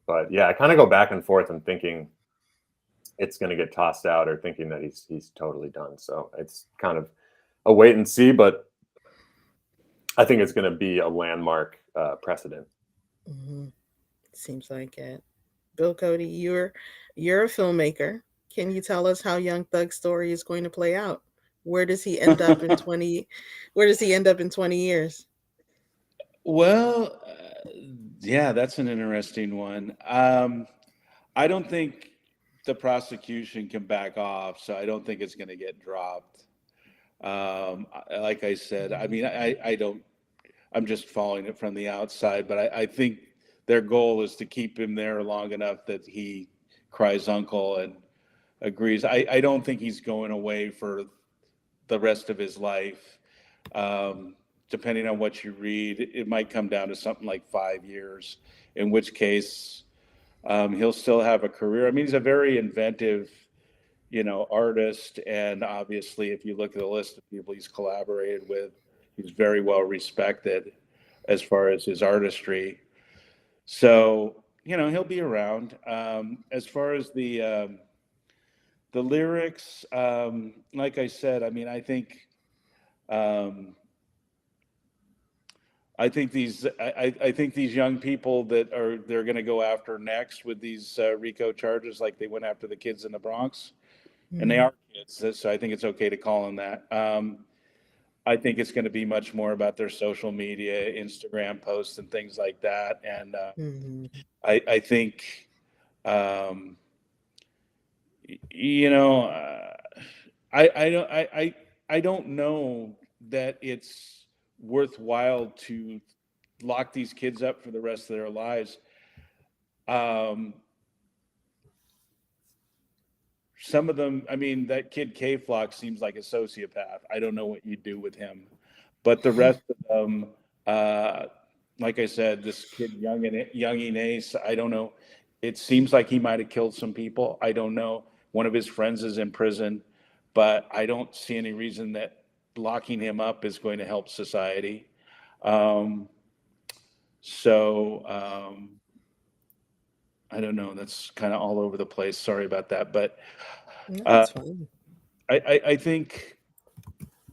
But yeah, I kind of go back and forth and thinking it's going to get tossed out, or thinking that he's totally done. So it's kind of a wait and see, but I think it's going to be a landmark precedent. Seems like it. Bill Cody, you're a filmmaker. Can you tell us how Young Thug's story is going to play out? Where does he end up in 20? Where does he end up in 20 years? Well, yeah, that's an interesting one. I don't think the prosecution can back off, so I don't think it's going to get dropped. Like I said, I mean, I don't. I'm just following it from the outside, but I think their goal is to keep him there long enough that he cries uncle and agrees. I don't think he's going away for the rest of his life. Depending on what you read, it might come down to something like 5 years, in which case he'll still have a career. I mean, he's a very inventive, artist. And obviously, if you look at the list of people he's collaborated with, he's very well respected as far as his artistry. So, he'll be around. As far as the lyrics, like I said, I mean, I think these young people that they're going to go after next with these RICO charges, like they went after the kids in the Bronx, and they are kids, so I think it's okay to call them that. I think it's going to be much more about their social media, Instagram posts, and things like that. And I think, I don't know that it's worthwhile to lock these kids up for the rest of their lives. Some of them, I mean, that kid K-Flock seems like a sociopath. I don't know what you do with him, but the rest of them, like I said, this kid Young Ace, I don't know. It seems like he might have killed some people. I don't know. One of his friends is in prison, but I don't see any reason that locking him up is going to help society. I don't know. That's kind of all over the place. Sorry about that, but That's fine. I think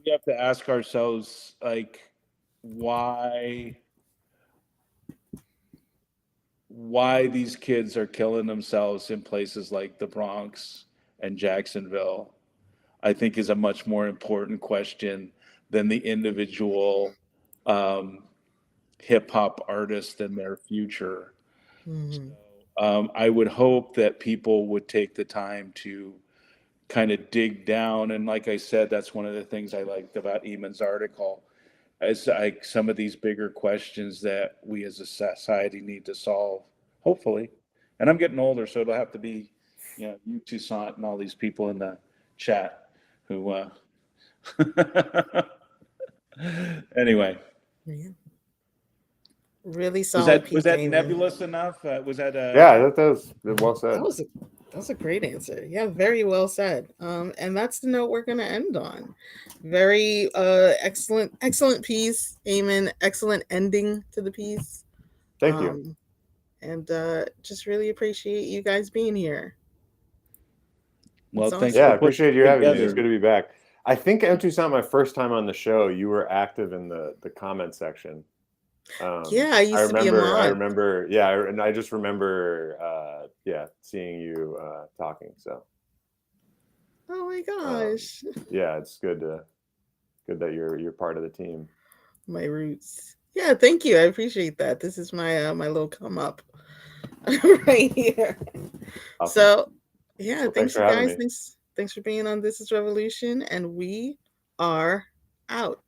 we have to ask ourselves, like, why these kids are killing themselves in places like the Bronx and Jacksonville, I think is a much more important question than the individual hip hop artist and their future. So, I would hope that people would take the time to kind of dig down. And like I said, that's one of the things I liked about Eamon's article, is like some of these bigger questions that we as a society need to solve, hopefully. And I'm getting older, so it'll have to be, you Toussaint and all these people in the chat who, anyway. Yeah. Really solid. Was that nebulous enough? Was that yeah, that's well said. That was a great answer. Yeah, very well said. And that's the note we're going to end on. Very excellent piece, Eamon. Excellent ending to the piece. Thank you. And just really appreciate you guys being here. Well, awesome. thanks. Yeah, I appreciate you having me. It's good to be back. I think Toussaint, my first time on the show, you were active in the comment section. Yeah, I used to be a mod. I remember. Yeah, and I just remember. Seeing you talking. So. Oh my gosh. Yeah, it's good that you're part of the team. My roots. Yeah, thank you. I appreciate that. This is my my little come up right here. Awesome. So, yeah, well, thanks you guys. Thanks for being on This Is Revolution, and we are out.